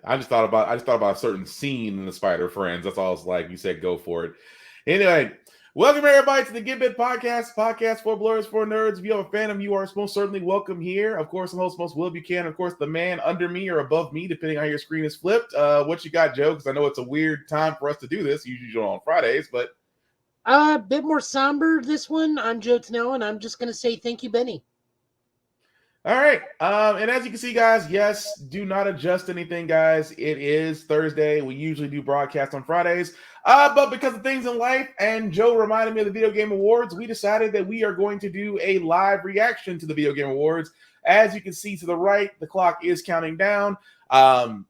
I just thought about a certain scene in the Spider Friends. That's all. It's like you said, go for it. Anyway, welcome everybody to the Get podcast for blurs for nerds. If you have a fandom, you are most certainly welcome here. Of course, I'm host Will Buchanan. Of course, the man under me or above me, depending on how your screen is flipped. What you got, Joe? Because I know it's a weird time for us to do this. Usually on Fridays, but a bit more somber this one. I'm Joe Tennell, and I'm just going to say thank you, Benny. All right. And as you can see, guys, yes, do not adjust anything, guys. It is Thursday. We usually do broadcast on Fridays. But because of things in life, and Joe reminded me of the Video Game Awards, we decided that we are going to do a live reaction to the Video Game Awards. As you can see to the right, the clock is counting down.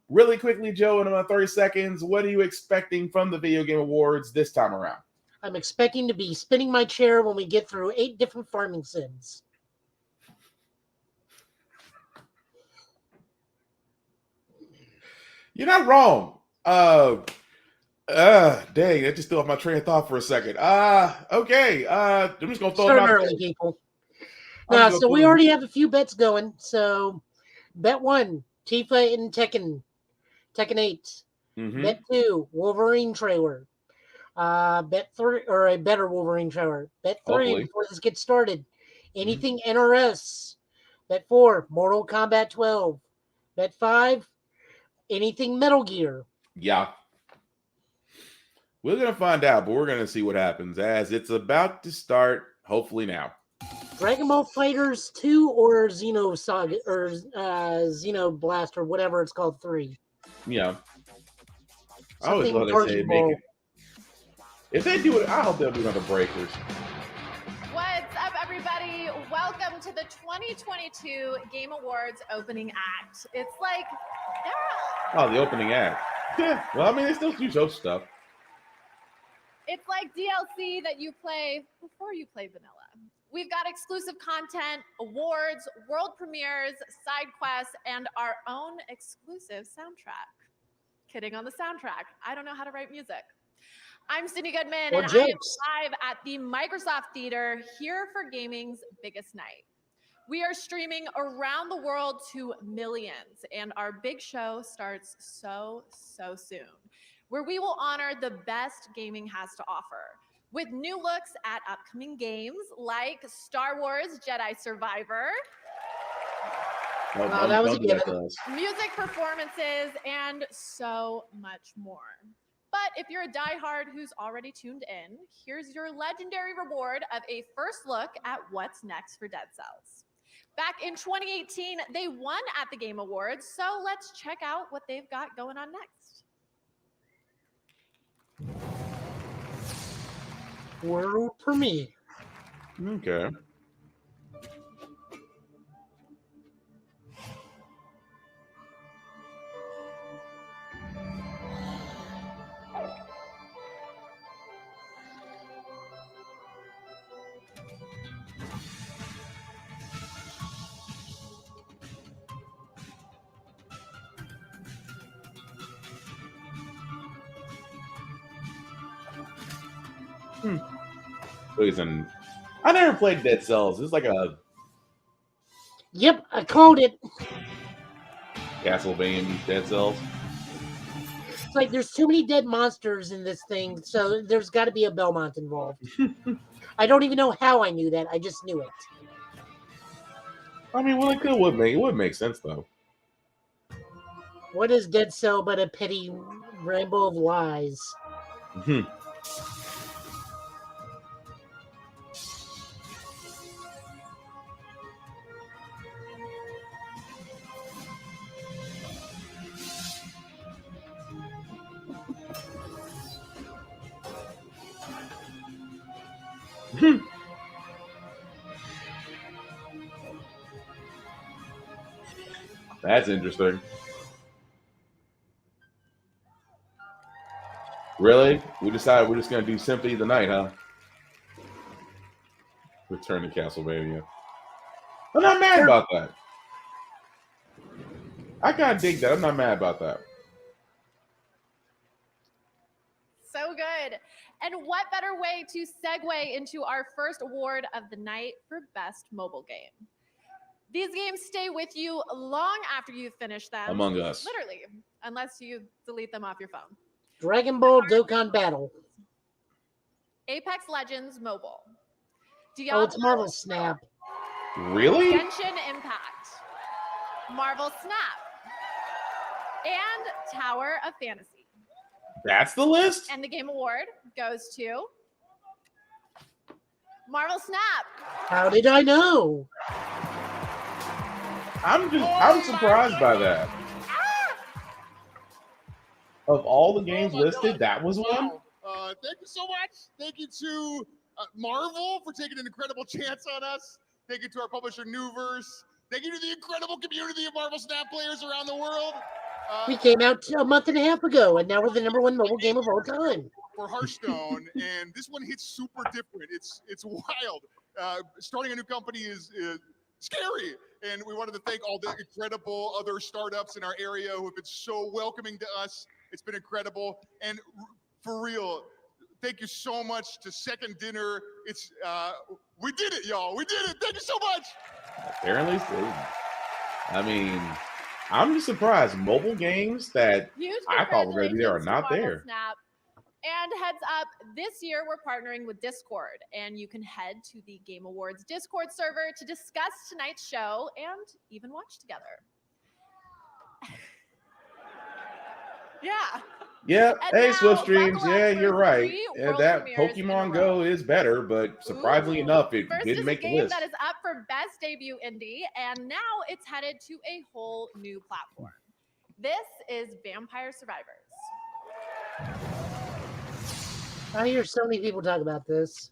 Really quickly, Joe, in about 30 seconds, what are you expecting from the Video Game Awards this time around? I'm expecting to be spinning my chair when we get through 8 different farming sims. You're not wrong. Dang, that just threw off my train of thought for a second. Okay. I'm just gonna throw them out early, there. People. So we already have a few bets going. So, bet 1, Tifa in Tekken 8. Mm-hmm. Bet 2, Wolverine trailer. Bet 3, or a better Wolverine trailer. Bet 3, Hopefully. before this gets started, anything NRS. Bet 4, Mortal Kombat 12. Bet 5, anything Metal Gear. Yeah. We're going to find out, but we're going to see what happens as it's about to start, hopefully now. Dragon Ball FighterZ 2 or Xenosaga or Xenoblast or whatever it's called 3. Yeah. I always love they say make it. If they do it, I hope they'll do another Breakers. What's up, everybody? Welcome to the 2022 Game Awards opening act. It's like, oh, the opening act. Yeah. Well, I mean, they still do show stuff. It's like DLC that you play before you play vanilla. We've got exclusive content, awards, world premieres, side quests, and our own exclusive soundtrack. Kidding on the soundtrack. I don't know how to write music. I'm Cindy Goodman, and I am live at the Microsoft Theater here for gaming's biggest night. We are streaming around the world to millions, and our big show starts so soon, where we will honor the best gaming has to offer with new looks at upcoming games like Star Wars Jedi Survivor, that was a given. Music performances, and so much more. But if you're a diehard who's already tuned in, here's your legendary reward of a first look at what's next for Dead Cells. Back in 2018, they won at the Game Awards, so let's check out what they've got going on next. World premiere. Okay. Reason. I never played Dead Cells. It's like a. Yep, I called it. Castlevania Dead Cells. It's like there's too many dead monsters in this thing, so there's got to be a Belmont involved. I don't even know how I knew that. I just knew it. I mean, well, it would make sense though. What is Dead Cell but a petty ramble of lies? That's interesting. Really? We decided we're just going to do Symphony of the Night, huh? Return to Castlevania. I'm not mad about that. I kind of dig that. I'm not mad about that. So good. And what better way to segue into our first award of the night for Best Mobile Game? These games stay with you long after you've finished them. Among Us. Literally. unless you delete them off your phone. Dragon Ball Dokkan Battle. Apex Legends Mobile. Oh, Diablo, it's Marvel Snap. Really? Genshin Impact, Marvel Snap, and Tower of Fantasy. That's the list? And the Game Award goes to Marvel Snap. How did I know? I'm surprised by that. Of all the games listed, that was one? Thank you so much. Thank you to Marvel for taking an incredible chance on us. Thank you to our publisher, Newverse. Thank you to the incredible community of Marvel Snap players around the world. We came out a month and a half ago, and now we're the #1 mobile game of all time. For Hearthstone, and this one hits super different. It's wild. Starting a new company is scary, and we wanted to thank all the incredible other startups in our area who have been so welcoming to us. It's been incredible, and for real, thank you so much to Second Dinner. It's we did it, y'all. We did it. Thank you so much. Apparently so. I mean, I'm just surprised. Mobile games that Huge I thought were going to be there are congratulations not to Marvel there. Snap. And heads up, this year we're partnering with Discord, and you can head to the Game Awards Discord server to discuss tonight's show and even watch together. Yeah. Yeah, And hey, now, Swift Streams. buckle up Yeah, for you're right. 3 And world that premieres in a Pokemon row. Go is better, but surprisingly Ooh. enough, it First didn't is a make the game list. that is up for Best Debut Indie, and now it's headed to a whole new platform. This is Vampire Survivors. I hear so many people talk about this.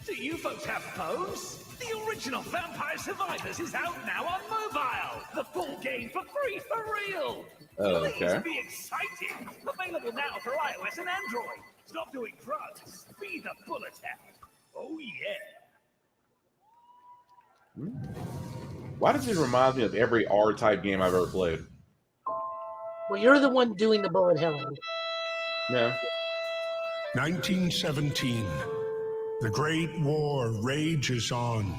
Do you folks have phones? The original Vampire Survivors is out now on mobile. The full game for free, for real. Oh, Please okay. be excited. Available now for iOS and Android. Stop doing drugs. Be the bullet hell. Oh, yeah. Why does it remind me of every R-type game I've ever played? Well, you're the one doing the bullet helling. Yeah. 1917. The Great War rages on.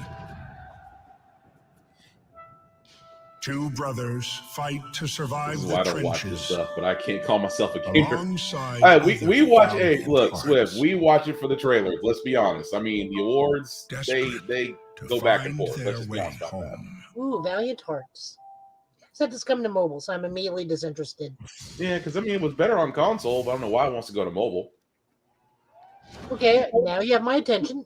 Two brothers fight to survive This is the why I don't watch this trenches. stuff, but I can't call myself a gamer. Alongside All right, we other watch. Hey, valiant look, hearts, Swift. We watch it for the trailers. Let's be honest. I mean, the awards they to go back and find forth. their Let's just be way honest about that. home. Ooh, Valiant Hearts. Said it's coming to mobile, so I'm immediately disinterested. Yeah, because I mean, it was better on console, but I don't know why it wants to go to mobile. Okay, now you have my attention.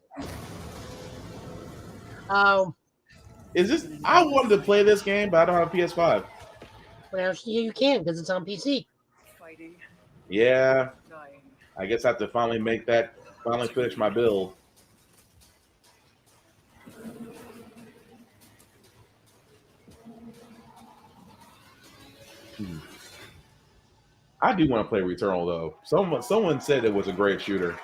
Is this? I wanted to play this game, but I don't have a PS5. Well, you can because it's on PC. Fighting, Yeah, dying. I guess I have to finally finish my build. I do want to play Returnal though. Someone said it was a great shooter.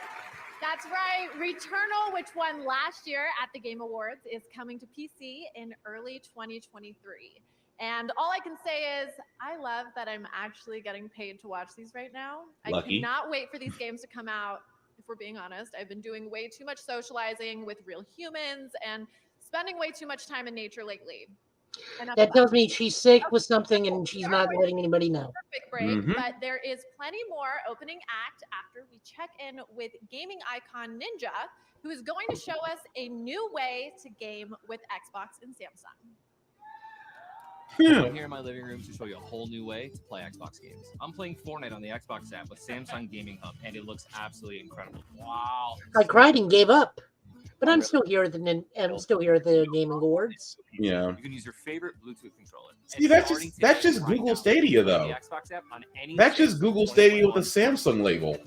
That's right. Returnal, which won last year at the Game Awards, is coming to PC in early 2023. And all I can say is I love that I'm actually getting paid to watch these right now. Lucky. I cannot wait for these games to come out. If we're being honest, I've been doing way too much socializing with real humans and spending way too much time in nature lately. Enough That of tells me she's sick with something and she's not letting anybody know. Quick break, Mhm. but there is plenty more opening act after we check in with gaming icon Ninja, who is going to show us a new way to game with Xbox and Samsung. I'm here in my living room to show you a whole new way to play Xbox games. I'm playing Fortnite on the Xbox app with Samsung Gaming Hub, and it looks absolutely incredible. Wow! I cried and gave up, but I'm still here at the Gaming Awards. Yeah. You can use your favorite Bluetooth controller. See, that's just Google Stadia though. The Xbox app on any That's just Samsung Google Stadia with a 2021. Samsung label.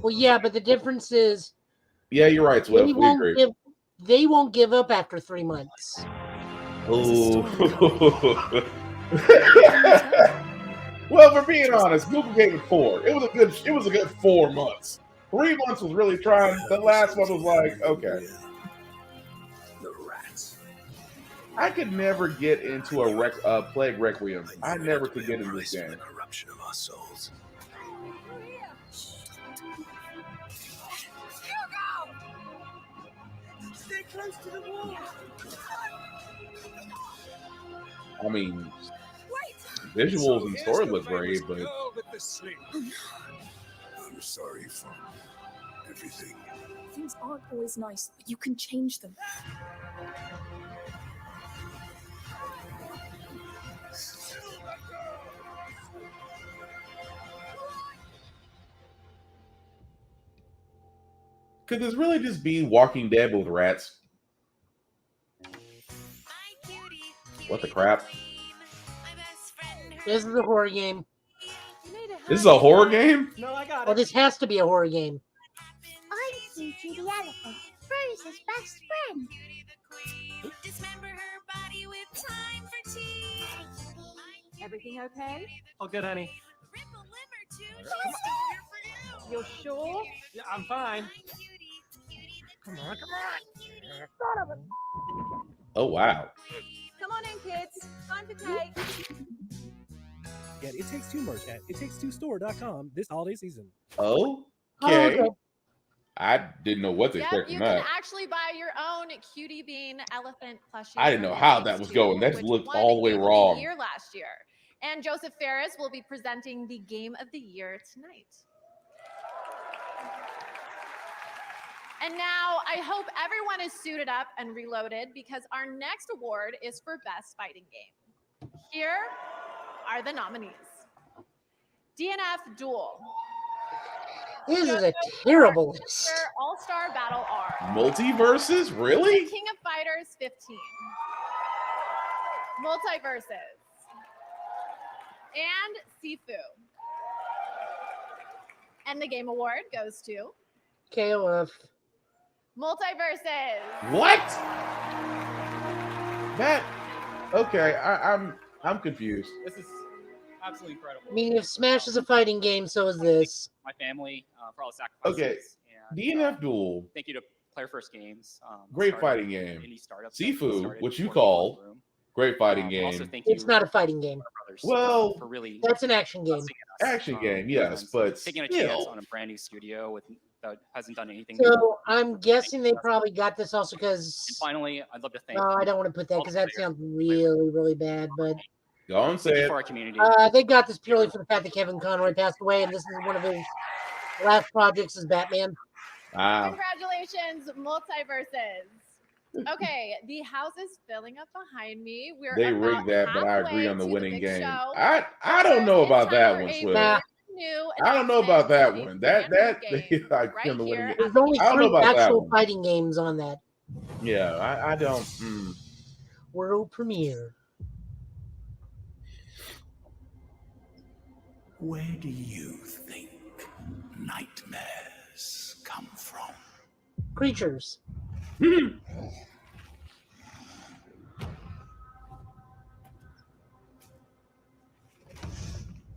Well, yeah, but the difference is Yeah, you're right, Swift. We agree. they won't give up after 3 months. Oh. Well, for being honest, Google gave it 4. It was a good 4 months. 3 months was really trying. The last one was like, okay. The rats. I could never get into a Plague Requiem. I never could get into this game. The corruption of our souls. Stay close to the wall. I mean, Wait! Visuals and story look great, but I'm sorry for everything. Things aren't always nice, but you can change them. could this really just be Walking Dead with rats? What the crap? This is a horror game. This is a horror game? No, I got Well, this has to be a horror game. I'm Cutie the elephant, Bruce's best friend. Everything okay? Oh, good, honey. You're sure? Yeah, I'm fine. Come on, come on. Oh, wow. Come on in, kids. Time for cake. Get It Takes Two merch at itakes2store.com this holiday season. Okay. okay. I didn't know what to expect you from can that. actually buy your own Cutie Bean elephant plushie. I didn't know from how Games that was 2, going. That which looked won all the way Game of wrong. Year last year. And Joseph Ferris will be presenting the Game of the Year tonight. And now I hope everyone is suited up and reloaded because our next award is for Best Fighting Game. Here are the nominees. DNF Duel. This is a terrible list. All-Star Battle R. Multiverses? Really? The King of Fighters 15. Multiverses. And Sifu. And the Game Award goes to KOF. Multiverses. What? That okay, I'm confused. This is absolutely incredible. I mean, if Smash is a fighting game, so is this. My family for all the sacrifices. Okay. And, DNF Duel. thank you to Player First Games. Great started fighting game. Indie startups. Sifu, which you before call Game Room. great fighting Also, game. thank you, It's not a fighting game. brothers, Well, for really That's an action game. trusting in us, Action game, yes, and but taking a chance still. on a brand new studio with that hasn't done anything. So I'm guessing they probably got this also And because. finally, I'd love to thank. No, I don't want to put that because that sounds really, really bad. But Go on, say Thank you it. for our community. they got this purely for the fact that Kevin Conroy passed away, and this is one of his last projects as Batman. Wow. Congratulations, Multiverses. Okay, the house is filling up behind me. We're They about rigged that, but I agree halfway on the to winning big game. show. I don't know about It's that time one, for a Swift. Nah. new I don't know about that announcement one. of That a brand new game I right on the winning here game. There's only I don't know 3 about that actual one. fighting games on that Yeah, I don't. world premiere. Where do you think nightmares come from? Creatures.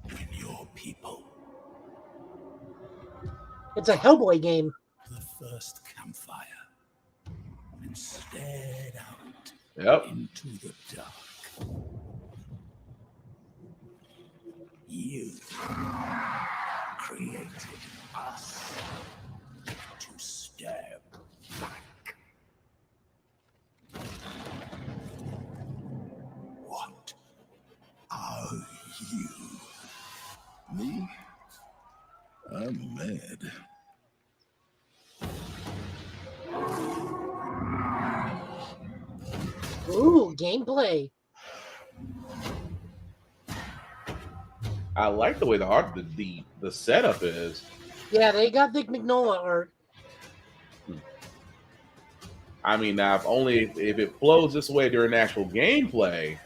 When your people, It's a Hellboy game. the first campfire, and stared out Yep. into the dark. You created us to stab back. What are you? Me? I'm mad. Ooh, gameplay. I like the way the art, the setup is. Yeah, they got Vic Mignola art. I mean, now if it flows this way during actual gameplay,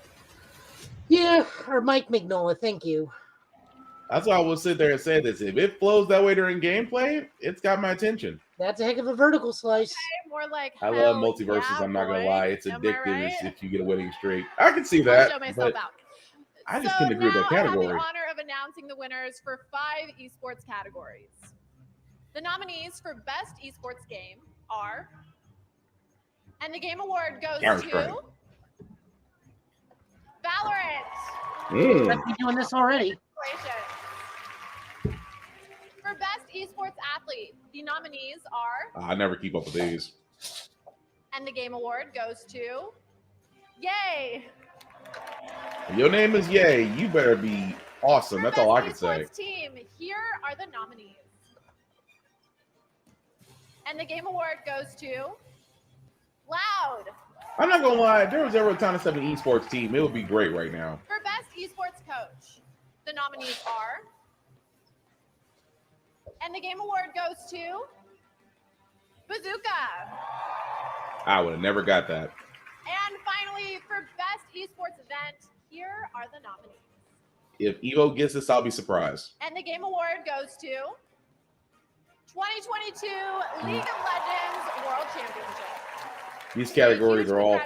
Yeah, or Mike Mignola, thank you. that's why I will sit there and say this. If it flows that way during gameplay, it's got my attention. That's a heck of a vertical slice. More like I love hell multiverses. yeah, I'm not gonna boy. lie, it's Am I addictive right? if you get a winning streak. I can see I'll that, show myself but out. I just So can't agree with that now I have category. the honor of announcing the winners for 5 esports categories. The nominees for Best Esports Game are, and the Game Award goes Counter-Strike. to Valorant. Let's be doing this already. Congratulations. For Best Esports Athlete, the nominees are, I never keep up with these. and the Game Award goes to, yay! Your name is Yay. You better be awesome. That's all I can say. Esports team, here are the nominees. And the Game Award goes to Loud. I'm not gonna lie. If there was ever a time to set an esports team, it would be great right now. For Best Esports Coach, the nominees are. And the Game Award goes to Bazooka. I would have never got that. And finally, for Best Esports Event, here are the nominees. If Evo gets this, I'll be surprised. And the Game Award goes to 2022 League of Legends World Championship. These categories are all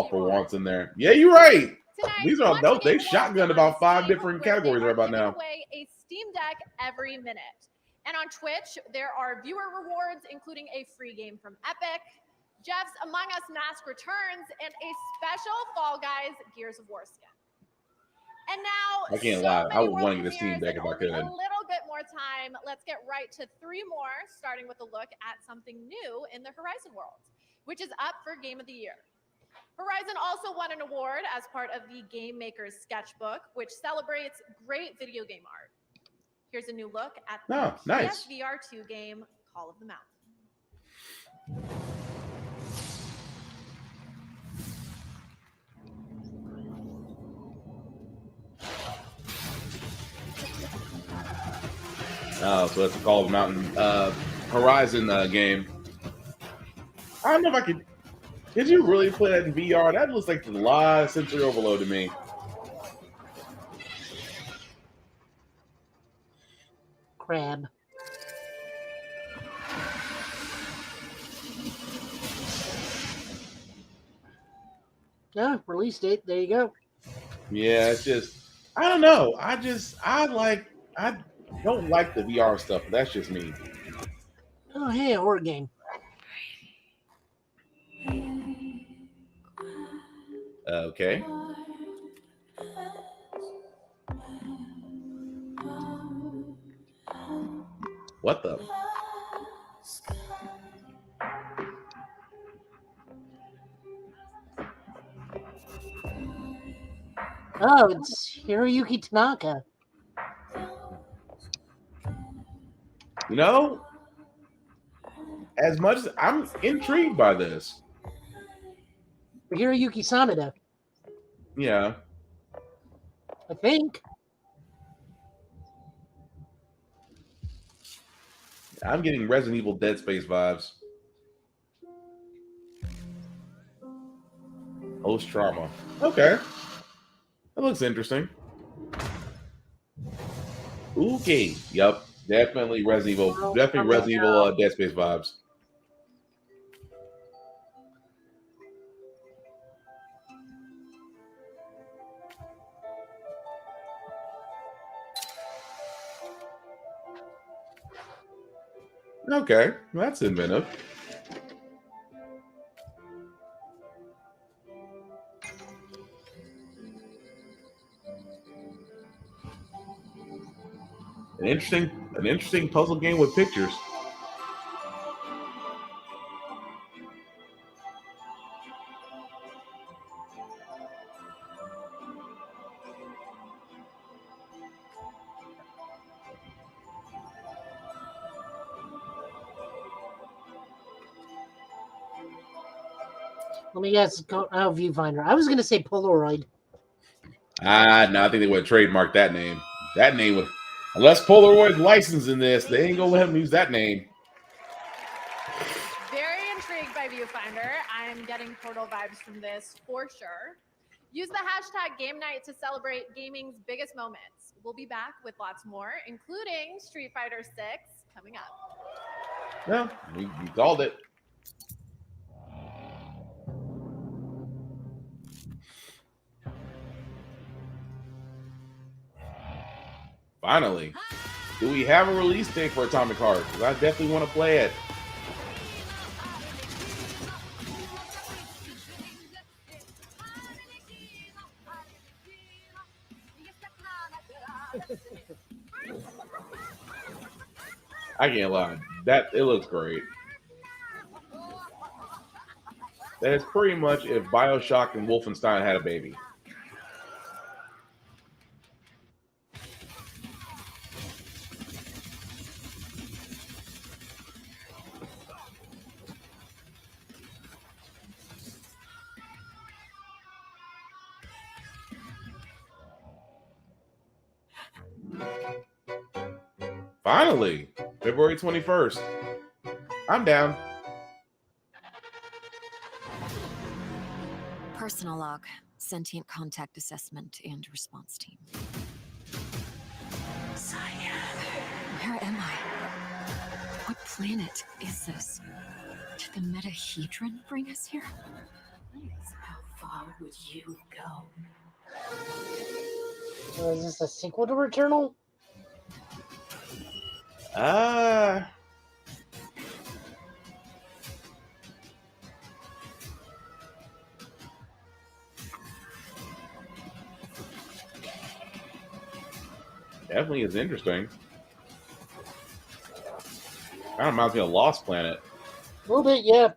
for once in there. Yeah, you're right. Tonight, These are dope. They watch shotgunned about 5 different categories right about now. Away a Steam Deck every minute. And on Twitch, there are viewer rewards, including a free game from Epic, Jeff's Among Us Mask returns, and a special Fall Guys Gears of War skin. And now, I can't lie. I would want to get a Steam Deck if I could. A little bit more time. Let's get right to 3 more, starting with a look at something new in the Horizon world, which is up for Game of the Year. Horizon also won an award as part of the Game Maker's Sketchbook, which celebrates great video game art. Here's a new look at the nice. PSVR 2 game, Call of the Mountain. Oh, so that's the Call of the Mountain Horizon game. I don't know if I could. Did you really play that in VR? That looks like a lot of sensory overload to me. Crab. Yeah, release date. There you go. Yeah, it's just I don't know. I don't like the VR stuff. But that's just me. Oh, hey, a horror game. Okay. What the? Oh, it's Hiroyuki Tanaka. You know, as much as I'm intrigued by this. Hiroyuki Sanada, Yeah. I think. I'm getting Resident Evil Dead Space vibes. Host trauma. Okay. That looks interesting. Okay. Yep. Definitely Resident Evil. Definitely Resident Evil Dead Space vibes. Okay. That's inventive. An interesting puzzle game with pictures. Let me guess. Oh, Viewfinder. I was going to say Polaroid. No, I think they would trademark that name. That name would, unless Polaroid's licensing this, they ain't gonna let them use that name. Very intrigued by Viewfinder. I'm getting Portal vibes from this for sure. Use the hashtag Game Night to celebrate gaming's biggest moments. We'll be back with lots more, including Street Fighter 6 coming up. Yeah, we called it. Finally. Do we have a release date for Atomic Heart? Because I definitely want to play it. I can't lie. It looks great. That is pretty much if BioShock and Wolfenstein had a baby. Finally, February 21st. I'm down. Personal log, sentient contact assessment and response team. Where am I? What planet is this? Did the Metahedron bring us here? How far would you go? Is this a sequel to Returnal? Definitely is interesting. Kind of reminds me of Lost Planet. A little bit, yeah.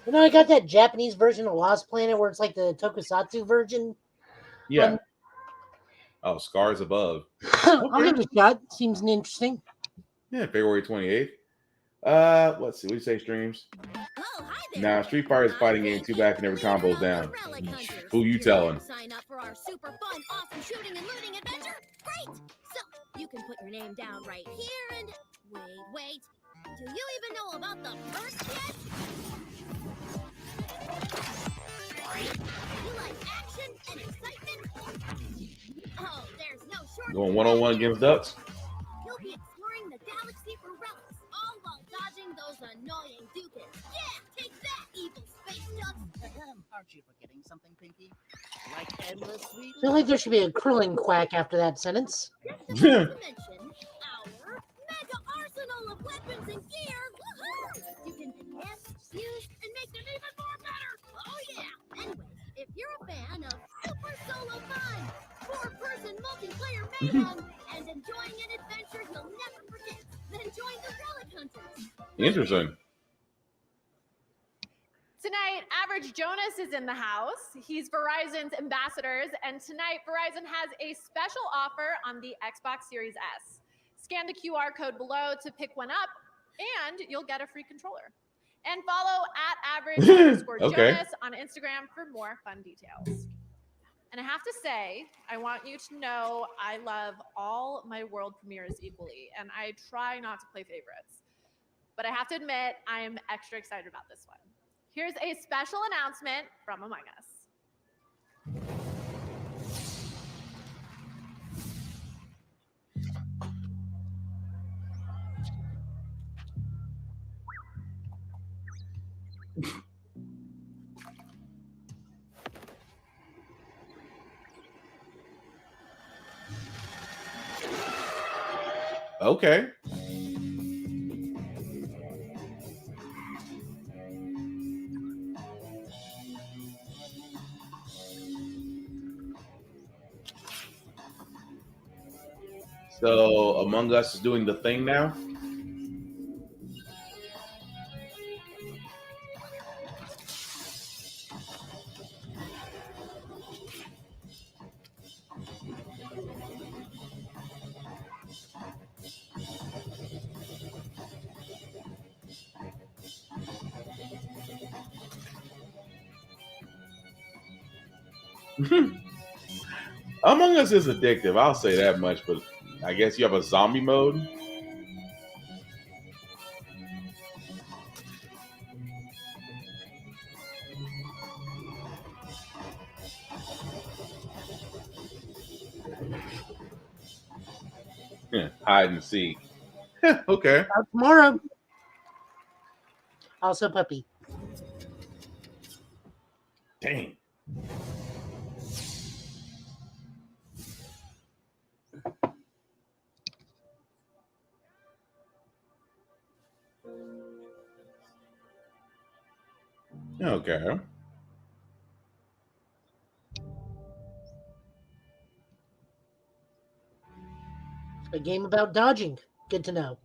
You know, I got that Japanese version of Lost Planet where it's like the Tokusatsu version. Yeah. Oh, Scars Above. I'll give it a shot. Seems interesting. Yeah, February 28th. Let's see. What do you say, streams? Nah, Street Fighter is a fighting game. Too bad I can never combos down. Who you telling? Sign up for our super fun, awesome shooting and looting adventure? Great! So, you can put your name down right here and... Wait. Do you even know about the first yet? You like action and excitement? Oh, there's no short... Going one-on-one against Ducks? You'll be exploring the galaxy for relics, all while dodging those annoying Dukins. Yeah, take that, evil space ducks! Aren't you forgetting something, Pinky? Like endless sweet... I feel like there should be a Krillin quack after that sentence. Not to mention our mega arsenal of weapons and gear. Woohoo! You can enhance, fuse, and make them even more better. Oh yeah! Anyways, if you're a fan of Super Solo Fun, 4-person multiplayer mayhem, and enjoying an adventure you'll never forget, then join the Relic Hunters. Interesting. Tonight, Average Jonas is in the house. He's Verizon's ambassadors, and tonight Verizon has a special offer on the Xbox Series S. Scan the QR code below to pick one up, and you'll get a free controller. And follow @average_Jonas on Instagram for more fun details. And I have to say, I want you to know I love all my world premieres equally, and I try not to play favorites. But I have to admit, I am extra excited about this one. Here's a special announcement from Among Us. Okay. So Among Us is doing the thing now. Among Us is addictive. I'll say that much, but I guess you have a zombie mode. Yeah, hide and seek. Okay. Tomorrow. Also, puppy. Dang. Okay. A game about dodging. Good to know.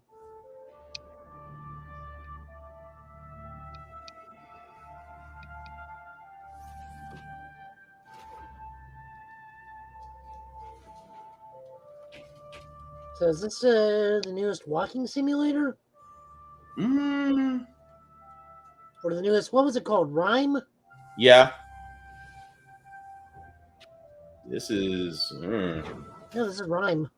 So is this the newest walking simulator? Or the newest, what was it called? Rhyme? Yeah. This is. No, this is Rhyme.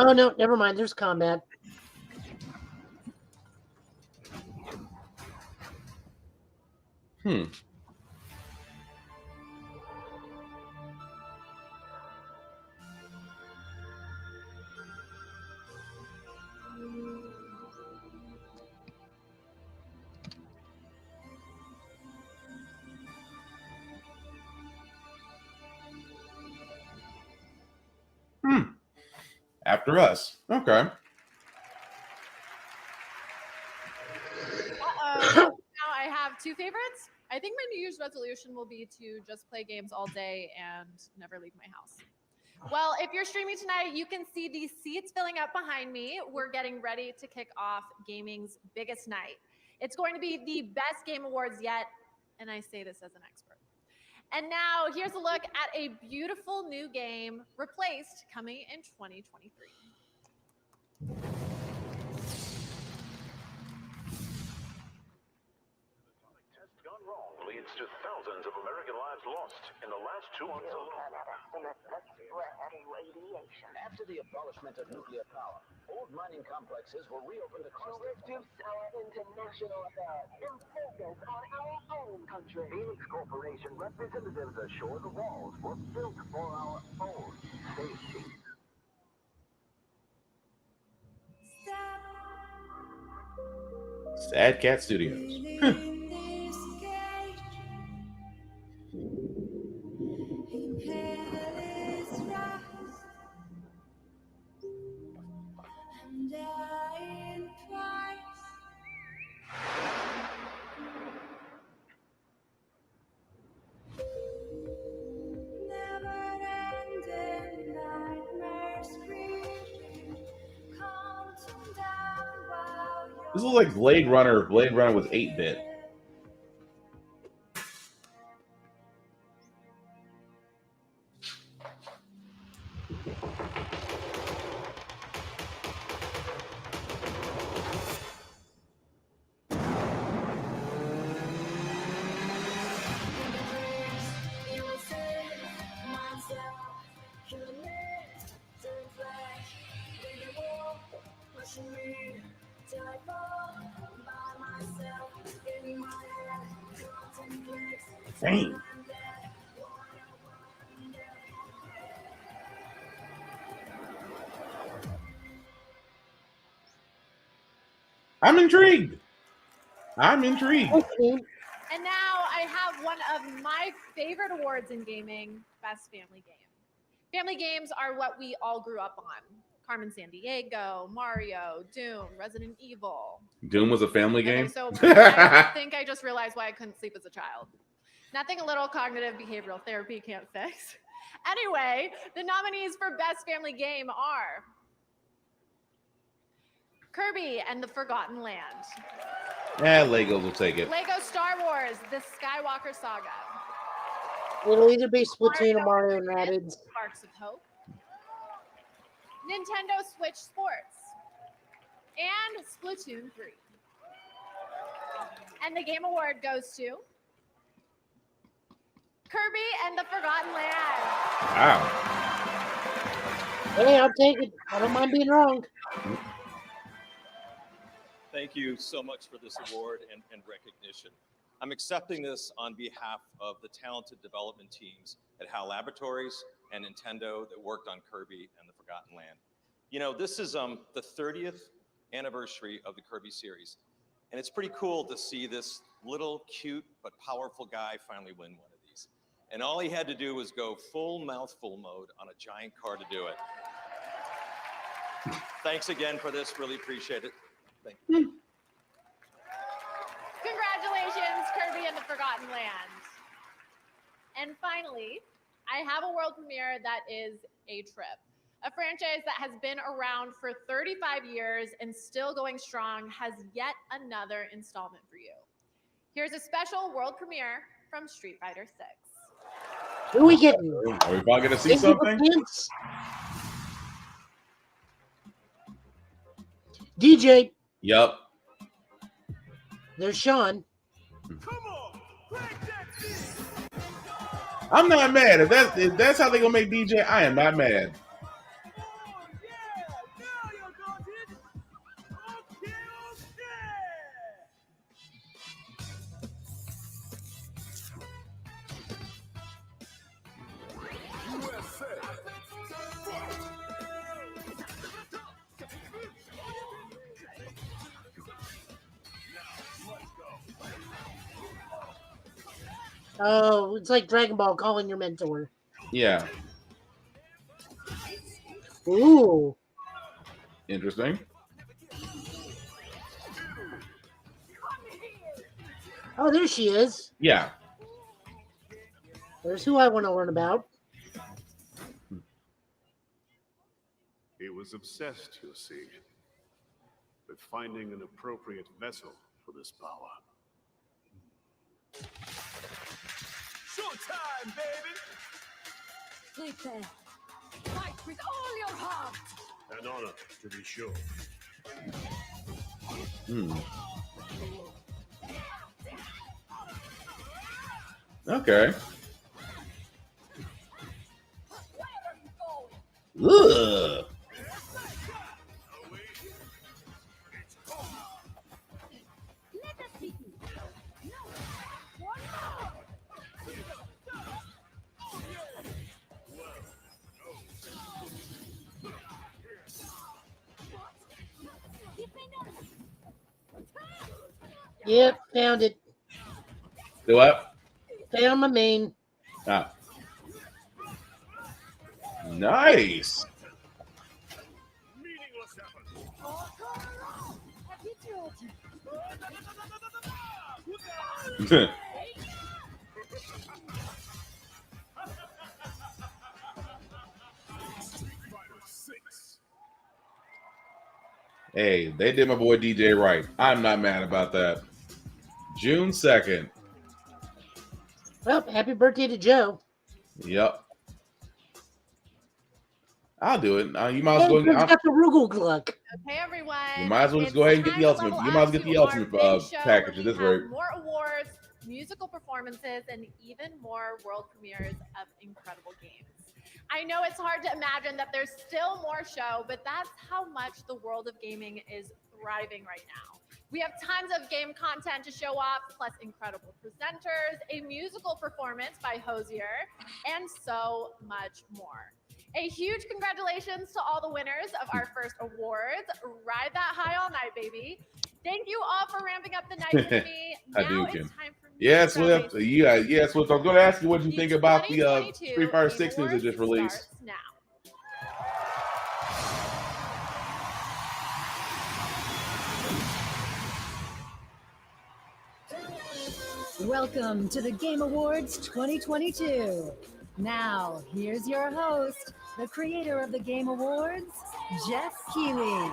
Oh no, never mind. There's combat. After us. Okay. Uh-oh. Now I have two favorites. I think my New Year's resolution will be to just play games all day and never leave my house. Well, if you're streaming tonight, you can see these seats filling up behind me. We're getting ready to kick off gaming's biggest night. It's going to be the best game awards yet, and I say this as an expert. And now here's a look at a beautiful new game, Replaced, coming in 2023. Gone wrong leads to thousands of American lives lost in the last 2 months alone. After the abolishment of nuclear power, old mining complexes were reopened across the Reduce our international affairs and focus on our own country. Phoenix Corporation representatives assured the walls were built for our own safety. Sad Cat Studios. This looks like Blade Runner. Blade Runner was 8-bit. Dang. I'm intrigued. I'm intrigued. And now I have one of my favorite awards in gaming, Best Family Game. Family games are what we all grew up on. Carmen Sandiego, Mario, Doom, Resident Evil. Doom was a family game? Okay, so I think I just realized why I couldn't sleep as a child. Nothing a little cognitive behavioral therapy can't fix. Anyway, the nominees for Best Family Game are Kirby and the Forgotten Land. Yeah, Legos will take it. Lego Star Wars, The Skywalker Saga. It'll either be Splatoon or Mario and Rabbids. Sparks of Hope. Nintendo Switch Sports. And Splatoon 3. And the Game Award goes to Kirby and the Forgotten Land. Wow. Hey, I'll take it. I don't mind being wrong. Thank you so much for this award and recognition. I'm accepting this on behalf of the talented development teams at HAL Laboratories and Nintendo that worked on Kirby and the Forgotten Land. You know, this is the 30th anniversary of the Kirby series, and it's pretty cool to see this little cute but powerful guy finally win one of these. And all he had to do was go full mouthful mode on a giant car to do it. Thanks again for this, really appreciate it. Thank you. Congratulations, Kirby and the Forgotten Land. And finally, I have a world premiere that is a trip. A franchise that has been around for 35 years and still going strong has yet another installment for you. Here's a special world premiere from Street Fighter 6. Who are we getting? Are we probably going to see something? DJ. Yep. There's Sean. I'm not mad. If that's how they're going to make DJ, I am not mad. Oh, it's like Dragon Ball calling your mentor. Yeah. Ooh. Interesting. Oh, there she is. Yeah. There's who I want to learn about. He was obsessed, you see, with finding an appropriate vessel for this power. Showtime, baby! Sleep there. Fight with all your heart. An honor, to be sure. Okay. Ugh. Yep, found it. Do what? Found my main. Ah. Nice. Hey, they did my boy DJ right. I'm not mad about that. June 2nd. Well, happy birthday to Joe. Yep. I'll do it. You might as well Hey, got the Rugal Gluck. Okay, everyone. You might as well just go ahead and get the ultimate. You might as well get the ultimate package at this rate. More awards, musical performances, and even more world premieres of incredible games. I know it's hard to imagine that there's still more show, but that's how much the world of gaming is thriving right now. We have tons of game content to show off, plus incredible presenters, a musical performance by Hosier, and so much more. A huge congratulations to all the winners of our first awards. Ride that high all night, baby. Thank you all for ramping up the night with me. Now it's time for me. Yes, Swift. Yes, Swift. I'm going to ask you what you think about the Street Fighter 6 news that just released. Now. Welcome to the Game Awards 2022. Now, here's your host, the creator of the Game Awards, Jeff Keighley.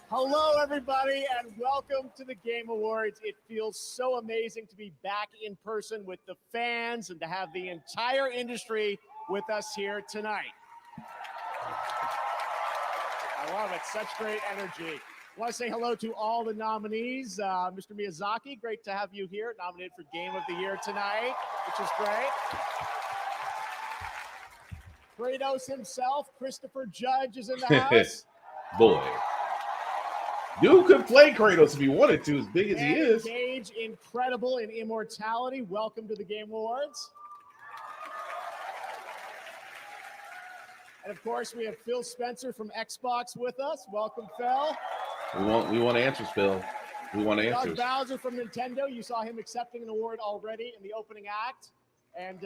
Hello, everybody, and welcome to the Game Awards. It feels so amazing to be back in person with the fans and to have the entire industry with us here tonight. I love it. Such great energy. I want to say hello to all the nominees. Mr. Miyazaki, great to have you here, nominated for Game of the Year tonight, which is great. Kratos himself, Christopher Judge, is in the house. Boy. Dude could play Kratos if he wanted to, as big as he is. Gage, incredible in immortality. Welcome to the Game Awards. And of course, we have Phil Spencer from Xbox with us. Welcome, Phil. We want answers, Phil. We want Doug answers. Bowser from Nintendo. You saw him accepting an award already in the opening act. And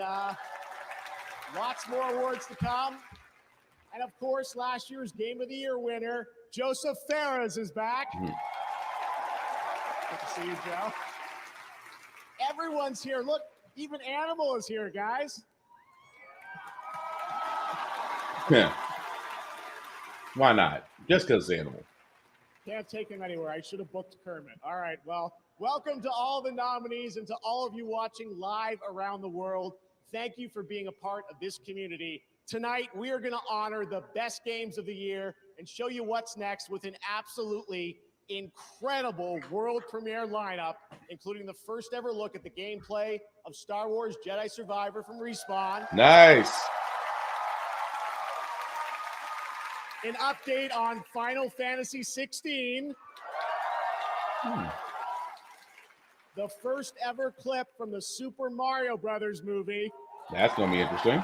lots more awards to come. And of course, last year's Game of the Year winner, Joseph Fares, is back. Good to see you, Joe. Everyone's here. Look, even Animal is here, guys. Yeah. Why not? Just because it's Animal. Can't take him anywhere. I should have booked Kermit. All right, well, welcome to all the nominees and to all of you watching live around the world. Thank you for being a part of this community. Tonight, we are going to honor the best games of the year and show you what's next with an absolutely incredible world premiere lineup, including the first ever look at the gameplay of Star Wars Jedi Survivor from Respawn. Nice. An update on Final Fantasy 16. The first ever clip from the Super Mario Brothers movie. That's going to be interesting.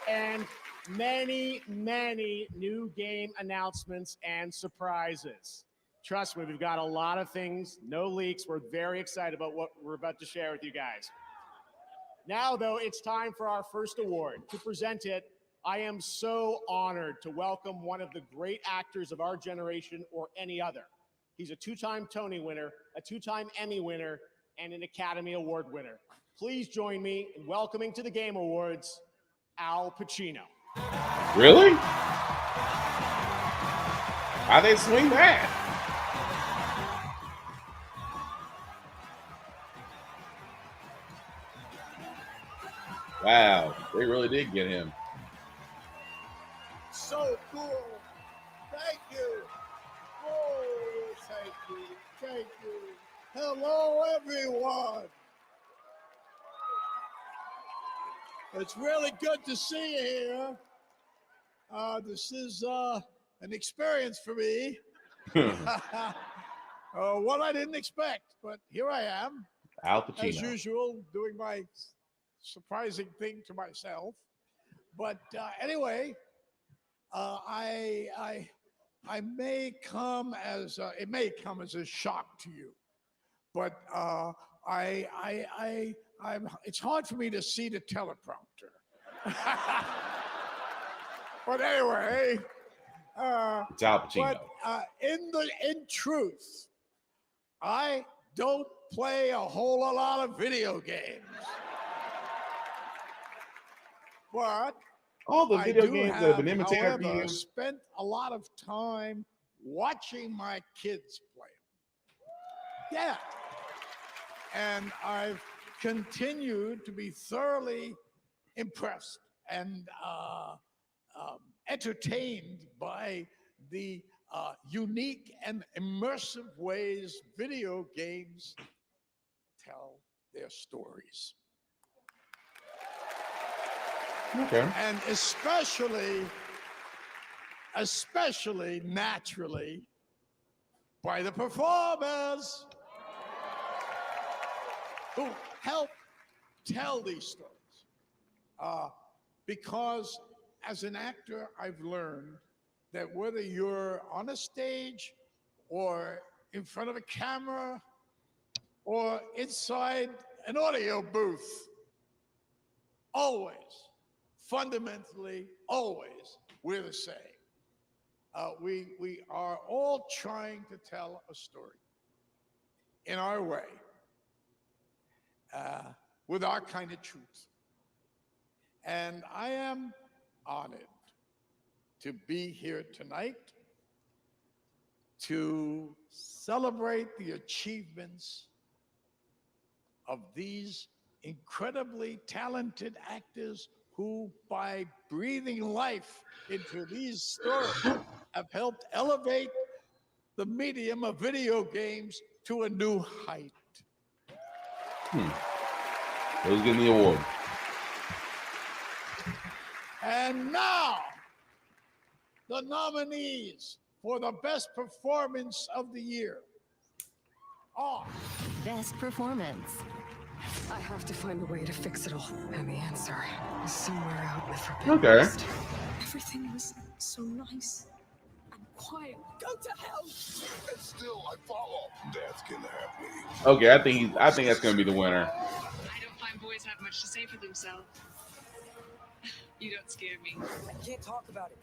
And many, many new game announcements and surprises. Trust me, we've got a lot of things, no leaks. We're very excited about what we're about to share with you guys. Now, though, it's time for our first award. To present it, I am so honored to welcome one of the great actors of our generation or any other. He's a two-time Tony winner, a two-time Emmy winner, and an Academy Award winner. Please join me in welcoming to the Game Awards, Al Pacino. Really? How they swing that? Wow, they really did get him. So cool. Thank you. Oh, thank you. Thank you. Hello, everyone. It's really good to see you here. This is an experience for me. What I didn't expect, but here I am. Al Pacino. As usual, doing my surprising thing to myself. But anyway, I may come as it may come as a shock to you, but it's hard for me to see the teleprompter. But anyway, it's Al Pacino. But in truth, I don't play a whole lot of video games. But all the video games that have been imitated for however, you. Spent a lot of time watching my kids play them. Yeah. And I've continued to be thoroughly impressed and entertained by the unique and immersive ways video games tell their stories. Okay. And especially naturally by the performers who help tell these stories. Because as an actor, I've learned that whether you're on a stage or in front of a camera or inside an audio booth, always, fundamentally, always, we're the same. We are all trying to tell a story in our way, with our kind of truth. And I am honored to be here tonight to celebrate the achievements of these incredibly talented actors who, by breathing life into these stories, have helped elevate the medium of video games to a new height. Who's getting the award? And now, the nominees for the best performance of the year are Best performance. I have to find a way to fix it all. And the answer is somewhere out in the forbidden Okay. west. Everything was so nice and quiet. Go to hell! And still I follow. Death can have me. Okay, I think that's gonna be the winner. I don't find boys have much to say for themselves. You don't scare me. I can't talk about it.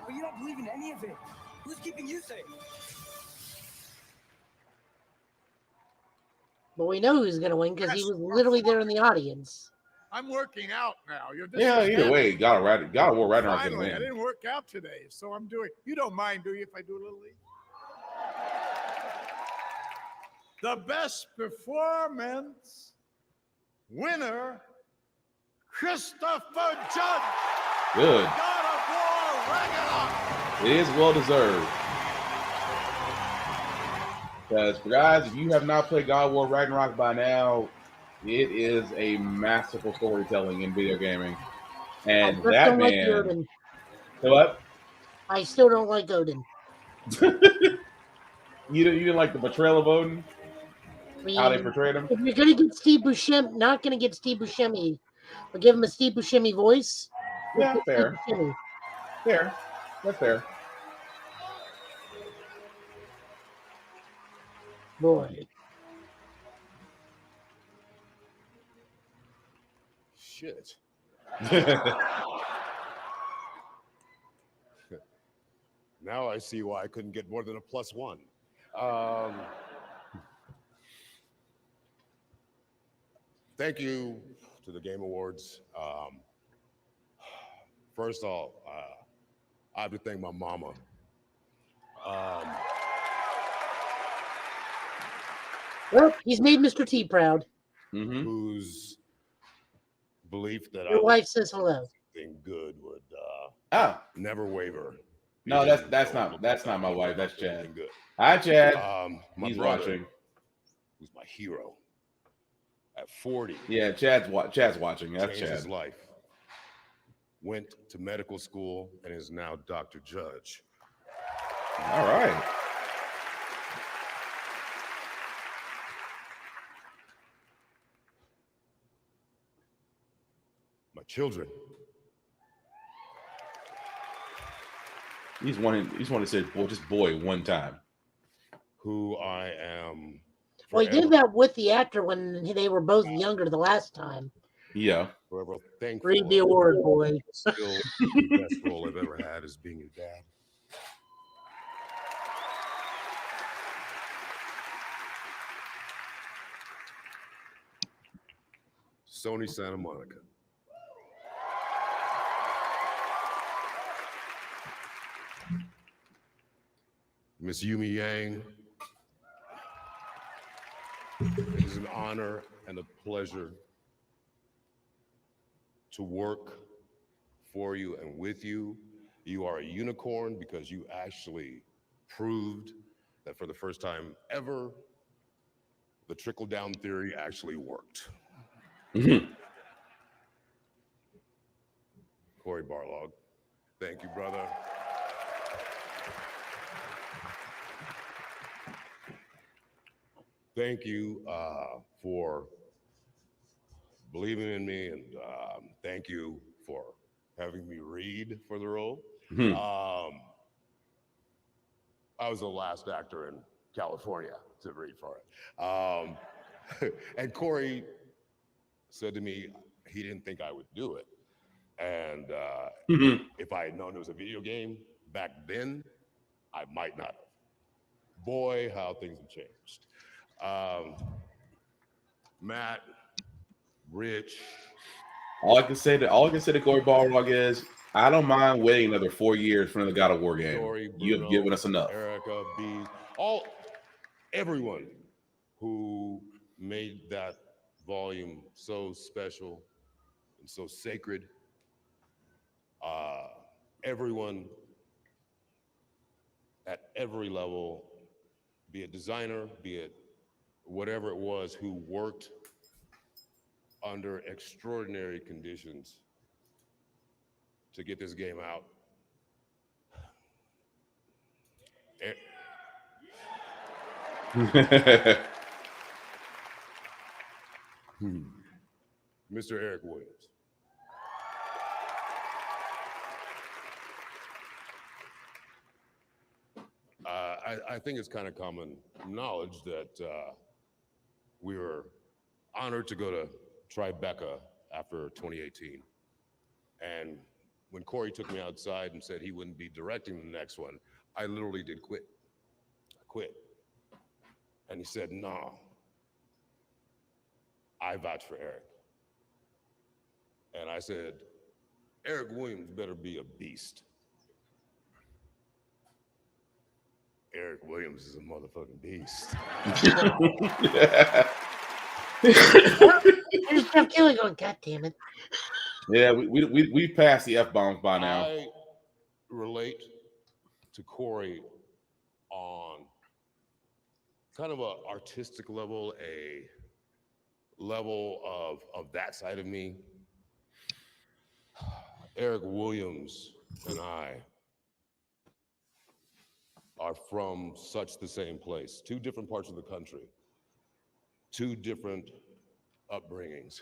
But you don't believe in any of it. Who's keeping you safe? But we know who's going to win because he was literally there in the audience. I'm working out now. Yeah, either way, God of War Ragnarok gonna Finally, I win. didn't work out today, so I'm doing. You don't mind, do you, if I do a little lead? The best performance winner, Christopher Judge. Good. God of War Ragnarok. It is well deserved. Because, guys, if you have not played God of War Ragnarok by now, it is a masterful storytelling in video gaming. And I just that don't like man. Odin. What? I still don't like Odin. You didn't like the portrayal of Odin? I mean, How they portrayed him? if you're going to get Steve Buscemi, not going to get Steve Buscemi, but give him a Steve Buscemi voice, Yeah, fair. Fair. That's fair. Boy. Shit. Now I see why I couldn't get more than a +1. Thank you to the Game Awards. First off, I have to thank my mama. Well, he's made Mr. T proud. Whose belief that Your wife says hello. Something good would never waver. No, that's not my wife. That's Chad. Good. Hi, Chad. My He's brother, watching. who's my hero, at 40. Yeah, Chad's watching. That's Changed Chad. his life. Went to medical school and is now Dr. Judge. All right. My children. He's wanted to say boy one time. Who I am. Well, he did that with the actor when they were both younger the last time. Yeah. Forever thankful. Read the award, boy. Still the best role I've ever had is being your dad. Sony Santa Monica. Miss Yumi Yang, it is an honor and a pleasure to work for you and with you. You are a unicorn because you actually proved that for the first time ever, the trickle-down theory actually worked. Corey Barlog, thank you, brother. Thank you for believing in me, and thank you for having me read for the role. I was the last actor in California to read for it. And Corey said to me he didn't think I would do it. And if I had known it was a video game back then, I might not have. Boy, how things have changed. Matt, Rich. All I can say to Corey Balrog is I don't mind waiting another 4 years for another God of War game. Story, You have given us enough. Erica, B, everyone who made that volume so special and so sacred. Everyone at every level, be it designer, be it whatever it was, who worked under extraordinary conditions to get this game out. Mr. Eric Williams. I think it's kind of common knowledge that we were honored to go to Tribeca after 2018. And when Corey took me outside and said he wouldn't be directing the next one, I literally did quit. I quit. And he said, no, I vouch for Eric. And I said, Eric Williams better be a beast. Eric Williams is a motherfucking beast. There's Jeff Keighley going, God damn it. Yeah, we passed the F-bombs by now. I relate to Corey on kind of an artistic level, a level of that side of me. Eric Williams and I are from such the same place, two different parts of the country, two different upbringings.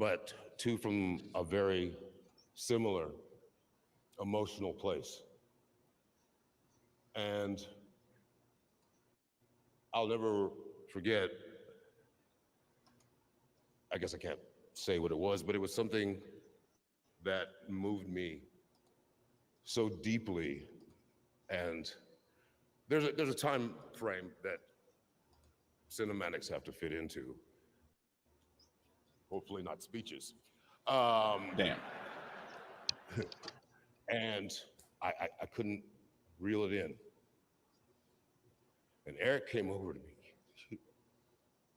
but two from a very similar emotional place. And I'll never forget, I guess I can't say what it was, but it was something that moved me so deeply. And there's a time frame that cinematics have to fit into. Hopefully not speeches. Damn. And I couldn't reel it in. And Eric came over to me.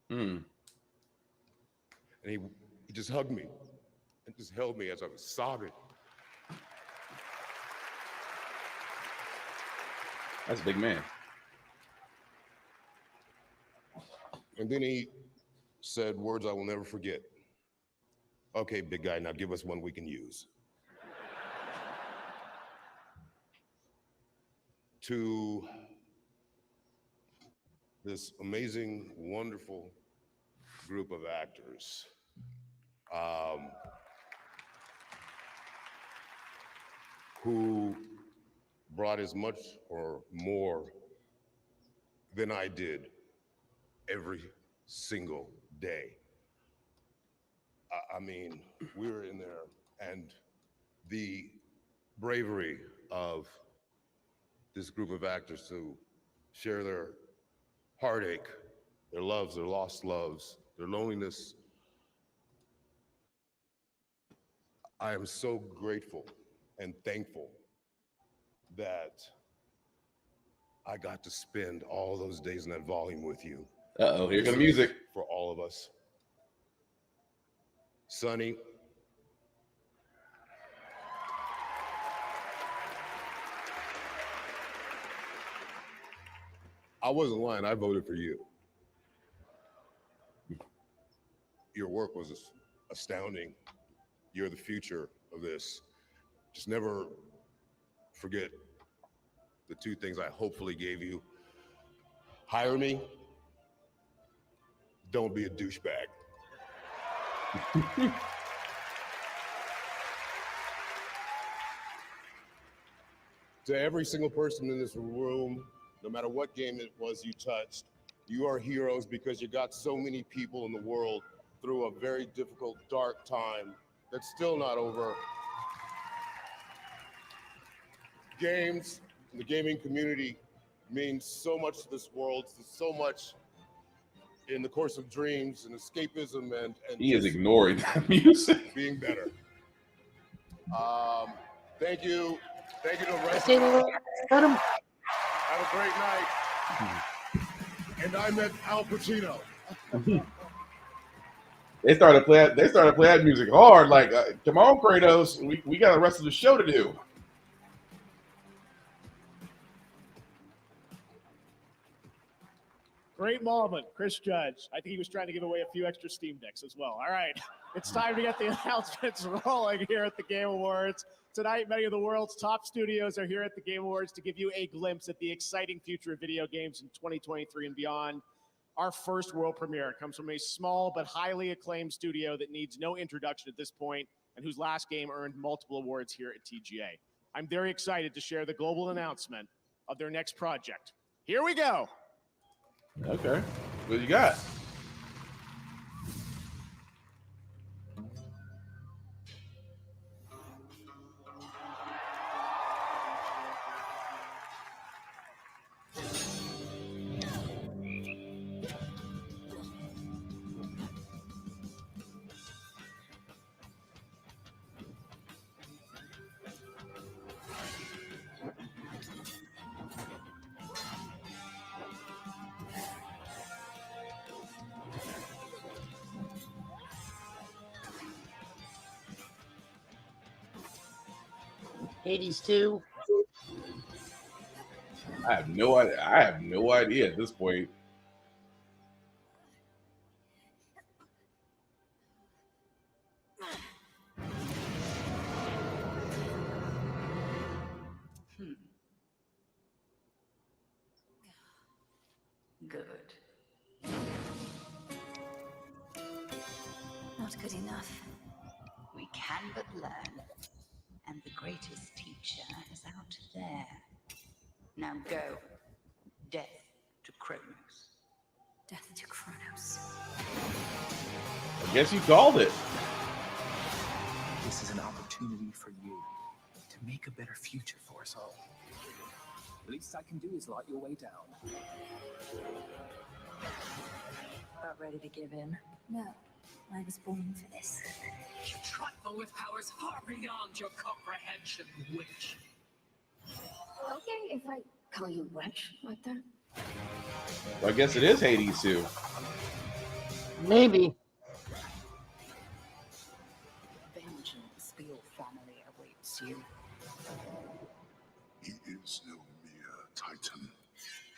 And he just hugged me and just held me as I was sobbing. That's a big man. And then he said words I will never forget. Okay, big guy, now give us one we can use. To this amazing, wonderful group of actors. Who brought as much or more than I did every single day. I mean, we were in there, and the bravery of this group of actors to share their heartache, their loves, their lost loves, their loneliness. I am so grateful and thankful that I got to spend all those days in that volume with you. Uh-oh, here comes the music. For all of us. Sonny, I wasn't lying, I voted for you. Your work was astounding. You're the future of this. Just never forget the two things I hopefully gave you. Hire me. Don't be a douchebag. To every single person in this room, no matter what game it was you touched, you are heroes because you got so many people in the world through a very difficult, dark time that's still not over. Games, the gaming community means so much to this world, so much in the course of dreams and escapism and he is ignoring that music. Being better. Thank you. Thank you to the rest Let him. Have a great night. And I met Al Pacino. They started to play that music hard. Like, come on, Kratos. We got the rest of the show to do. Great moment, Chris Judge. I think he was trying to give away a few extra Steam Decks as well. All right, it's time to get the announcements rolling here at the Game Awards. Tonight, many of the world's top studios are here at the Game Awards to give you a glimpse at the exciting future of video games in 2023 and beyond. Our first world premiere comes from a small but highly acclaimed studio that needs no introduction at this point and whose last game earned multiple awards here at TGA. I'm very excited to share the global announcement of their next project. Here we go. Okay, what you got? Hades 2. I have no idea. I have no idea at this point. Good. Not good enough. but learn. And the greatest teacher is out there. Now go. Death to Kronos. Death to Kronos. I guess you called it. This is an opportunity for you to make a better future for us all. The least I can do is light your way down. About ready to give in? No, I was born for this. You trifle with powers far beyond your comprehension, witch. Okay, if I call you witch like that. I guess it is Hades too. Maybe. Vengeance for your family awaits you. He is no mere titan.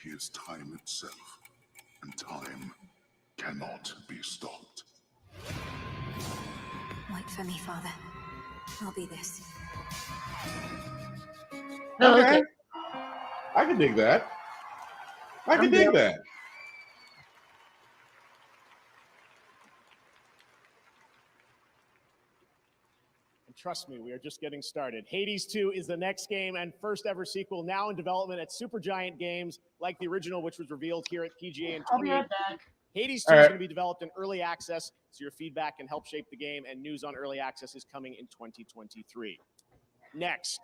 He is time itself, and time cannot be stopped. Wait for me, Father. I'll be this. Okay. I can dig that. I can dig that. And trust me, we are just getting started. Hades 2 is the next game and first ever sequel now in development at Supergiant Games, like the original, which was revealed here at PGA in I'll be 2018. right back. Hades 2 is going to be developed in early access, so your feedback can help shape the game, and news on early access is coming in 2023. Next,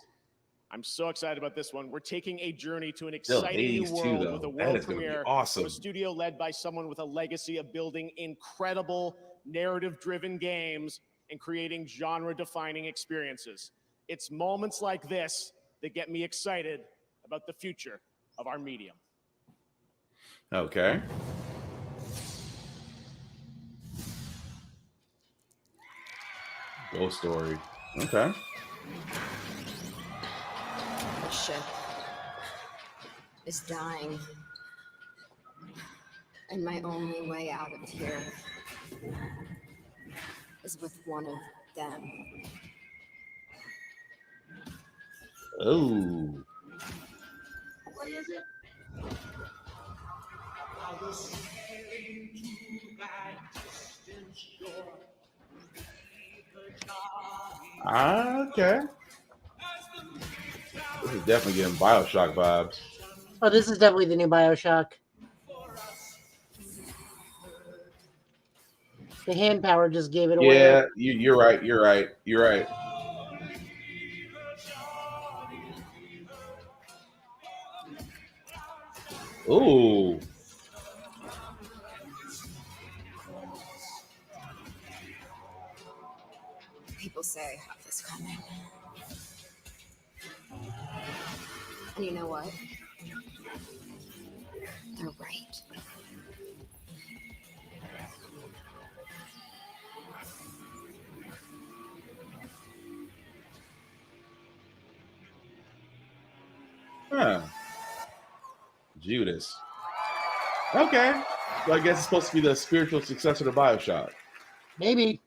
I'm so excited about this one. We're taking a journey to an Still exciting new Hades 2, world though. with a That world is gonna be premiere awesome. from a studio led by someone with a legacy of building incredible narrative-driven games and creating genre-defining experiences. It's moments like this that get me excited about the future of our medium. Okay. Ghost Story. Okay. The ship is dying. And my only way out of here is with one of them. Oh. What is it? I was sailing to that distant shore. Okay. This is definitely getting Bioshock vibes. Oh, this is definitely the new Bioshock. The hand power just gave it away. Yeah, you're right. You're right. You're right. Ooh. People say I have this coming. And you know what? They're right. Huh. Judas. Okay. So I guess it's supposed to be the spiritual successor to Bioshock. Maybe.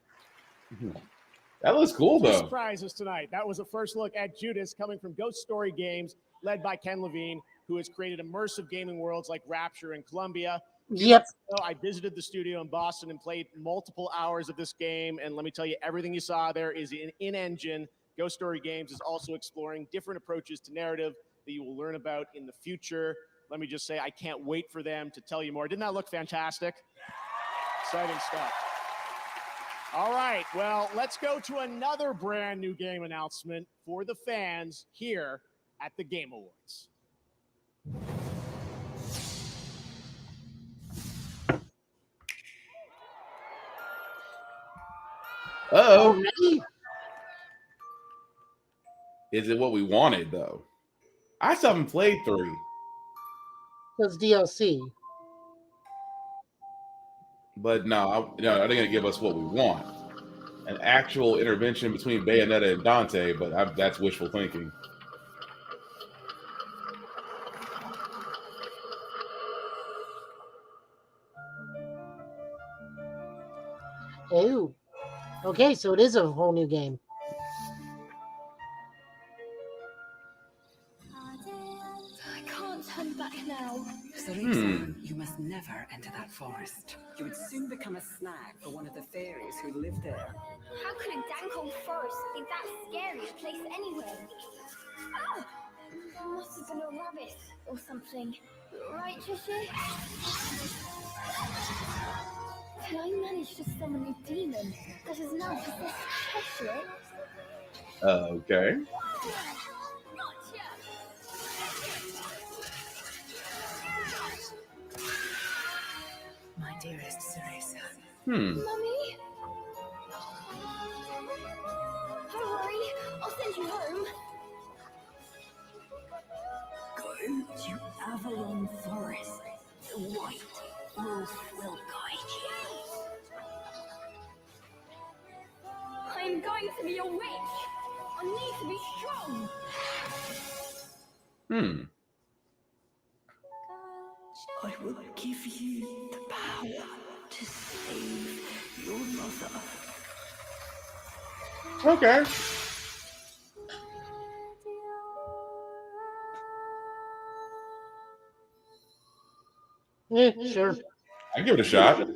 That looks cool, Two though. surprises tonight. That was a first look at Judas coming from Ghost Story Games, led by Ken Levine, who has created immersive gaming worlds like Rapture and Columbia. Yep. So I visited the studio in Boston and played multiple hours of this game. And let me tell you, everything you saw there is in-engine. Ghost Story Games is also exploring different approaches to narrative that you will learn about in the future. Let me just say, I can't wait for them to tell you more. Didn't that look fantastic? Exciting stuff. All right, well, let's go to another brand new game announcement for the fans here at the Game Awards. Uh-oh. Is it what we wanted, though? I still haven't played 3. It's DLC. But no, they're going to give us what we want. An actual intervention between Bayonetta and Dante, but that's wishful thinking. Oh. Okay, so it is a whole new game. I can't turn back now. Teresa, you must must never enter that forest. You would soon become a snack for one of the fairies who live there. How could a dank old forest be that scary a place anyway? Oh! Must have been a rabbit or something. Right, Tushy? Can I manage to summon a demon that is now possessed Cheshire? Okay. My dearest Cereza. Hmm. Mummy? Don't worry, I'll send you home. Go to Avalon Forest. The White Wolf will guide you. I'm going to be a witch. I need to be strong. Hmm. I will give you the power to save your mother. Okay. Yeah, sure. I give it a shot.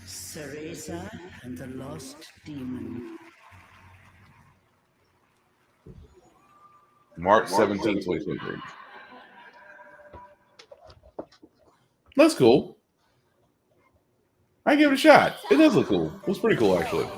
Cereza and the Lost Demon. March 17, 2023. That's cool. I give it a shot. It does look cool. It was pretty cool, actually.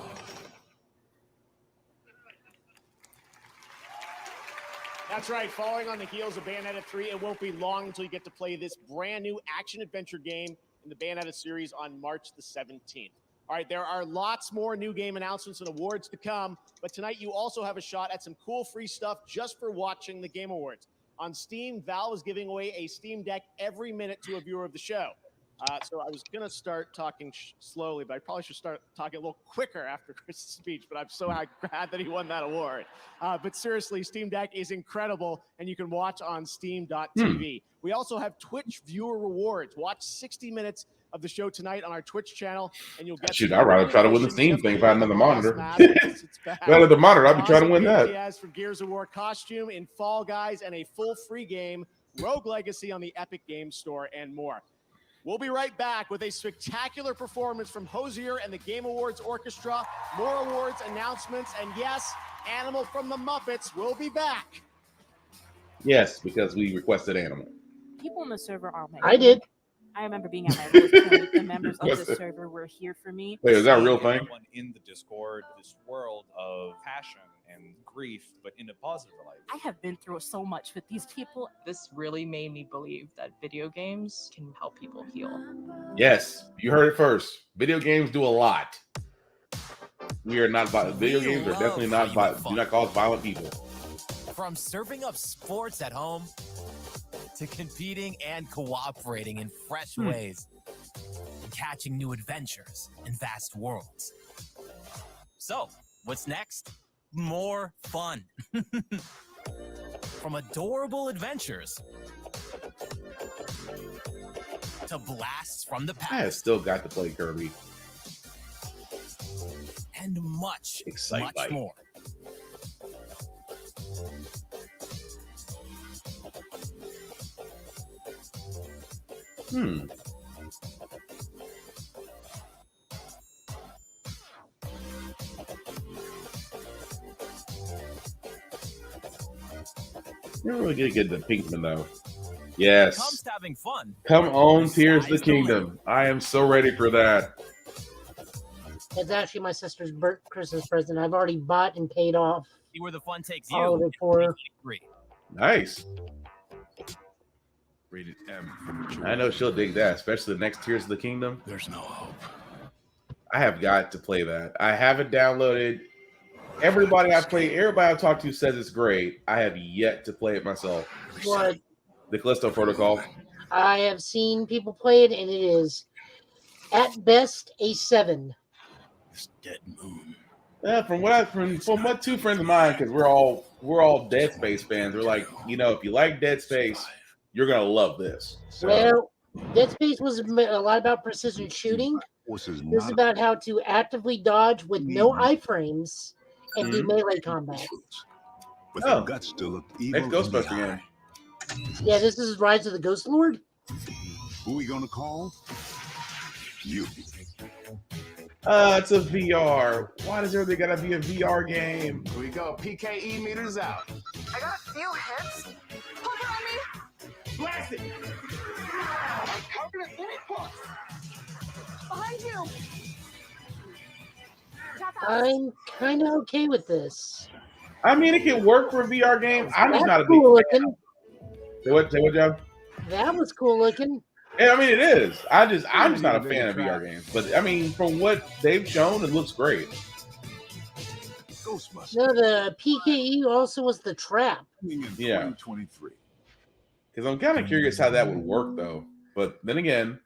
That's right. Following on the heels of Bayonetta 3, it won't be long until you get to play this brand new action-adventure game in the Bayonetta series on March the 17th. All right, there are lots more new game announcements and awards to come, but tonight you also have a shot at some cool free stuff just for watching the Game Awards. On Steam, Valve is giving away a Steam Deck every minute to a viewer of the show. So I was going to start talking slowly, but I probably should start talking a little quicker after Chris's speech, but I'm so glad that he won that award. But seriously, Steam Deck is incredible, and you can watch on Steam.tv. We also have Twitch viewer rewards. Watch 60 minutes of the show tonight on our Twitch channel, and you'll get... Shoot, I'd rather try to win the Steam thing if I had another monitor. Another monitor, I'd be trying to win that. Diaz for Gears of War costume in Fall Guys and a full free game, Rogue Legacy on the Epic Games Store, and more. We'll be right back with a spectacular performance from Hozier and the Game Awards Orchestra, more awards, announcements, and yes, Animal from the Muppets will be back. Yes, because we requested Animal. People in the server are my I did. I remember being at my lowest point. The members of the server were here for me. Wait, is that a real thing? Everyone in the Discord, this world of passion and grief, but in a positive light. I have been through so much with these people. This really made me believe that video games can help people heal. Yes, you heard it first. Video games do a lot. We are not violent. Video games are definitely not violent. Do not cause violent people. From serving up sports at home to competing and cooperating in fresh ways, and catching new adventures in vast worlds. So, what's next? More fun. From adorable adventures to blasts from the past. I have still got to play Kirby. And much Excite-Bike. more. You're really gonna get the Pinkman though. Yes. Comes to having fun. Come on, Tears of the Kingdom. I am so ready for that. It's actually my sister's Christmas present. I've already bought and paid off See where the fun takes all of you. it for her. Nice. Rated M for mature. I know she'll dig that, especially the next Tears of the Kingdom. There's no hope. I have got to play that. I haven't downloaded. Everybody I've talked to says it's great. I have yet to play it myself. What? The Callisto Protocol. I have seen people play it, and it is at best a 7. Dead moon. Yeah, from what two friends of mine, because we're all Dead Space fans. We're like, if you like Dead Space, you're gonna love this. So, Well, Dead Space was a lot about precision shooting. This is about how to actively dodge with no iframes and do melee combat. But their guts still look evil. next Ghostbuster game. Yeah, this is Rise of the Ghost Lord. Who we gonna call? You. It's a VR. Why does everything gotta be a VR game? Here we go. PKE meters out. I got a few hits. Put it on me. Blast it. Behind you. I'm kind of okay with this. I mean, it can work for a VR game. I'm just That's not a big cool fan. looking. Say what, Joe? That was cool looking. Yeah, I mean, it is. I'm just not a fan of VR games. But I mean, from what they've shown, it looks great. No, the PKE also was the trap. Yeah. 2023. Because I'm kind of curious how that would work, though. But then again,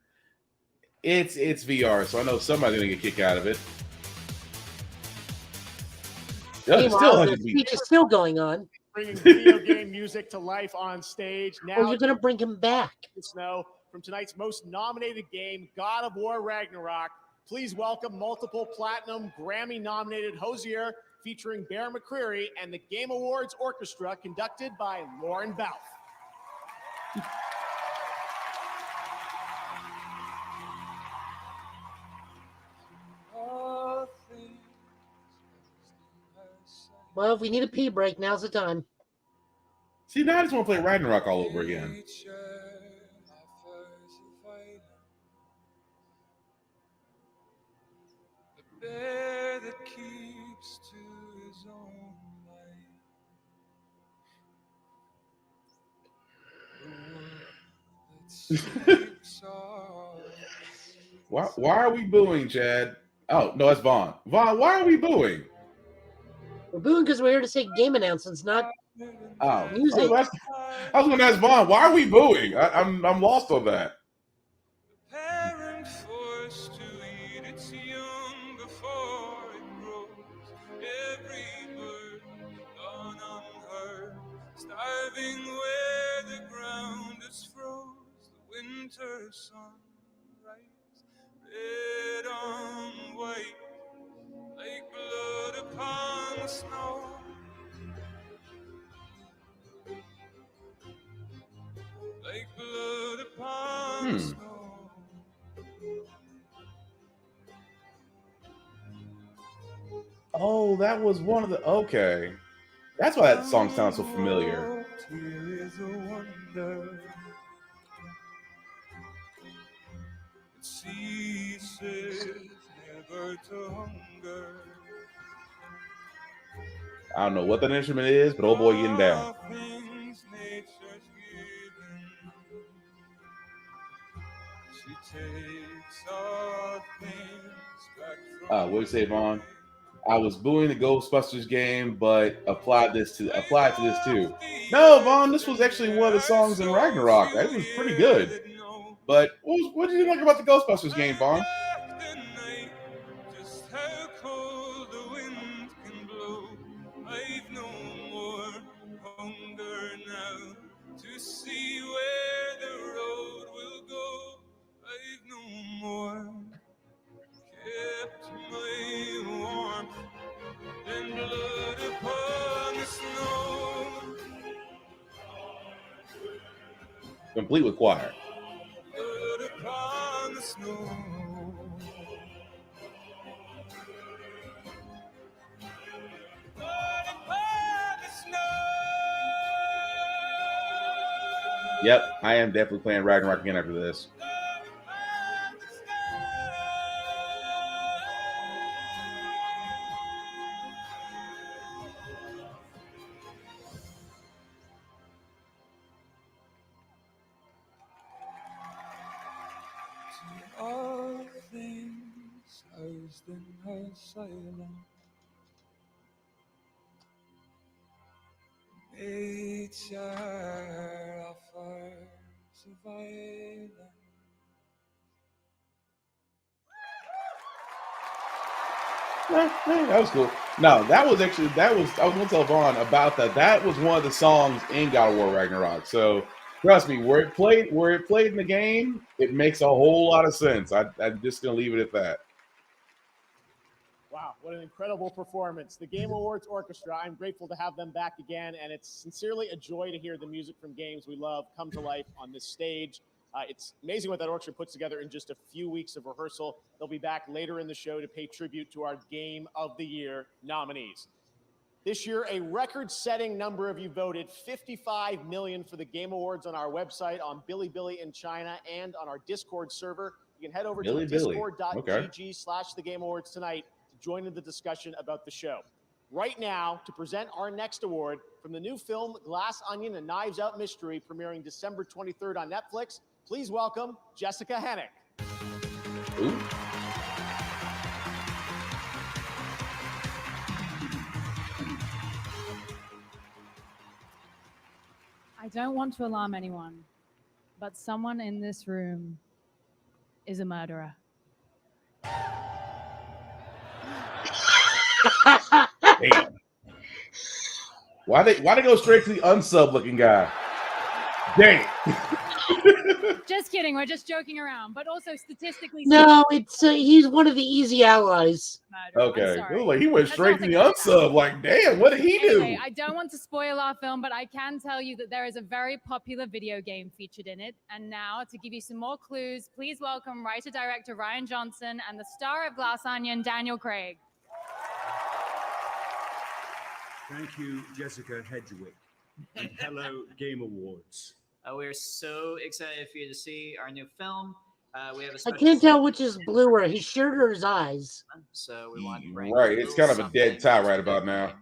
it's VR, so I know somebody's gonna get a kick out of it. Meanwhile, the speech is still going on. Bringing video game music to life on stage. Now Oh, you're going to bring him back. Snow from tonight's most nominated game, God of War Ragnarok. Please welcome multiple platinum Grammy-nominated Hosier featuring Bear McCreary and the Game Awards Orchestra conducted by Lauren Balfe. Well, if we need a pee break, now's the time. See, now I just want to play Ragnarok all over again. Bear that keeps to his own light. Why are we booing, Chad? Oh, no, that's Vaughn. Vaughn, why are we booing? We're booing because we're here to say game announcements, not music. I was going to ask Vaughn, why are we booing? I'm lost on that. Parent forced to eat its young before it grows. Every bird gone unheard, starving where the ground is froze. The winter sunrise, red on white, like blood upon the snow. Like blood upon the snow. Oh, that was one of the... Okay. That's why that song sounds so familiar. Here is a wonder. It ceases never to hunger. I don't know what that instrument is, but oh boy, getting down. Things nature's given. She takes all things back from What do you say, Vaughn? I was booing the Ghostbusters game, but applied to this too. No, Vaughn, this was actually one of the songs in Ragnarok. That was pretty good. But what did you like about the Ghostbusters game, Vaughn? just how cold the wind can blow. I've no more hunger now to see where the road will go. I've no more kept my warmth than blood upon the snow. Complete with choir. Blood upon the snow. Blood upon the snow. Yep, I am definitely playing Ragnarok again after this. All things housed in her silence. Nature offers violence. That was cool. No, I was going to tell Vaughn about that. That was one of the songs in God of War Ragnarok. So trust me, where it played in the game, it makes a whole lot of sense. I'm just going to leave it at that. Wow, what an incredible performance. The Game Awards Orchestra, I'm grateful to have them back again, and it's sincerely a joy to hear the music from games we love come to life on this stage. It's amazing what that orchestra puts together in just a few weeks of rehearsal. They'll be back later in the show to pay tribute to our Game of the Year nominees. This year, a record-setting number of you voted, 55 million for the Game Awards on our website, on Bilibili in China, and on our Discord server. You can head over to discord.gg/the Game Awards tonight to join in the discussion about the show. Right now, to present our next award from the new film Glass Onion: A Knives Out Mystery, premiering December 23rd on Netflix, please welcome Jessica Hennick. Ooh. I don't want to alarm anyone, but someone in this room is a murderer. Damn. Why they go straight to the unsub looking guy? Dang. Just kidding. We're just joking around. But also statistically, No, it's he's one of the easy allies. Okay. Like he went straight to the unsub. Like, damn, what did he do? Anyway, I don't want to spoil our film, but I can tell you that there is a very popular video game featured in it. And now, to give you some more clues, please welcome writer-director Rian Johnson and the star of Glass Onion, Daniel Craig. Thank you, Jessica Hedgewick. And hello, Game Awards. We're so excited for you to see our new film. We have a I special can't tell which is bluer, his shirt or his eyes. So we want to bring Right, it's kind of a dead tie right about now.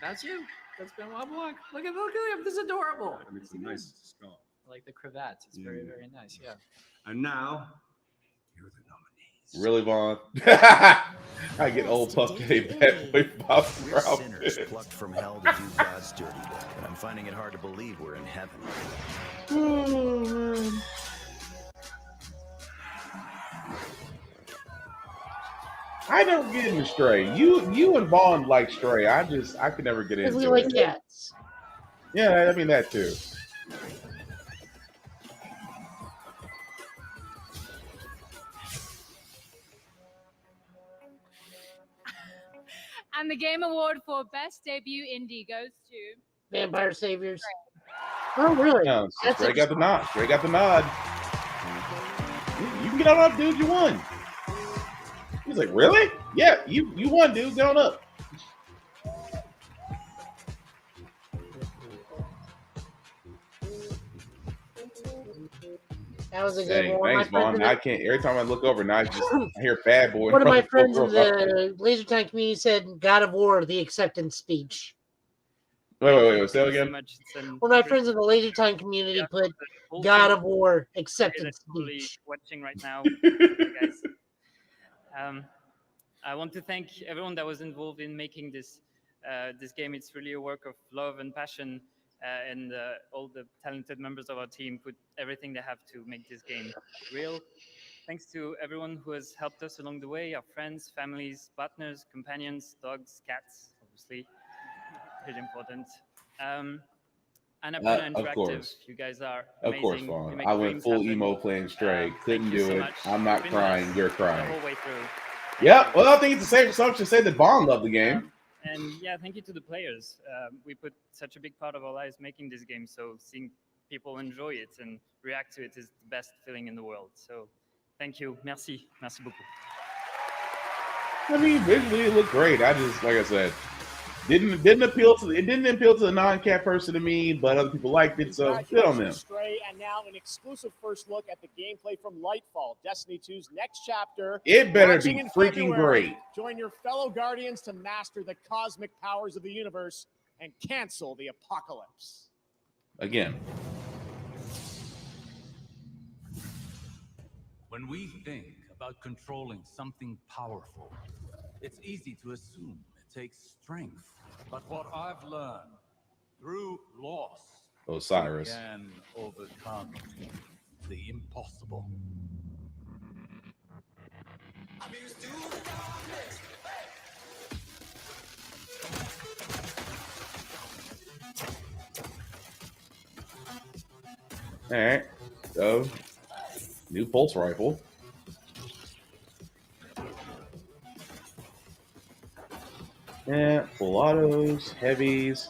That's you. That's Benoit Blanc. Look at him. This is adorable. It's a nice scarf. I like the cravat. It's very, very nice. Yeah. And now, you're the nominees. Really, Vaughn? I get old Puff Daddy Bad Boy Bob We're Brown. sinners plucked from hell to do God's dirty work, and I'm finding it hard to believe we're in heaven. I never get into Stray. You and Vaughn like Stray. I could never get into We it. like cats. Yeah, I mean that too. And the Game Award for Best Debut Indie goes to Vampire Saviors. Oh, really? No, That's Stray got the nod. Stray got the nod. You can get on up, dude. You won. He's like, really? Yeah, you won, dude. Get on up. That was a good Dang, one. thanks, Vaughn. I can't. Every time I look over, now I just hear Bad Boy. One of my friends in the Laser Time community said God of War, the acceptance speech. Wait. Say that again. One of my friends in the Laser Time community put God of War acceptance speech. Watching right now, guys. I want to thank everyone that was involved in making this game. It's really a work of love and passion, and all the talented members of our team put everything they have to make this game real. Thanks to everyone who has helped us along the way, our friends, families, partners, companions, dogs, cats, obviously, really important. And Apuna Of Interactive, course. you guys are Of amazing. course, You Vaughn. make I went dreams full happen. emo playing Stray. Couldn't Thank you do so it. much. I'm not It's been crying. nice You're the crying. whole way through. Yep. Well, I think it's the same assumption to say that Vaughn loved the game. And yeah, thank you to the players. We put such a big part of our lives making this game, so seeing people enjoy it and react to it is the best feeling in the world. So thank you. Merci. Merci beaucoup. I mean, visually it looked great. I just, like I said, didn't appeal to the non-cat person to me, but other people liked it, so good on them. Stray, and now an exclusive first look at the gameplay from Lightfall, Destiny 2's next chapter. It better launching be in freaking February. great. Join your fellow Guardians to master the cosmic powers of the universe and cancel the apocalypse. Again. When we think about controlling something powerful, it's easy to assume it takes strength. But what I've learned through loss, Osiris. can overcome the impossible. All right. So, new pulse rifle. Yeah, full autos, heavies.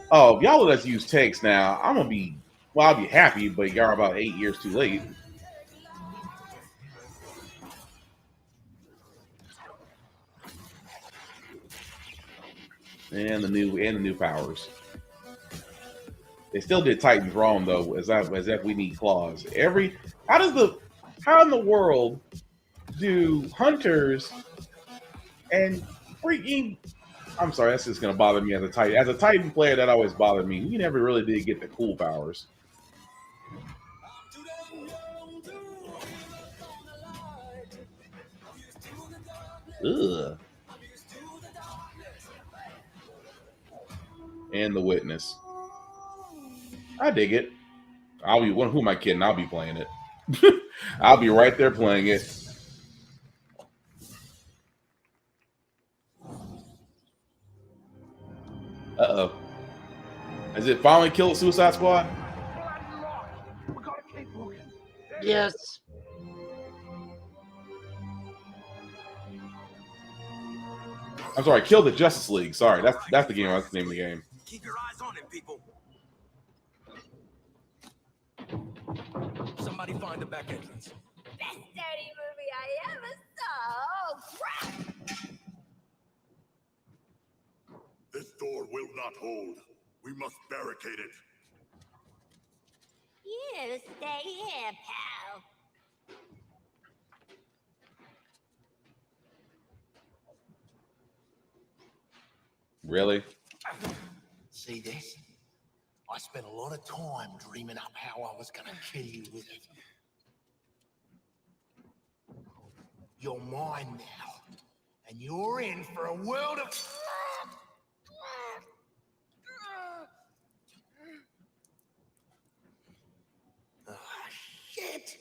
Oh, if y'all let us use tanks now, I'm gonna be Well, I'll be happy, but you're about 8 years too late. And the new powers. They still did Titans wrong though, as if we need claws. How in the world do hunters and freaking I'm sorry, that's just gonna bother me as a Titan. As a Titan player, that always bothered me. You never really did get the cool powers. Ugh. And the Witness. I dig it. Who am I kidding? I'll be playing it. I'll be right there playing it. Uh-oh. Has it finally killed Suicide Squad? Yes. I'm sorry, kill the Justice League. Sorry, that's the game. That's the name of the game. Keep your eyes on him, people. Somebody find the back entrance. Best dirty movie I ever saw. Oh, crap! This door will not hold. We must barricade it. You stay here, pal. Really? See this? I spent a lot of time dreaming up how I was gonna kill you with it. You're mine now, and you're in for a world of... Oh, shit!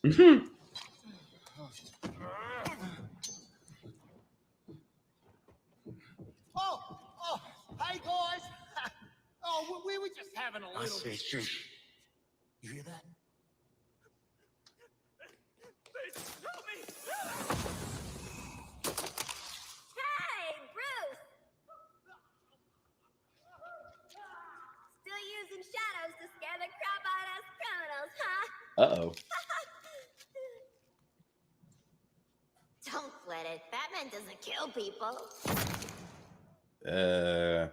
Mm-hmm. Oh, hey guys! Oh, we were just having a little... I say, shush. You hear that? Hey, Bruce! Still using shadows to scare the crap out of us criminals, huh? Uh-oh. Don't sweat it. Batman doesn't kill people. Are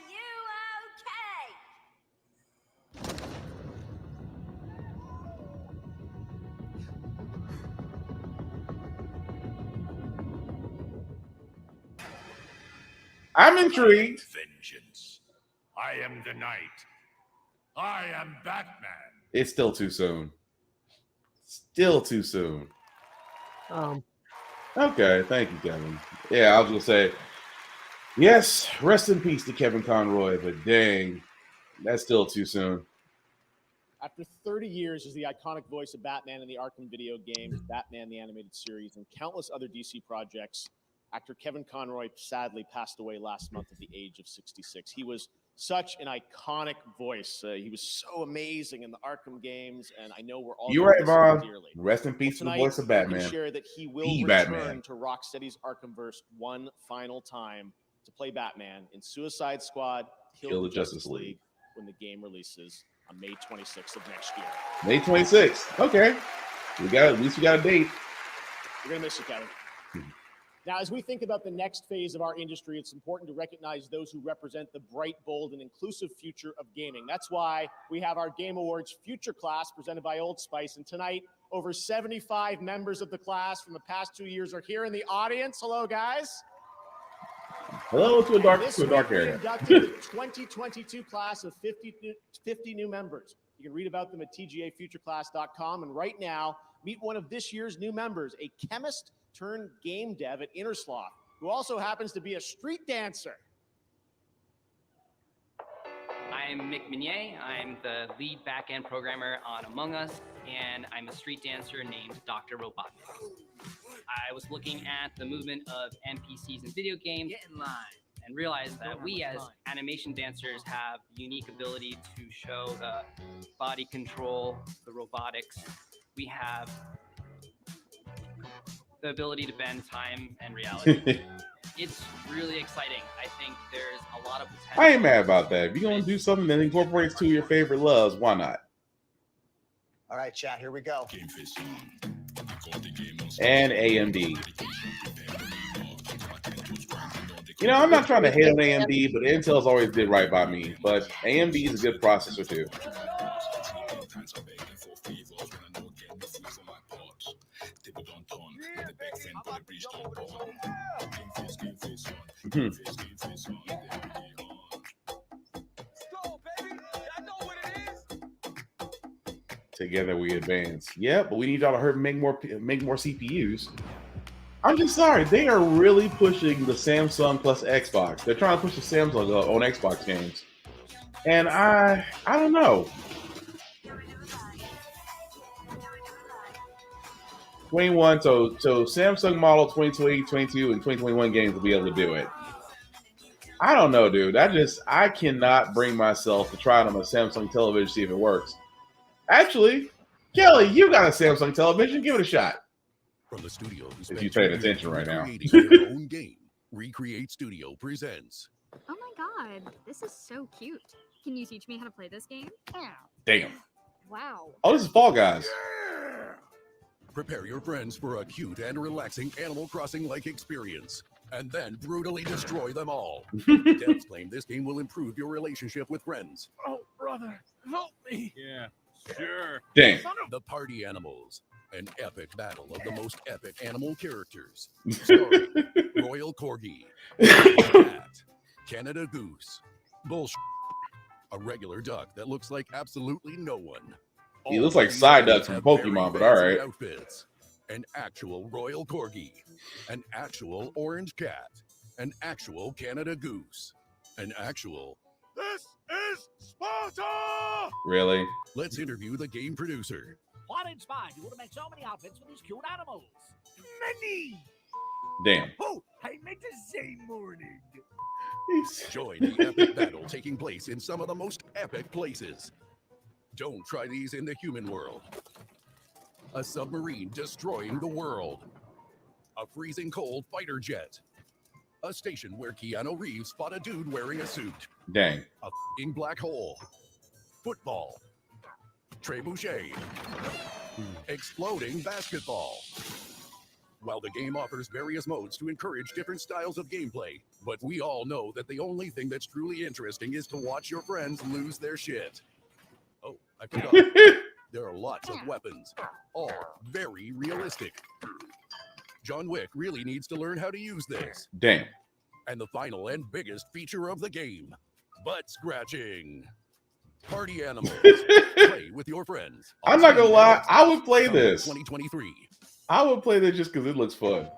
you okay? I'm intrigued. Vengeance. I am the night. I am Batman. It's still too soon. Still too soon. Okay, thank you, Kevin. Yeah, I was gonna say, yes, rest in peace to Kevin Conroy, but dang, that's still too soon. After 30 years as the iconic voice of Batman in the Arkham video games, Batman the Animated Series, and countless other DC projects, actor Kevin Conroy sadly passed away last month at the age of 66. He was such an iconic voice. He was so amazing in the Arkham games, and I know we're all You're right, Vaughn. dearly. Rest in peace to the Tonight, voice of we can Batman. share that he will The return Batman. to Rocksteady's Arkhamverse one final time to play Batman in Suicide Squad: Kill the Justice League when the game releases on May 26th of next year. May 26th. Okay, at least we got a date. We're gonna miss you, Kevin. Now, as we think about the next phase of our industry, it's important to recognize those who represent the bright, bold, and inclusive future of gaming. That's why we have our Game Awards Future Class presented by Old Spice. And tonight, over 75 members of the class from the past 2 years are here in the audience. Hello, guys. Hello to a dark We area. inducted the 2022 class of 50 new members. You can read about them at tgafutureclass.com. And right now, meet one of this year's new members, a chemist turned game dev at Innersloth, who also happens to be a street dancer. I'm Mick Minier. I'm the lead back-end programmer on Among Us, and I'm a street dancer named Dr. Robotnik. I was looking at the movement of NPCs in video games and realized that we as animation dancers have the unique ability to show the body control, the robotics. We have the ability to bend time and reality. It's really exciting. I think there's a lot of potential. I ain't mad about that. If you're gonna do something that incorporates two of your favorite loves, why not? All right, chat, here we go. And AMD. You know, I'm not trying to hate on AMD, but Intel's always did right by me. But AMD is a good processor too. Together we advance. Yeah, but we need y'all to make more CPUs. I'm just sorry, they are really pushing the Samsung plus Xbox. They're trying to push the Samsung on Xbox games, and I don't know. 21, so Samsung model 2020, 22, and 2021 games will be able to do it. I don't know, dude. I cannot bring myself to try it on a Samsung television to see if it works. Actually, Kelly, you got a Samsung television. Give it a shot. From the studio, if you're paying attention right now. Their own game, Recreate Studio presents. Oh my god, this is so cute. Can you teach me how to play this game? Damn. Wow. Oh, this is Fall Guys. Prepare your friends for a cute and relaxing Animal Crossing-like experience, and then brutally destroy them all. Devs claim this game will improve your relationship with friends. Oh, brother, help me. Yeah, sure. Dang. The Party Animals, an epic battle of the most epic animal characters. Starring Royal Corgi, Cat, Canada Goose, Bullshit, a regular duck that looks like absolutely no one. He looks like Psyduck from Pokemon, but all right. Outfits, an actual Royal Corgi, an actual orange cat, an actual Canada Goose, an actual... This is Sparta! Really? Let's interview the game producer. What inspired you to make so many outfits for these cute animals? Many! Damn. Oh, I meant the same morning. Join the epic battle taking place in some of the most epic places. Don't try these in the human world. A submarine destroying the world. A freezing cold fighter jet. A station where Keanu Reeves fought a dude wearing a suit. Dang. A f***ing black hole. Football. Trebuchet. Exploding basketball. While the game offers various modes to encourage different styles of gameplay, but we all know that the only thing that's truly interesting is to watch your friends lose their shit. Oh, I forgot. There are lots of weapons, all very realistic. John Wick really needs to learn how to use this. Damn. And the final and biggest feature of the game, butt scratching. Party Animals. Play with your friends. I'm not gonna lie, I would play this. 2023. I would play this just because it looks fun.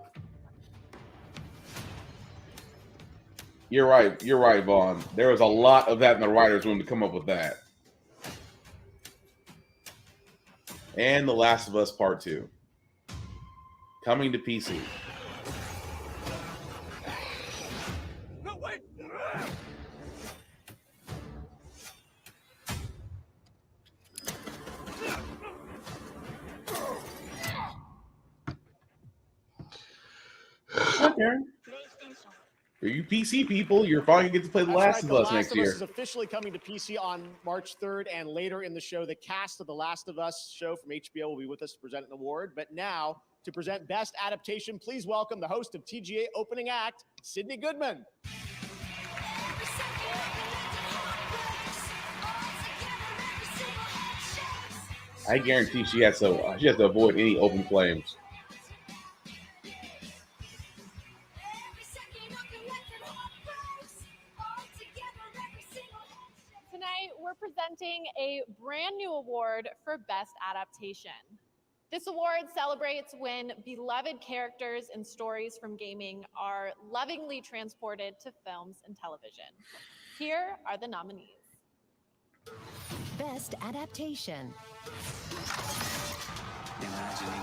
You're right, Vaughn. There was a lot of that in the writer's room to come up with that. And The Last of Us Part 2. Coming to PC. No, wait! Okay. For you PC people, you're finally going to get to play The Last of Us next year. The Last of Us is officially coming to PC on March 3rd, and later in the show, the cast of The Last of Us show from HBO will be with us to present an award. But now, to present Best Adaptation, please welcome the host of TGA Opening Act, Sydney Goodman. I guarantee she has to avoid any open flames. Tonight, we're presenting a brand new award for Best Adaptation. This award celebrates when beloved characters and stories from gaming are lovingly transported to films and television. Here are the nominees. Best Adaptation.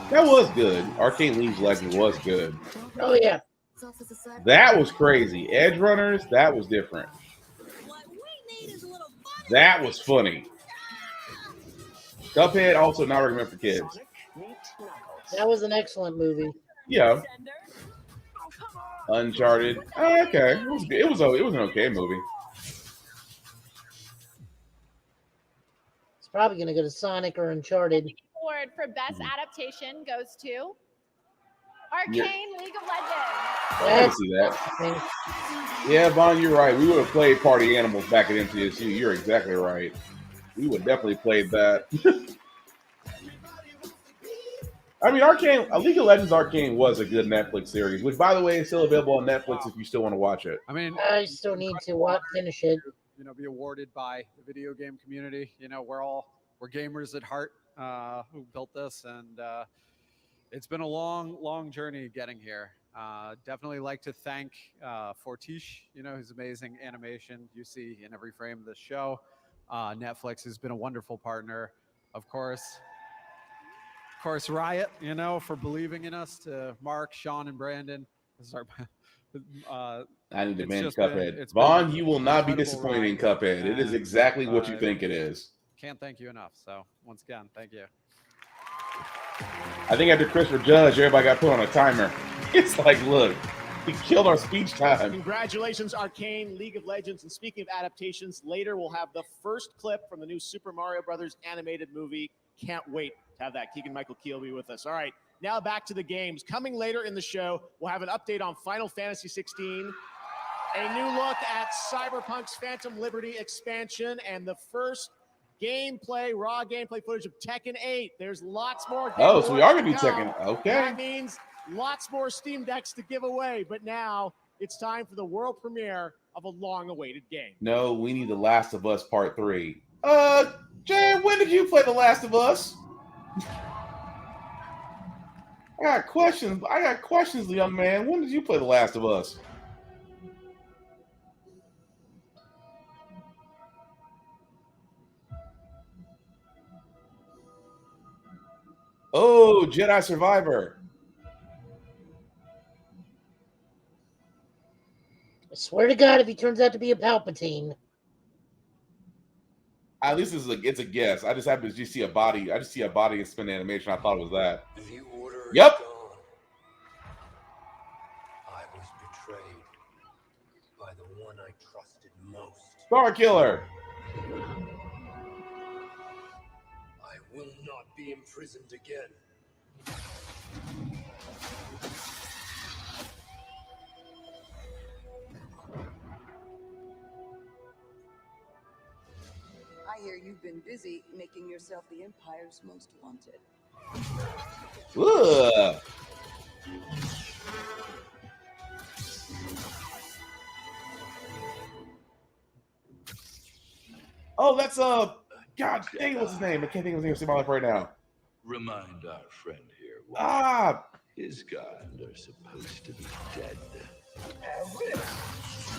That was good. Arcane League Legend was good. Oh, yeah. That was crazy. Edge Runners, that was different. That was funny. Cuphead, also not recommended for kids. That was an excellent movie. Yeah. Uncharted. Oh, okay. It was good. It was an okay movie. It's probably going to go to Sonic or Uncharted. Award for best adaptation goes to Arcane Yeah. League of Legends. I can see that. Yeah, Vaughn, you're right. We would have played Party Animals back at MTSU. You're exactly right. We would definitely played that. I mean, League of Legends Arcane was a good Netflix series, which, by the way, is still available on Netflix if you still want to watch it. I mean, I still need to finish it. You know, be awarded by the video game community. You know, we're gamers at heart who built this, and it's been a long journey getting here. Definitely like to thank Fortiche, you know, his amazing animation you see in every frame of the show. Netflix has been a wonderful partner. Of course, Riot, you know, for believing in us, to Mark, Sean, and Brandon. This is our, I need to it's manage just been- Cuphead. it's been Vaughn, you will not be incredible disappointed in ride, Cuphead. It is and, exactly what you think it is. Can't thank you enough. So once again, thank you. I think after Christopher Judge, everybody got put on a timer. It's like, look, he killed our speech time. Congratulations, Arcane League of Legends. And speaking of adaptations, later we'll have the first clip from the new Super Mario Brothers animated movie. Can't wait to have that. Keegan-Michael Key will be with us. All right, now back to the games. Coming later in the show, we'll have an update on Final Fantasy 16, a new look at Cyberpunk's Phantom Liberty expansion, and the first raw gameplay footage of Tekken 8. There's lots more. Oh, so we are going to be come. Tekken. Okay. That means lots more Steam Decks to give away. But now it's time for the world premiere of a long-awaited game. No, we need The Last of Us Part 3. Jan, when did you play The Last of Us? I got questions, young man. When did you play The Last of Us? Oh, Jedi Survivor. I swear to God, if he turns out to be a Palpatine. At least it's a guess. I just happen to just see a body. I just see a body and spin animation. I thought it was that. Yep. I was betrayed by the one I trusted most. Star Killer. I will not be imprisoned again. I hear you've been busy making yourself the Empire's most wanted. Ugh. Oh, that's God dang, what's his name? I can't think of his name. See my life right now. Remind our friend here. His kind are supposed to be dead.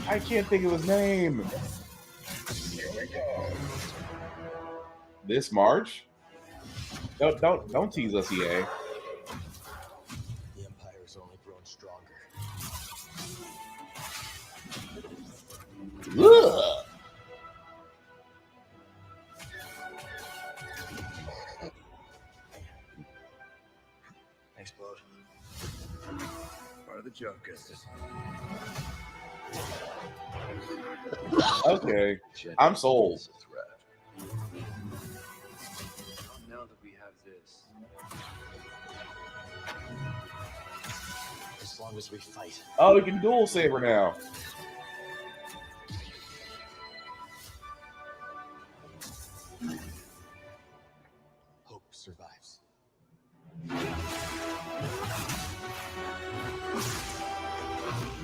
I can't think of his name. This March? Don't tease us, EA. The Empire's only grown stronger. Ugh. Explode. Part of the joke, is Okay, I'm sold. Now that we have this, as long as we fight. Oh, we can dual saber now. Hope survives.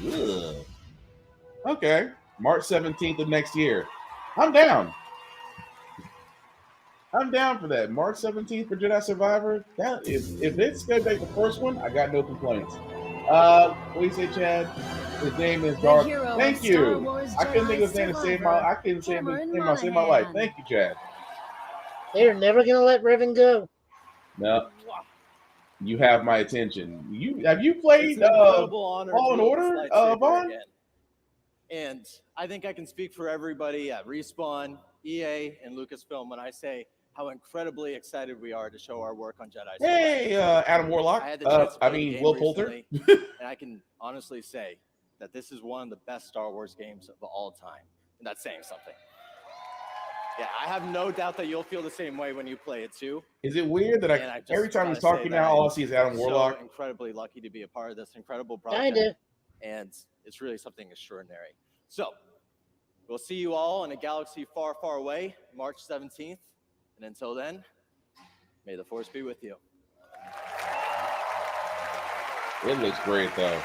Ugh. Okay, March 17th of next year. I'm down. I'm down for that. March 17th for Jedi Survivor. That if it's gonna be the first one, I got no complaints. What do you say, Chad? His name is Darth. Thank you. I couldn't think of his name to save my. I couldn't say his name to save my life. Thank you, Chad. They're never going to let Revan go. No. You have my attention. Have you played It's an incredible honor Fall to in wield Order, this lightsaber Vaughn? again. And I think I can speak for everybody at Respawn, EA, and Lucasfilm when I say how incredibly excited we are to show our work on Jedi. Hey, Adam Warlock. I had the chance to play the game Will Poulter. recently, and I can honestly say that this is one of the best Star Wars games of all time. And that's saying something. Yeah, I have no doubt that you'll feel the same way when you play it too. Is it weird that And I just every time he's gotta say talking that now, all I see is Adam I'm Warlock? So incredibly lucky to be a part of this incredible project. Kinda. And it's really something extraordinary. So, we'll see you all in a galaxy far, far away, March 17th. And until then, may the Force be with you. It looks great, though.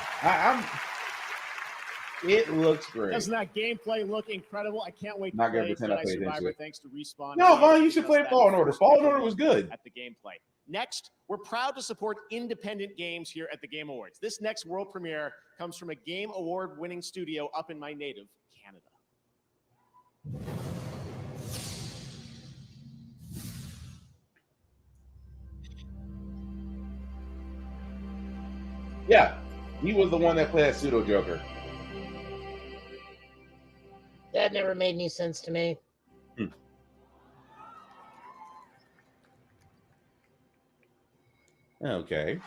It looks great. Doesn't that gameplay look incredible? I can't wait to Not gonna play pretend I Jedi paid attention to Survivor it. thanks to Respawn. No, And Vaughn, you should just play that Fallen Order. Fallen Order was good. At the gameplay. Next, we're proud to support independent games here at the Game Awards. This next world premiere comes from a Game Award-winning studio up in my native Canada. Yeah, he was the one that played Pseudo Joker. That never made any sense to me. Okay.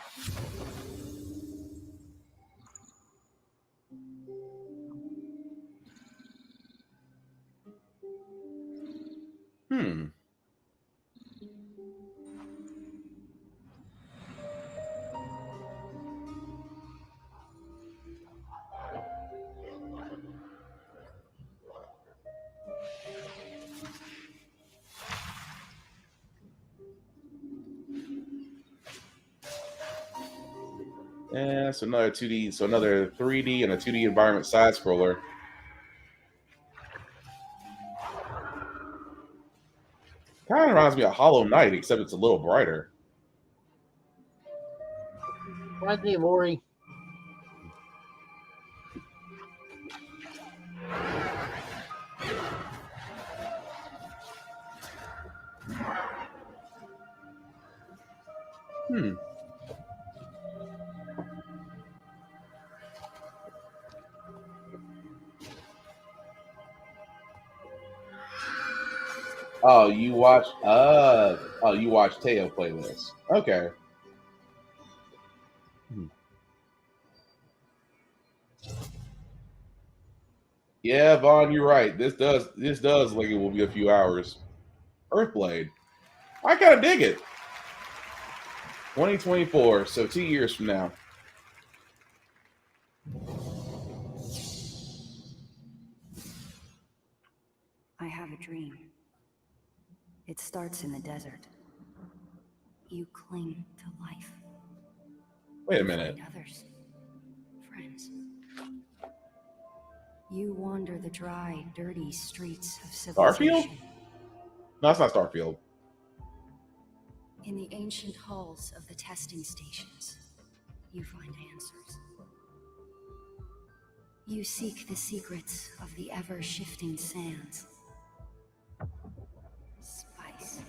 Yeah, so another 2D, so another 3D and a 2D environment side scroller. Kind of reminds me of Hollow Knight, except it's a little brighter. Reminds me of Ori. Oh, you watch Teo play this. Okay. Yeah, Vaughn, you're right. This does look like it will be a few hours. Earthblade. I kind of dig it. 2024, so 2 years from now. I have a dream. It starts in the desert. You cling to life. Wait a minute. Find others, friends. You wander the dry, dirty streets of civilization. Starfield? No, it's not Starfield. In the ancient halls of the testing stations, you find answers. You seek the secrets of the ever-shifting sands. Spice.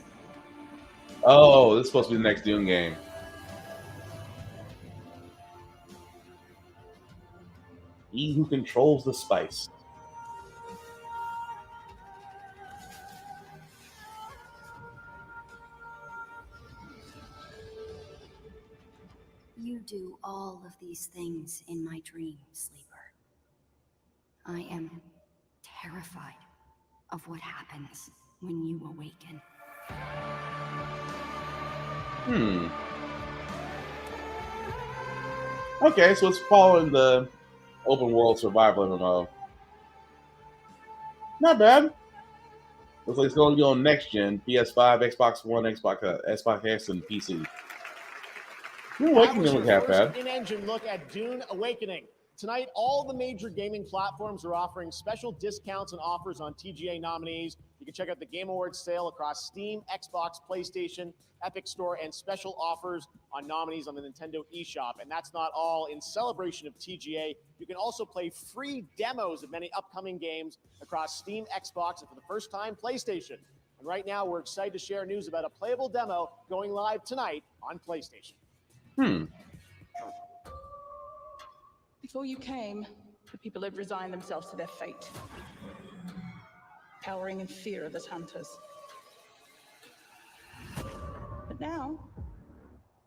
Oh, this is supposed to be the next Dune game. He who controls the spice. You do all of these things in my dream, Sleeper. I am terrified of what happens when you awaken. Okay, so it's following the open world survival MMO. Not bad. Looks like it's going to be on next gen, PS5, Xbox One, Xbox X, and PC. Awakening didn't look half bad. In-engine look at Dune Awakening. Tonight, all the major gaming platforms are offering special discounts and offers on TGA nominees. You can check out the Game Awards sale across Steam, Xbox, PlayStation, Epic Store, and special offers on nominees on the Nintendo eShop. And that's not all. In celebration of TGA, you can also play free demos of many upcoming games across Steam, Xbox, and for the first time, PlayStation. And right now, we're excited to share news about a playable demo going live tonight on PlayStation. Before you came, the people had resigned themselves to their fate, cowering in fear of us hunters. now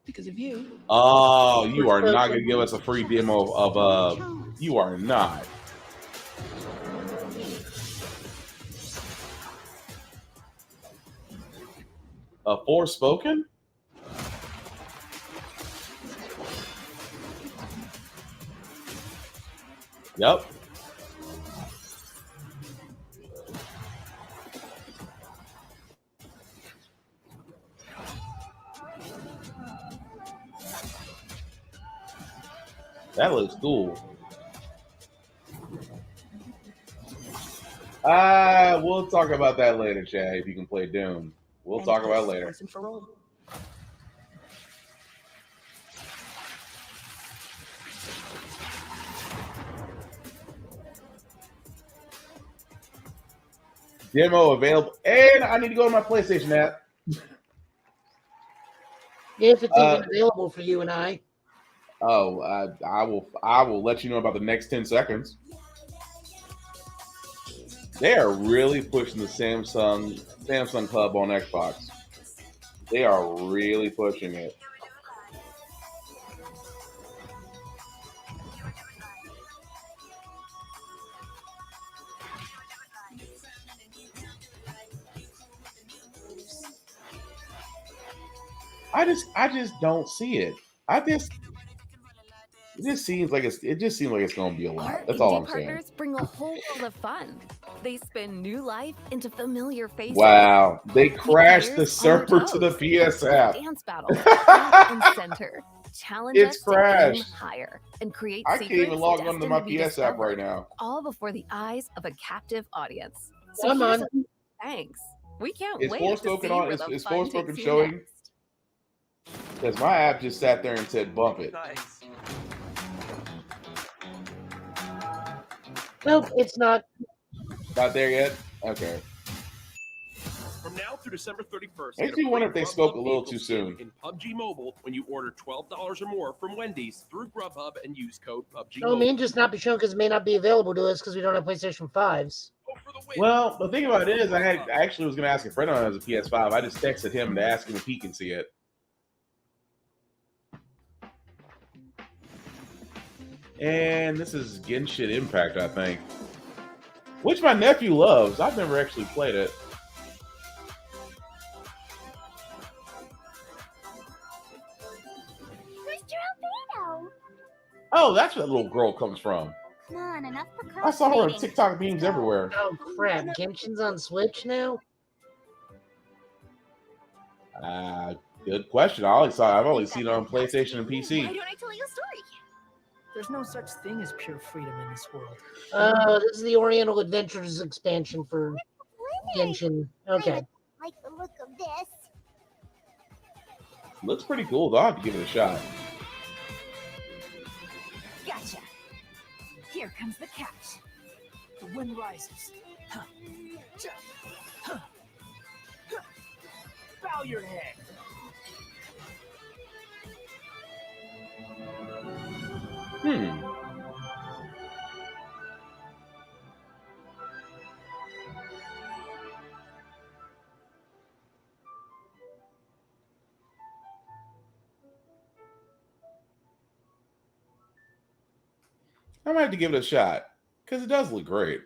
because of you. Oh, you are not going to give us a free demo of you are not. A Forspoken? Yep. That looks cool. We'll talk about that later, Chad, if you can play Doom. We'll talk about it later. Once and for all. Demo available. And I need to go to my PlayStation app. If it's even available for you and I. Oh, I will let you know about the next 10 seconds. They are really pushing the Samsung Hub on Xbox. They are really pushing it. I just don't see it. It just seems like it's going to be a lot. That's all I'm saying. Partners bring a whole world of fun. They spin new life into familiar faces. Wow, they crashed the server to the PS app. Dance battles front and center. Challenge It's us to aim crashed. higher and create I can't even secrets log on to destined my be PS app right discovered, now. all before the eyes of a captive audience. So Come here's on. thanks. We can't Is wait to see Forspoken on? where the Is fun Forspoken takes you showing? next. Because my app just sat there and said bump it. Nope, it's not. Not there yet? Okay. From now through December 31st, Makes get a me wonder if free they Grubhub spoke a little vehicle too skin soon. in PUBG Mobile when you order $12 or more from Wendy's through Grubhub and use code PUBG No, it Mobile. may just not be shown because it may not be available to us because we don't have PlayStation 5s. Well, the thing about it is, I actually was going to ask a friend on it as a PS5. I just texted him to ask him if he can see it. And this is Genshin Impact, I think. Which my nephew loves. I've never actually played it. Mr. Albedo! Oh, that's where that little girl comes from. Come on, enough I saw her on procrastinating. TikTok memes everywhere. Oh crap! Genshin's on Switch now. Good question. I've only seen it on PlayStation and Why PC. don't I tell you a story? There's no such thing as pure freedom in this world. Oh, this is the Oriental Adventures expansion for Genshin. Okay. Like the look of this. Looks pretty cool, though. I'll have to give it a shot. Gotcha. Here comes the catch. The wind rises. Huh. Ja. Huh. Huh. Bow your head. I might have to give it a shot because it does look great.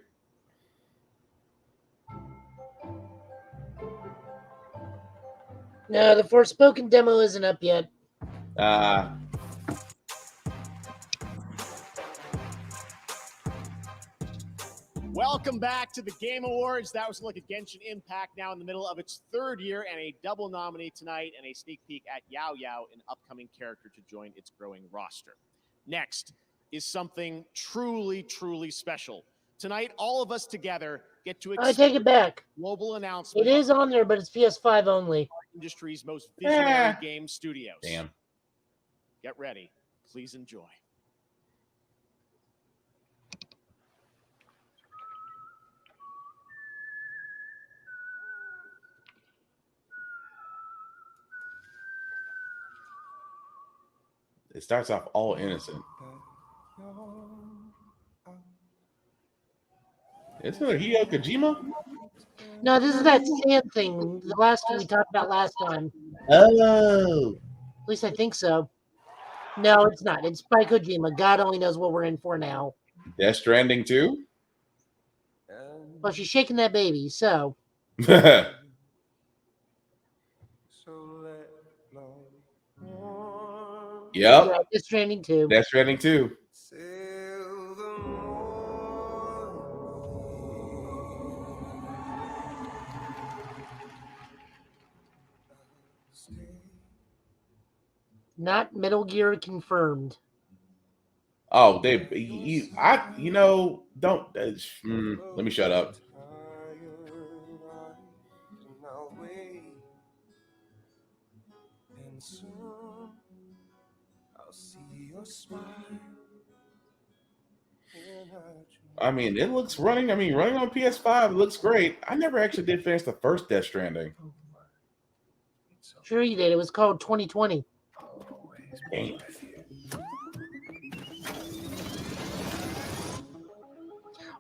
No, the Forspoken demo isn't up yet. Welcome back to the Game Awards. That was a look at Genshin Impact, now in the middle of its third year, and a double nominee tonight, and a sneak peek at Yao Yao, an upcoming character to join its growing roster. Next is something truly, truly special. Tonight, all of us together get to I take it back. global announcement. It is on there, but it's PS5 only. Industry's most visionary Eh. game studios. Damn. Get ready. Please enjoy. It starts off all innocent. It's another Hideo Kojima? No, this is that sand thing. The last one we talked about last time. Oh. At least I think so. No, it's not. It's by Kojima. God only knows what we're in for now. Death Stranding 2? Well, she's shaking that baby, so. Yep. Yeah, Death Stranding 2. Death Stranding 2. Not Metal Gear confirmed. Oh, don't. Let me shut up. I mean, it looks running on PS5, it looks great. I never actually did finish the first Death Stranding. Sure you did. It was called 2020. Dang.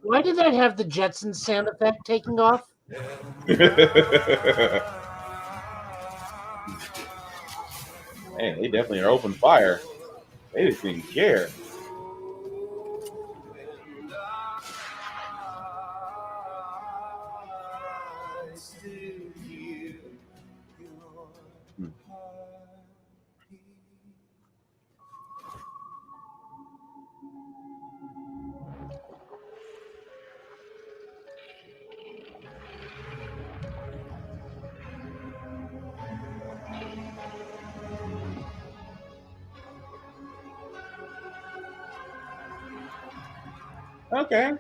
Why did that have the Jetsons sound effect taking off? Man, they definitely are open fire. They just didn't care. Okay.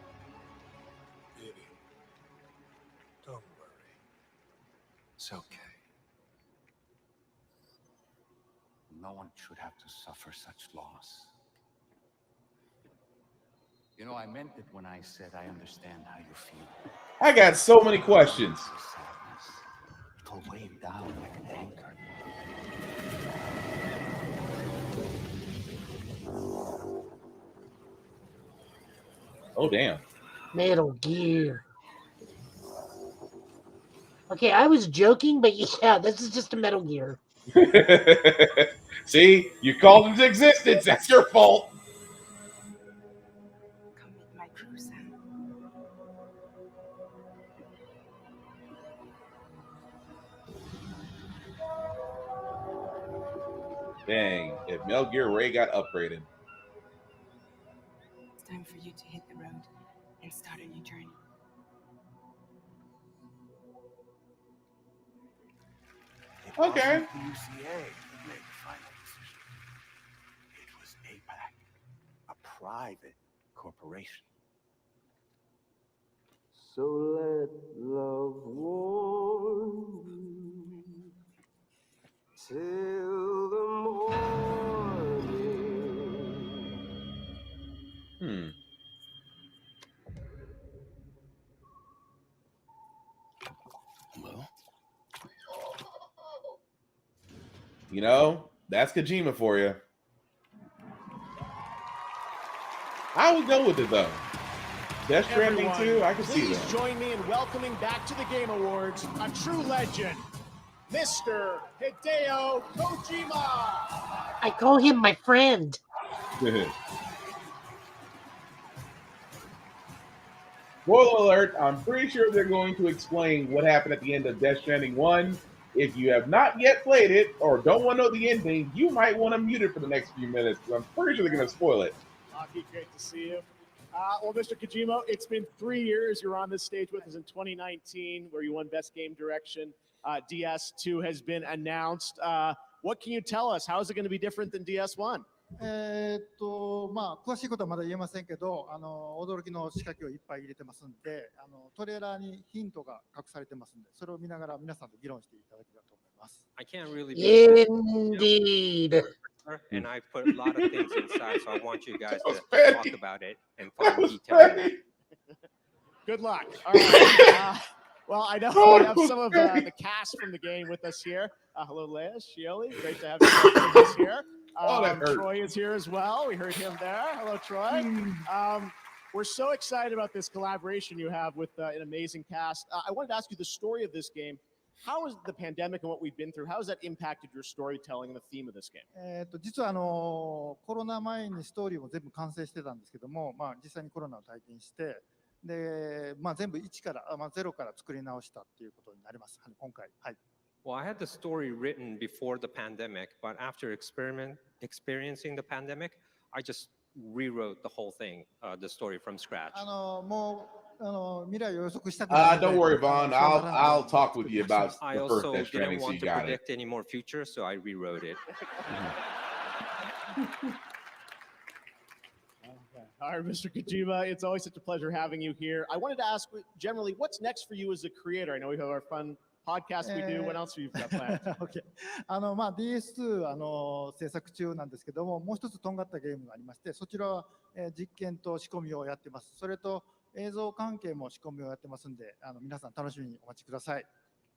Don't worry. It's okay. No one should have to suffer such loss. You know, I meant it when I said I understand how you feel. I got so many questions. It'll weigh you down like an anchor. Oh, damn. Metal Gear. Okay, I was joking, but yeah, this is just a Metal Gear. See, you called into existence. That's your fault. Come with my crew, Sam. Dang, if Metal Gear Ray got upgraded. It's time for you to hit the road and start a new journey. Okay. The UCA that made the final decision. It was APAC, a private corporation. So let love warm you till the morning. Well, You know, that's Kojima for you. I would go with it, though. Death Stranding 2, I can see that. Please join me in welcoming back to the Game Awards a true legend, Mr. Hideo Kojima. I call him my friend. Spoiler alert, I'm pretty sure they're going to explain what happened at the end of Death Stranding 1. If you have not yet played it or don't want to know the ending, you might want to mute it for the next few minutes. I'm pretty sure they're going to spoil it. Aki, great to see you. Well, Mr. Kojima, it's been 3 years. You were on this stage with us in 2019, where you won Best Game Direction. DS2 has been announced. What can you tell us? How is it going to be different than DS1? まあ、詳しいことはまだ言えませんけど、驚きの仕掛けをいっぱい入れてますんで、トレーラーにヒントが隠されてますんで、それを見ながら皆さんと議論していただければと思います。I can't really be Indeed. and I put a lot of things inside, so I want you guys to talk about it and find detail in it. Good luck. All right. Well, I know we have some of the cast from the game with us here. Hello, Leia, Shioli. Great to have you with us here. That hurt. Troy is here as well. We heard him there. Hello, Troy. We're so excited about this collaboration you have with an amazing cast. I wanted to ask you the story of this game. How has the pandemic and what we've been through, how has that impacted your storytelling and the theme of this game? 実はコロナ前にストーリーも全部完成してたんですけども、実際にコロナを体験して、で、全部1から、0から作り直したっていうことになります。今回。はい。Well, I had the story written before the pandemic, but after experiencing the pandemic, I just rewrote the whole thing, the story from scratch. もう未来を予測したくないので。Don't worry, Vaughn. I'll talk with you about I the first also Death Stranding, didn't so want you to got it. predict any more future, so I rewrote it. All right, Mr. Kojima, it's always such a pleasure having you here. I wanted to ask, generally, what's next for you as a creator? I know we have our fun podcast we do. What else have you got planned? Okay. DS2 制作中なんですけども、もう一つとんがったゲームがありまして、そちらは実験と仕込みをやってます。それと映像関係も仕込みをやってますんで、皆さん楽しみにお待ちください。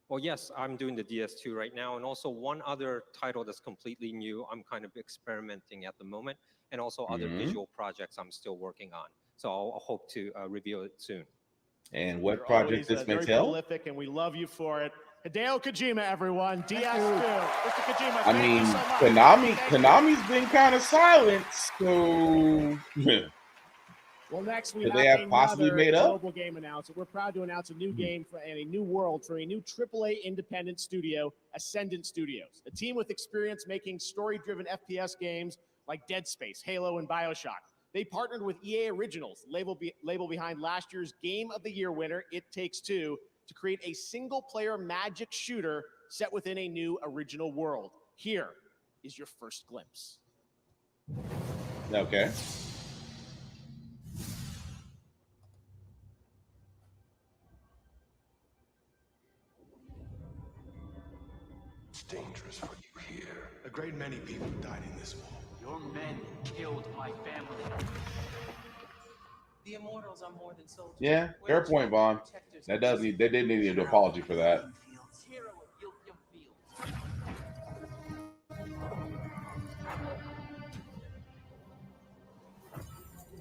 Well, yes, I'm doing the DS2 right now, and also one other title that's completely new. I'm kind of experimenting at the moment, and also other visual projects I'm still working on. So I'll hope to reveal it soon. And what project this may tell? Prolific, and we love you for it. Hideo Kojima, everyone. DS2. Mr. Kojima, I thank mean, you so much. Konami's been kind of silent, so. Well, next we Could they have possibly another made up? global game announcement. We're proud to announce a new game and a new world for a new AAA independent studio, Ascendant Studios, a team with experience making story-driven FPS games like Dead Space, Halo, and BioShock. They partnered with EA Originals, label behind last year's Game of the Year winner, It Takes Two, to create a single-player magic shooter set within a new original world. Here is your first glimpse. Okay. It's dangerous for you here. A great many people died in this war. Your men killed my family. The Immortals are more than soldiers. Yeah, fair point, Vaughn. They did need an apology for that. Hero of Yiltium Fields.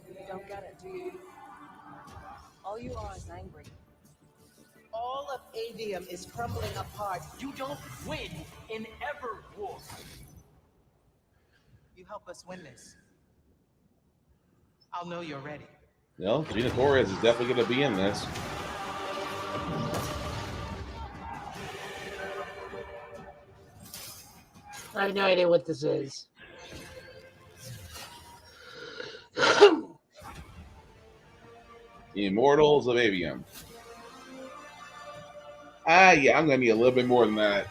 You don't get it, do you? All you are is angry. All of Avium is crumbling apart. You don't win in ever war. You help us win this. I'll know you're ready. Well, Gina Torres is definitely going to be in this. I have no idea what this is. The Immortals of Avium. Yeah, I'm going to need a little bit more than that.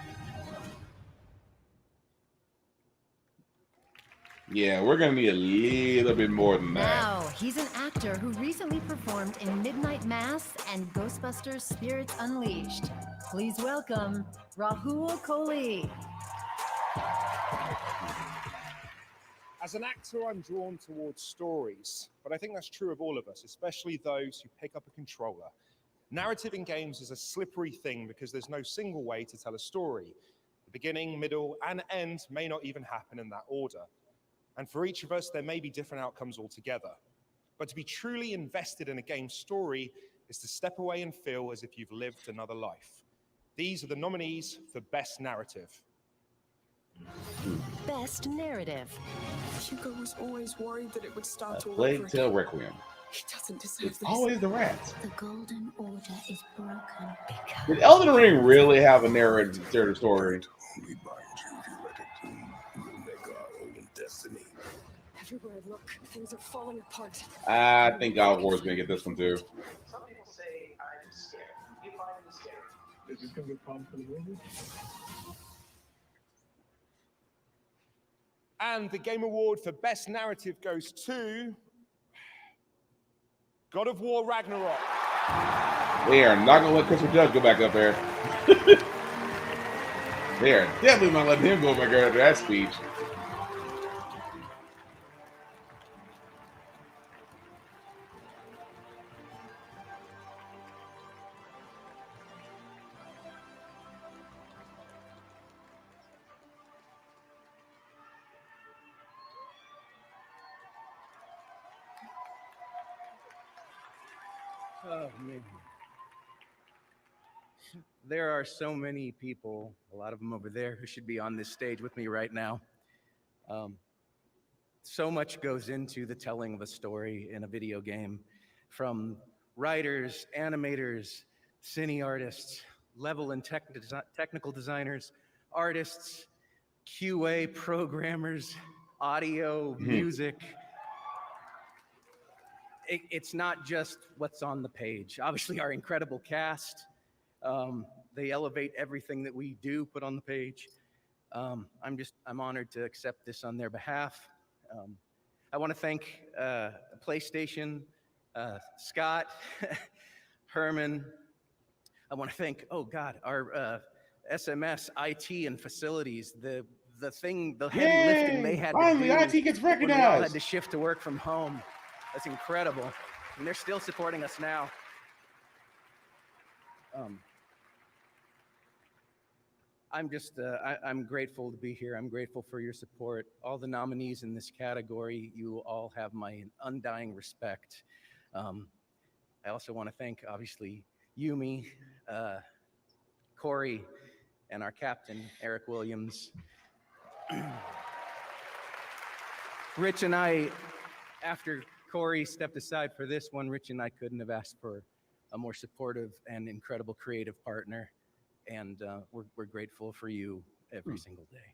Yeah, we're going to need a little bit more than that. Now, he's an actor who recently performed in Midnight Mass and Ghostbusters Spirits Unleashed. Please welcome Rahul Kohli. As an actor, I'm drawn towards stories, but I think that's true of all of us, especially those who pick up a controller. Narrative in games is a slippery thing because there's no single way to tell a story. The beginning, middle, and end may not even happen in that order. And for each of us, there may be different outcomes altogether. But to be truly invested in a game's story is to step away and feel as if you've lived another life. These are the nominees for Best Narrative. Best Narrative. Hugo was always worried that it would start to Plague Tale Requiem. He doesn't deserve It's this. always the rats. The Golden Order is broken because Did Elden Ring really have a narrative story? everywhere I look, things are falling apart. I think God of War is going to get this one too. Some people say I'm scared. You find me scared. Is this going to be a problem for the movie? And the Game Award for Best Narrative goes to God of War Ragnarok. They are not going to let Christopher Judge go back up there. They are definitely not letting him go back there after that speech. Oh, man. There are so many people, a lot of them over there, who should be on this stage with me right now. So much goes into the telling of a story in a video game, from writers, animators, cine artists, level and technical designers, artists, QA programmers, audio, music. It's not just what's on the page. Obviously, our incredible cast, they elevate everything that we do put on the page. I'm honored to accept this on their behalf. I want to thank PlayStation, Scott, Herman. I want to thank, our SMS, IT, and facilities. The heavy lifting they had to do. Finally, IT gets when we all recognized. had to shift to work from home. That's incredible. And they're still supporting us now. I'm grateful to be here. I'm grateful for your support. All the nominees in this category, you all have my undying respect. I also want to thank, obviously, Yumi, Corey, and our captain, Eric Williams. Rich and I, after Corey stepped aside for this one, Rich and I couldn't have asked for a more supportive and incredible creative partner. And we're grateful for you every single day.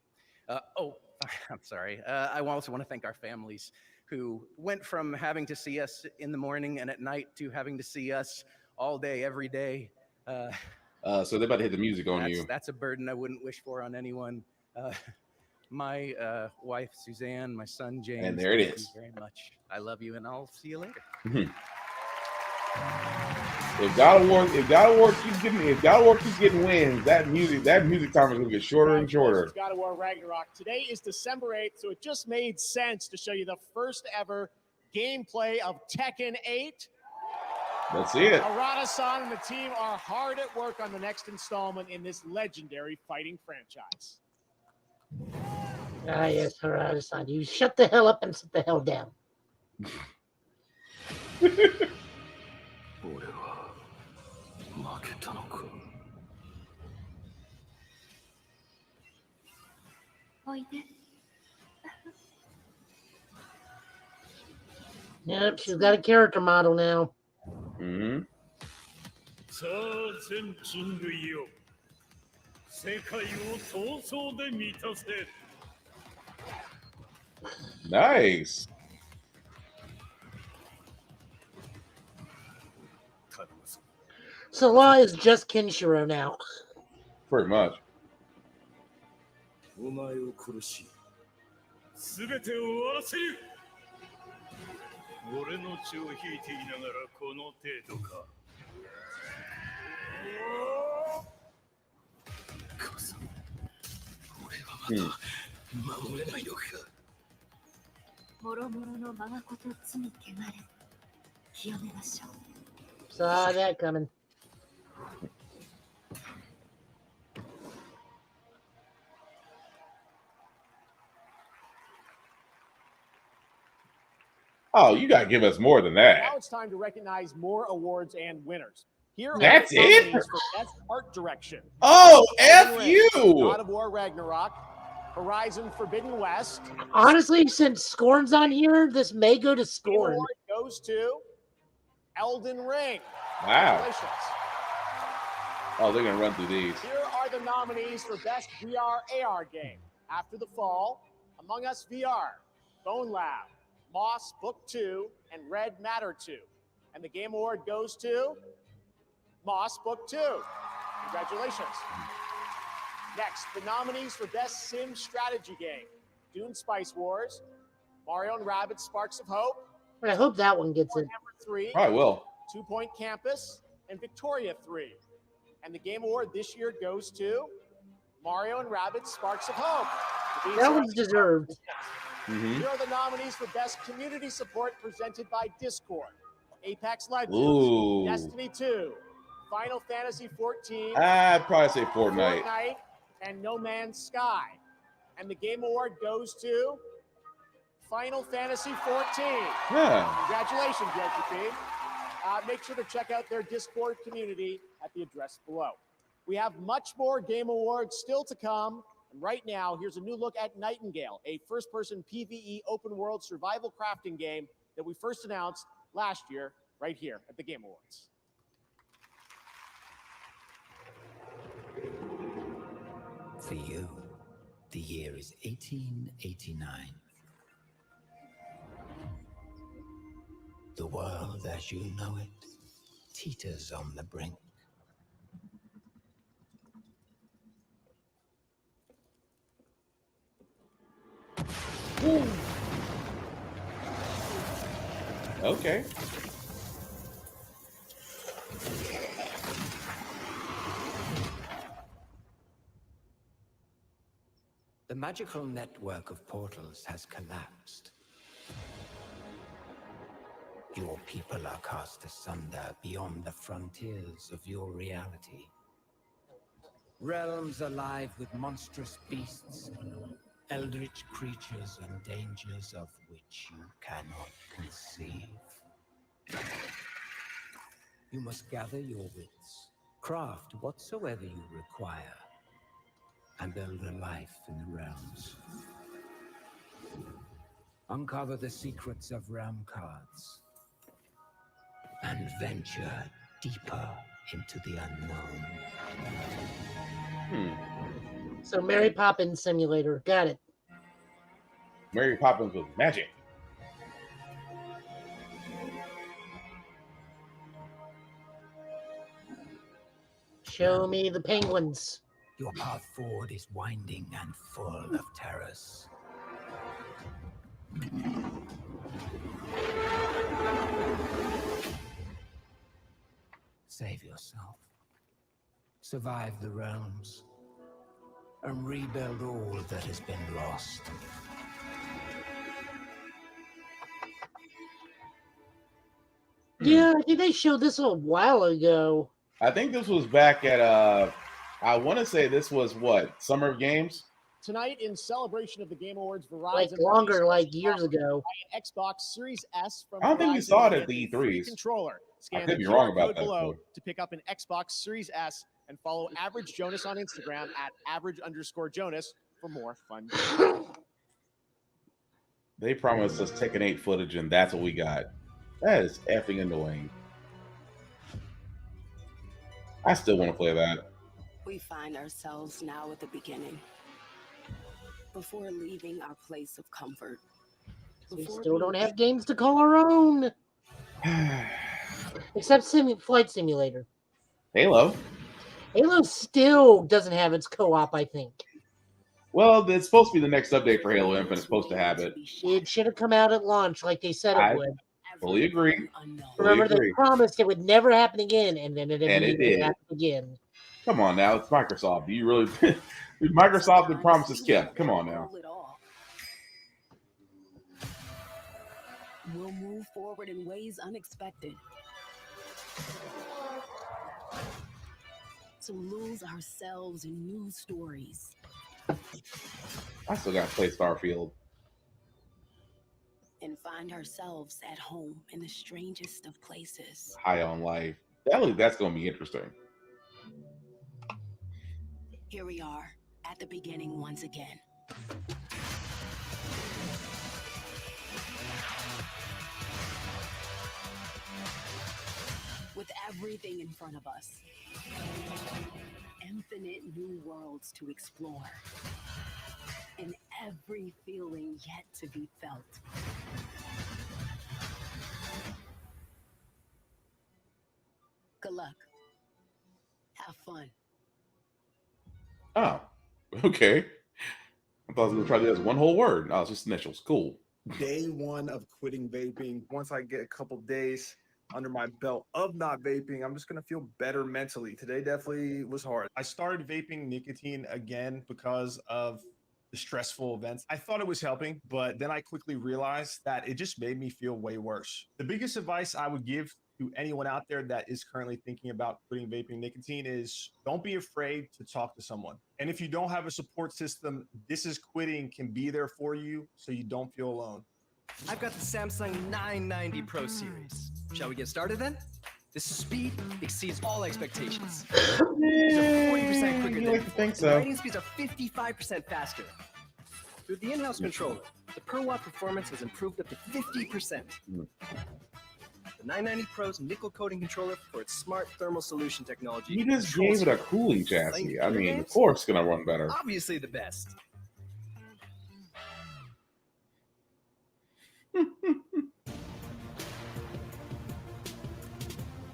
I'm sorry. I also want to thank our families who went from having to see us in the morning and at night to having to see us all day, every day. So they're about to hit the music on you. That's a burden I wouldn't wish for on anyone. My wife, Suzanne, my son, James. And there it thank is. you very much. I love you, and I'll see you later. If God of War keeps getting wins, that music time is gonna get shorter and shorter. God of War Ragnarok. Today is December 8th, so it just made sense to show you the first ever gameplay of Tekken 8. Let's see it. Harada-san and the team are hard at work on the next installment in this legendary fighting franchise. Ah, yes, Harada-san. You shut the hell up and sit the hell down. Yep, she's got a character model now. Mm-hmm. Nice. So Law is just Kenshiro now. Pretty much. お前を殺し、すべてを終わらせる。俺の血を引いていながらこの程度か。母さん、俺はまだ守れないのか。もろもろの我がこと罪汚れ、清めましょう。 Saw that coming. Oh, you gotta give us more than that. Now it's time to recognize more awards and winners. Here That's are the it? nominees for Best Art Direction. Oh, F Ring, you! God of War Ragnarok, Horizon Forbidden West. Honestly, since Scorn's on here, this may go to Scorn. Award goes to Elden Ring. Wow. Congratulations. Oh, they're gonna run through these. Here are the nominees for Best VR AR Game. After the Fall, Among Us VR, Bone Lab, Moss Book 2, and Red Matter 2. And the Game Award goes to Moss Book 2. Congratulations. Next, the nominees for Best Sim Strategy Game. Dune Spice Wars, Mario & Rabbids Sparks of Hope. I hope that one gets it. Warhammer 3. Probably will. 2 Point Campus, and Victoria 3. And the Game Award this year goes to Mario & Rabbids Sparks of Hope. That one's deserved. Here are the nominees for Best Community Support presented by Discord. Apex Legends, Ooh. Destiny 2, Final Fantasy 14, I'd probably say Fortnite. and No Man's Sky. And the Game Award goes to Final Fantasy 14. Huh. Congratulations, JTP. make sure to check out their Discord community at the address below. We have much more Game Awards still to come. And right now, here's a new look at Nightingale, a first-person PvE open-world survival crafting game that we first announced last year right here at the Game Awards. For you, the year is 1889. The world as you know it teeters on the brink. Okay. The magical network of portals has collapsed. Your people are cast asunder beyond the frontiers of your reality. Realms alive with monstrous beasts, eldritch creatures and dangers of which you cannot conceive. You must gather your wits, craft whatsoever you require, and build a life in the realms. Uncover the secrets of realm cards, and venture deeper into the unknown. So Mary Poppins Simulator, got it. Mary Poppins with magic. Show me the penguins. Your path forward is winding and full of terrors. Save yourself. Survive the realms. And rebuild all that has been lost. Yeah, I think they showed this a while ago. I think this was back at I want to say this was what, Summer of Games? Tonight, in celebration of the Game Awards, Verizon Like longer, like years ago. an Xbox Series S from I don't think we Verizon saw it and at the a free E3s. controller. Scan I could the be QR wrong about code that, below though. to pick up an Xbox Series S and follow Average Jonas on Instagram at average_Jonas for more fun. They promised us Tekken 8 footage, and that's what we got. That is effing annoying. I still want to play that. We find ourselves now at the beginning. Before leaving our place of comfort. We Before still don't being- have games to call our own. Except Flight Simulator. Halo. Halo still doesn't have its co-op, I think. Well, it's supposed to be the next update for Halo Infinite. It's supposed to have it. It should have come out at launch like they said I it would. fully agree. Remember, Fully agree. they promised it would never happen again, and then it And it immediately did. happened again. Come on now, it's Microsoft. Do you really? Microsoft and promises kept. Come on now. We'll move forward in ways unexpected. To lose ourselves in new stories. I still got to play Starfield. And find ourselves at home in the strangest of places. High on Life. That's going to be interesting. Here we are at the beginning once again. With everything in front of us. Infinite new worlds to explore. And every feeling yet to be felt. Good luck. Have fun. Oh, okay. I thought I was going to try to do this one whole word. Oh, it's just initials. Cool. Day one of quitting vaping. Once I get a couple days under my belt of not vaping, I'm just going to feel better mentally. Today definitely was hard. I started vaping nicotine again because of the stressful events. I thought it was helping, but then I quickly realized that it just made me feel way worse. The biggest advice I would give to anyone out there that is currently thinking about quitting vaping nicotine is don't be afraid to talk to someone. And if you don't have a support system, This Is Quitting can be there for you so you don't feel alone. I've got the Samsung 990 Pro Series. Shall we get started then? The speed exceeds all expectations. Yeah, 40% quicker you than like to before. think so. Writing speeds are 55% faster. Through the in-house controller, the per watt performance has improved up to 50%. The 990 Pro's nickel coating controller for its smart thermal solution technology. You just controls gave it a heat. cooling Playing chassis. I computer mean, of games? course it's gonna run better. Obviously the best.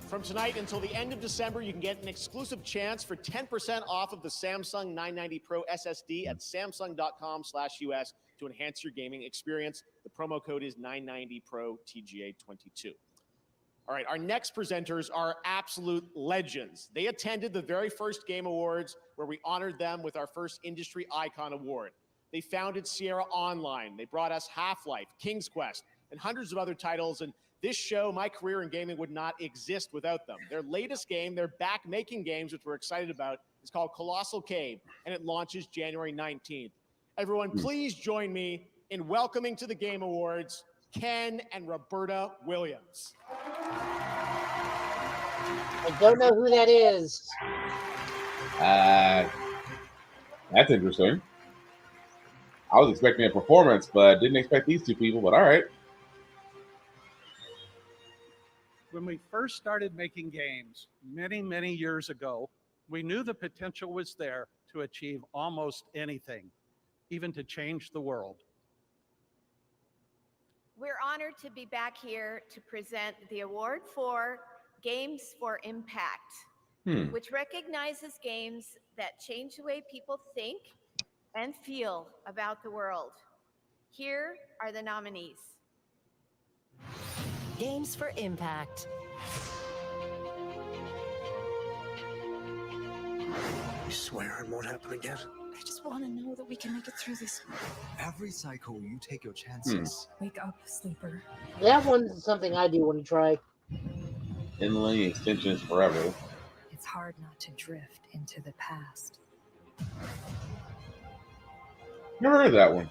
From tonight until the end of December, you can get an exclusive chance for 10% off of the Samsung 990 Pro SSD at samsung.com/US to enhance your gaming experience. The promo code is 990PRO TGA22. All right, our next presenters are absolute legends. They attended the very first Game Awards where we honored them with our first Industry Icon Award. They founded Sierra Online. They brought us Half-Life, King's Quest, and hundreds of other titles. And this show, My Career in Gaming, would not exist without them. Their latest game, they're back making games, which we're excited about, is called Colossal Cave, and it launches January 19th. Everyone, please join me in welcoming to the Game Awards, Ken and Roberta Williams. I don't know who that is. That's interesting. I was expecting a performance, but didn't expect these two people, but all right. When we first started making games many, many years ago, we knew the potential was there to achieve almost anything, even to change the world. We're honored to be back here to present the award for Games for Impact, which recognizes games that change the way people think and feel about the world. Here are the nominees. Games for Impact. You swear it won't happen again? I just want to know that we can make it through this. Every cycle, you take your chances. Wake up, sleeper. That one's something I do want to try. Inline extensions forever. It's hard not to drift into the past. Never heard of that one.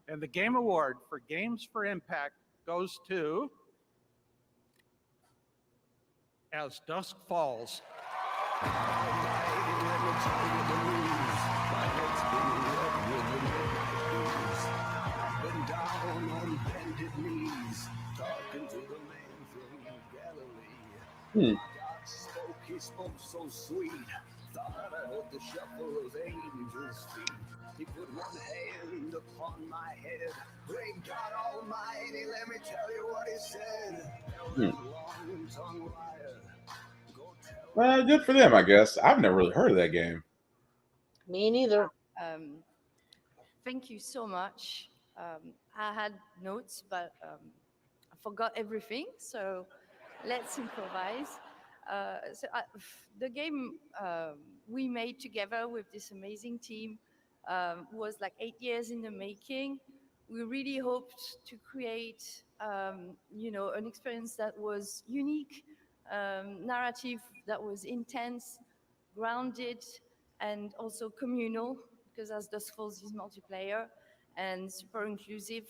And the Game Award for Games for Impact goes to As Dusk Falls. Been down on bended knees, talking to the man from Galilee. God spoke, he spoke so sweet. Thought I heard the shuffle of angels' feet. He put one hand upon my head. Great God Almighty, let me tell you what he said. Long tongue liar. Well, good for them, I guess. I've never really heard of that game. Me neither. Thank you so much. I had notes, but I forgot everything. So let's improvise. The game we made together with this amazing team was like 8 years in the making. We really hoped to create, an experience that was unique, narrative that was intense, grounded, and also communal, because As Dusk Falls is multiplayer and super inclusive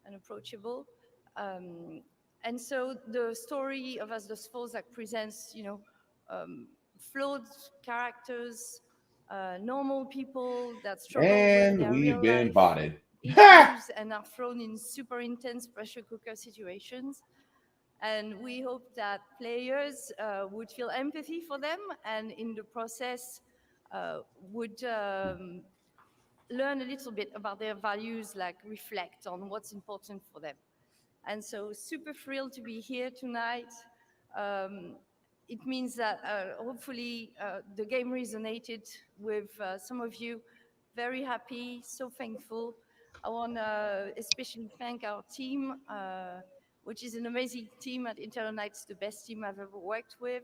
and approachable. And so the story of As Dusk Falls presents, flawed characters, normal people that struggle with And their we've real been life botted. issues and are thrown in super intense pressure cooker situations. And we hope that players would feel empathy for them and in the process would learn a little bit about their values, reflect on what's important for them. And so super thrilled to be here tonight. It means that hopefully the game resonated with some of you. Very happy, so thankful. I want to especially thank our team, which is an amazing team at Internal Knights, the best team I've ever worked with.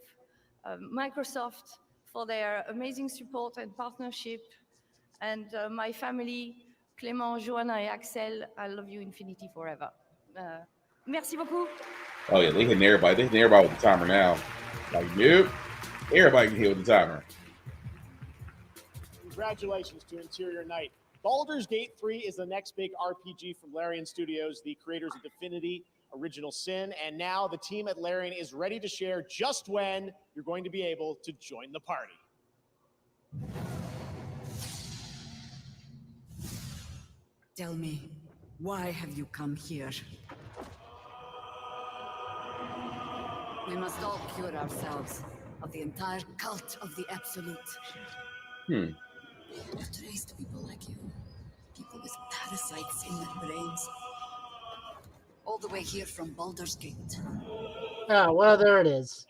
Microsoft for their amazing support and partnership. And my family, Clément, Joanna, and Axel, I love you infinity forever. Merci beaucoup. Oh yeah, they hitting everybody. They hitting everybody with the timer now. Like, nope. Everybody can hit with the timer. Congratulations to Interior Night. Baldur's Gate 3 is the next big RPG from Larian Studios, the creators of Divinity, Original Sin. And now the team at Larian is ready to share just when you're going to be able to join the party. Tell me, why have you come here? We must all cure ourselves of the entire cult of the Absolute. Hmm. Not raised people like you. People with parasites in their brains. All the way here from Baldur's Gate. Oh, well, there it is.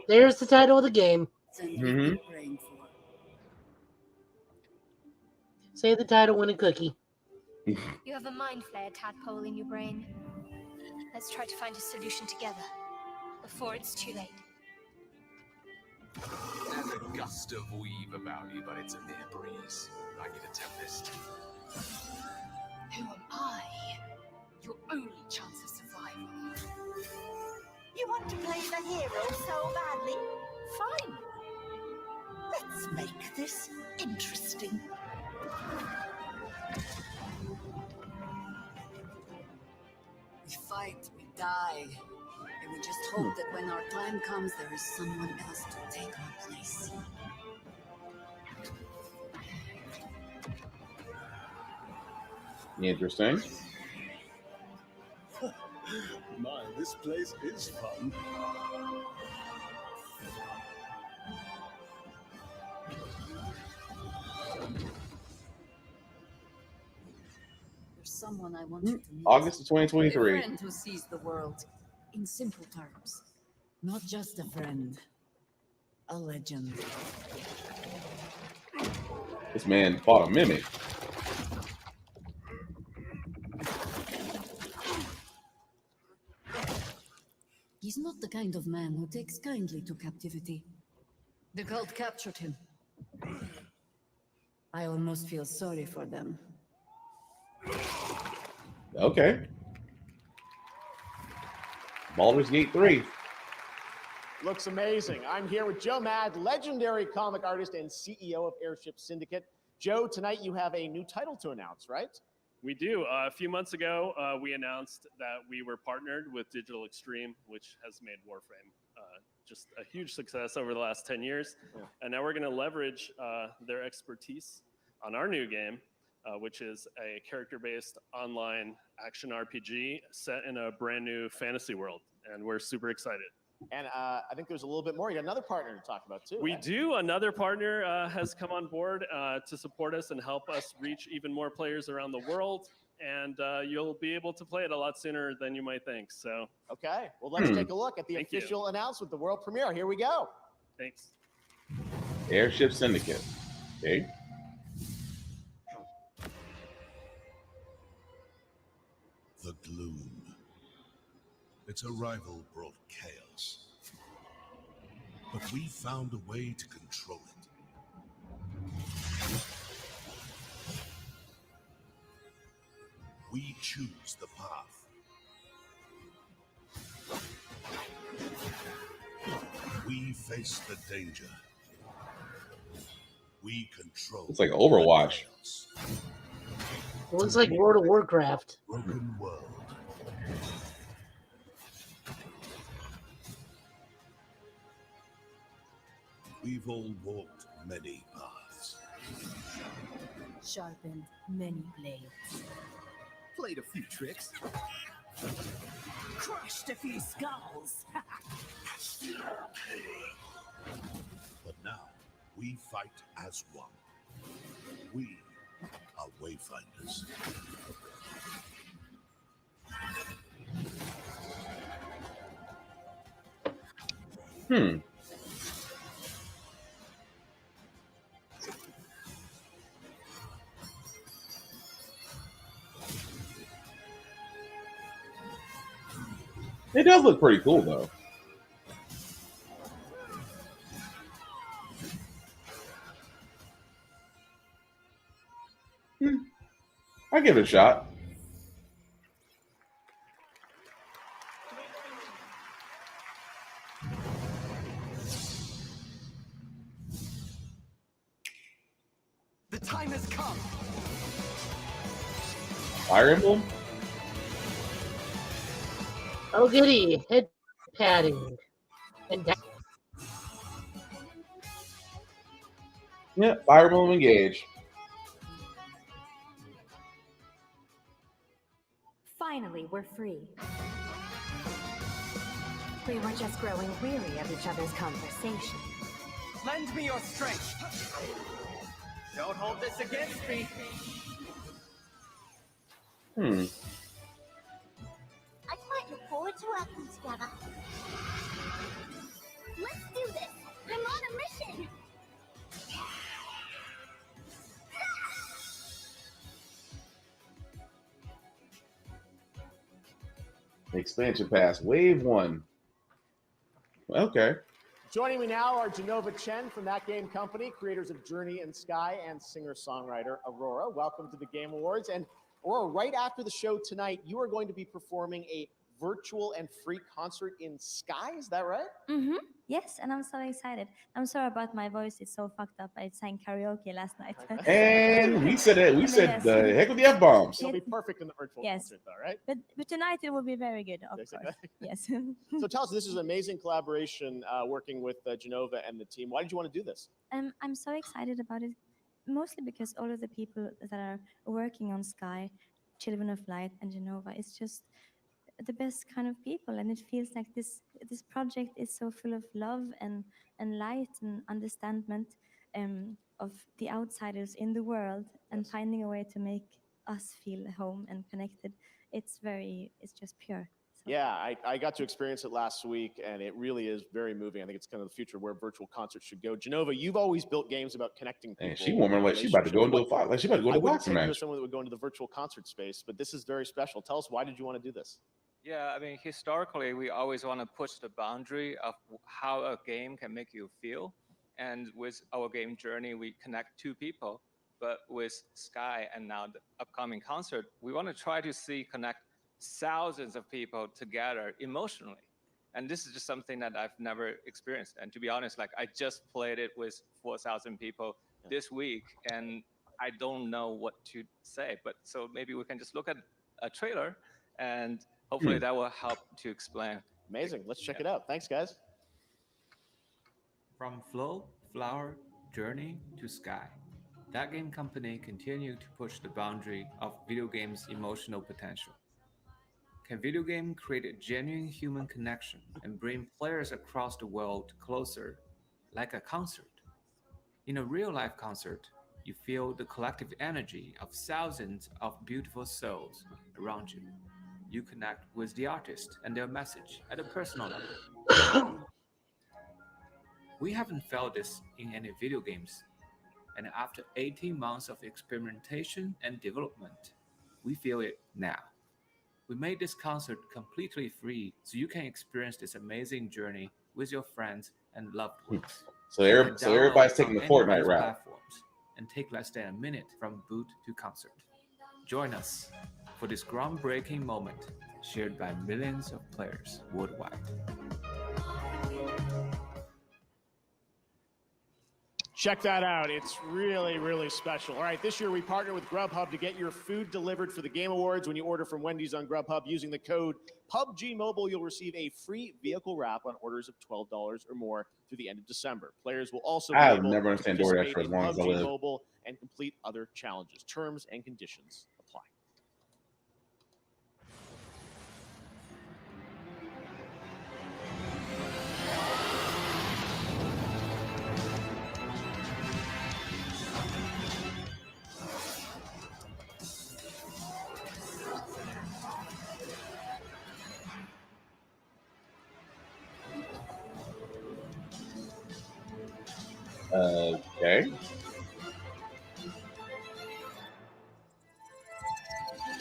There's the title of the game. Mm-hmm. Say the title, win a cookie. You have a mind flare tadpole in your brain. Let's try to find a solution together before it's too late. There's a gust of weave about you, but it's a mere breeze. I need a tempest. Who am I? Your only chance of survival. You want to play the hero so badly? Fine. Let's make this interesting. We fight, we die, and we just hope that when our time comes, there is someone else to take our place. Interesting. My, this place is fun. There's someone I want you to meet. August of 2023. A friend who sees the world in simple terms. Not just a friend, a legend. This man fought a mimic. He's not the kind of man who takes kindly to captivity. The cult captured him. I almost feel sorry for them. Okay. Baldur's Gate 3. Looks amazing. I'm here with Joe Mad, legendary comic artist and CEO of Airship Syndicate. Joe, tonight you have a new title to announce, right? We do. A few months ago, we announced that we were partnered with Digital Extreme, which has made Warframe just a huge success over the last 10 years. Yeah. And now we're going to leverage their expertise on our new game, which is a character-based online action RPG set in a brand new fantasy world. And we're super excited. And I think there's a little bit more. You got another partner to talk about, too. We right? do. Another partner has come on board to support us and help us reach even more players around the world. And you'll be able to play it a lot sooner than you might think. So, okay. Well, let's take a look at the official announcement, the world premiere. Here we go. Thanks. Airship Syndicate. Okay. The gloom. Its arrival brought chaos. But we found a way to control it. We choose the path. We face the danger. We control. It's like Overwatch. It looks like World of Warcraft. Broken world. We've all walked many paths. Sharpened many blades. Played a few tricks. Crushed a few skulls. But now, we fight as one. We are Wayfinders. It does look pretty cool, though. I'll give it a shot. The time has come. Fire Emblem? Oh, goody. Head padding. And Yeah, Fire Emblem Engage. Finally, we're free. We were just growing weary of each other's conversation. Lend me your strength. Don't hold this against me. Hmm. I quite look forward to working together. Let's do this. I'm on a mission. Expansion Pass, Wave 1. Okay. Joining me now are Genova Chen from That Game Company, creators of Journey and Sky, and singer-songwriter Aurora. Welcome to the Game Awards. And Aurora, right after the show tonight, you are going to be performing a virtual and free concert in Sky. Is that right? Mm-hmm. Yes, and I'm so excited. I'm sorry about my voice. It's so fucked up. I sang karaoke last night. And we said it. We said the heck with the F-bombs. It'll be perfect in the virtual concert, though, right? But tonight it will be very good, of course. Yes. So tell us, this is an amazing collaboration working with Genova and the team. Why did you want to do this? I'm so excited about it, mostly because all of the people that are working on Sky, Children of Light and Genova, is just the best kind of people, and it feels like this project is so full of love and light and understanding of the outsiders in the world, and finding a way to make us feel home and connected. It's just pure. Yeah, I got to experience it last week, and it really is very moving. I think it's kind of the future where virtual concerts should go. Genova, you've always built games about connecting people. And she warming like she about to go into a fight. Like she about to go into a boxing I wouldn't match. think someone that would go into the virtual concert space, but this is very special. Tell us, why did you want to do this? Yeah, I mean, historically, we always want to push the boundary of how a game can make you feel. And with our game Journey, we connect two people. But with Sky and now the upcoming concert, we want to try to connect thousands of people together emotionally. And this is just something that I've never experienced. And to be honest, like I just played it with 4,000 people this week, and I don't know what to say. But so maybe we can just look at a trailer, and hopefully that will help to explain. Amazing. Let's check it out. Thanks, guys. From Flow, Flower, Journey to Sky, That Game Company continue to push the boundary of video games' emotional potential. Can video game create a genuine human connection and bring players across the world closer, like a concert? In a real-life concert, you feel the collective energy of thousands of beautiful souls around you. You connect with the artist and their message at a personal level. We haven't felt this in any video games, and after 18 months of experimentation and development, we feel it now. We made this concert completely free so you can experience this amazing journey with your friends and loved ones. So everybody's taking the Fortnite route. Platforms and take less than a minute from boot to concert. Join us for this groundbreaking moment shared by millions of players worldwide. Check that out. It's really, really special. All right, this year we partner with Grubhub to get your food delivered for the Game Awards. When you order from Wendy's on Grubhub using the code PUBG Mobile, you'll receive a free vehicle wrap on orders of $12 or more through the end of December. Players will also be I'll able never to understand DoorDash for participate as long as I in PUBG live. Mobile and complete other challenges. Terms and conditions apply. Okay.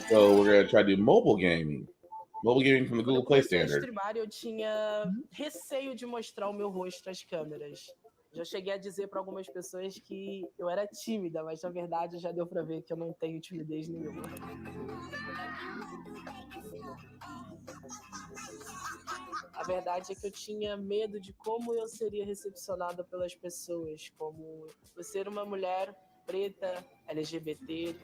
So we're gonna try to do mobile gaming. Mobile gaming from the Google Play standard. Streamar, eu tinha receio de mostrar o meu rosto às câmeras. Já cheguei a dizer para algumas pessoas que eu era tímida, mas na verdade já deu para ver que eu não tenho timidez nenhuma. A verdade é que eu tinha medo de como eu seria recepcionada pelas pessoas, como eu ser uma mulher preta, LGBT.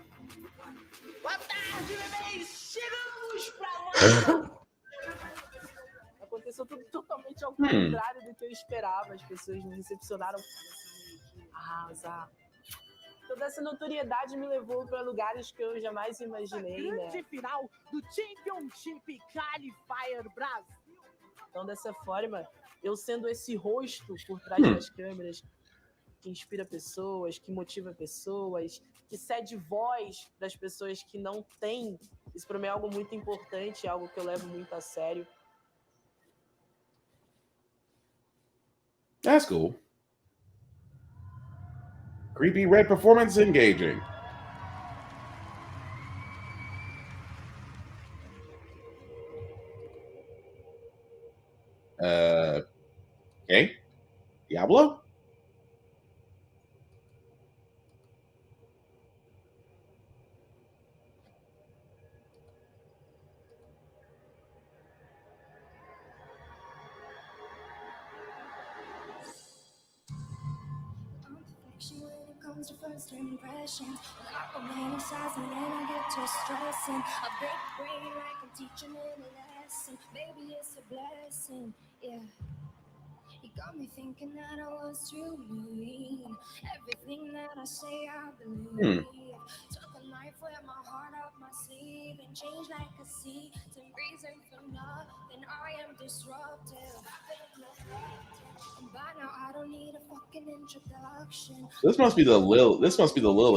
Boa tarde, bebês! Chegamos pra lá! aconteceu tudo totalmente ao contrário do que eu esperava. As pessoas me recepcionaram. Arrasar. Toda essa notoriedade me levou para lugares que eu jamais imaginei, né? Grande final do Championship Qualifier Brasil. Então, dessa forma, eu sendo esse rosto por trás das câmeras, que inspira pessoas, que motiva pessoas, que cede voz para as pessoas que não têm. Isso para mim é algo muito importante, é algo que eu levo muito a sério. That's cool. Creepy red performance engaging. Okay. Diablo? To first impression, I romanticize and then I get to stressing. A big brain like I'm teaching it a lesson. Baby, it's a blessing, yeah. You got me thinking that I was too mean. Everything that I say, I believe. Took a knife with my heart up my sleeve and changed like a sea. Some reason for nothing, I am disruptive. And by now I don't need a fucking introduction. This must be the Lil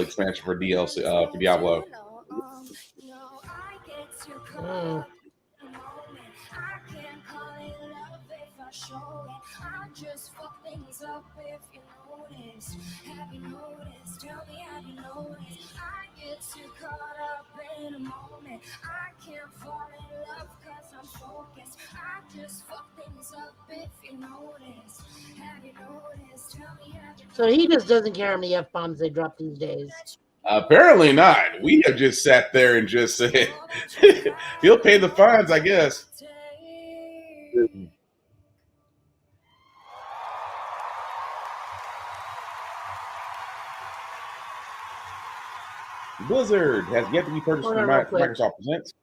expansion for DLC for Diablo. No, I get to call up in a moment. I can't call it love if I show it. I just fuck things up if you notice. Have you noticed? Tell me, have you noticed? I get too caught up in a moment. I can't fall in love cause I'm focused. I just fuck things up if you notice. Have you noticed? Tell me, have you noticed? So he just doesn't care how many F-bombs they drop these days. Apparently not. We have just sat there and just said he'll pay the fines, I guess. Blizzard has yet to be purchased from Microsoft Presents.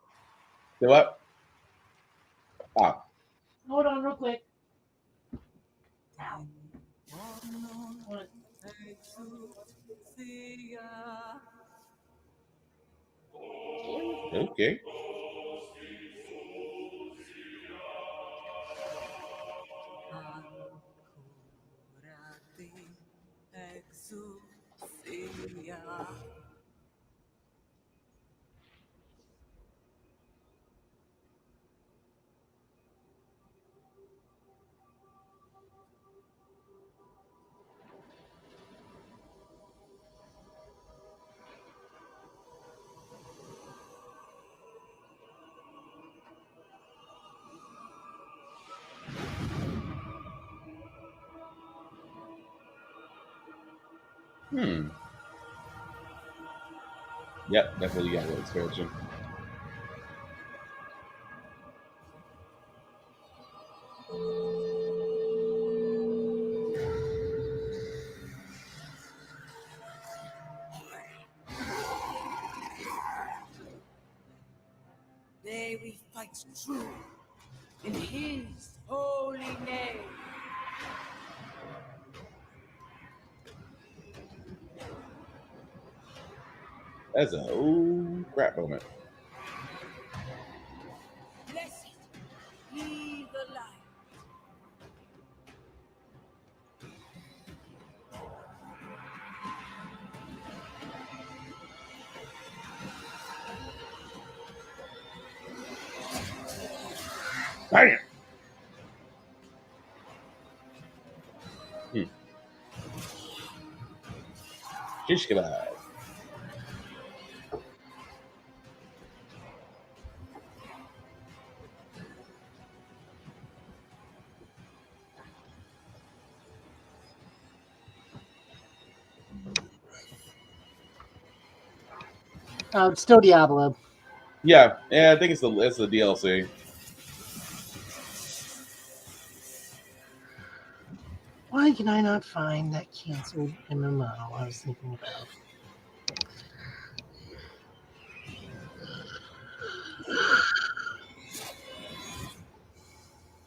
Still up? Ah. Hold on real quick. Okay. Yep, definitely got a little expansion. May we fight true in His holy name. That's a crap moment. Blessed be the light. Bam! Shish kebab. Oh, it's still Diablo. Yeah, I think it's the DLC. Why can I not find that canceled MMO I was thinking about?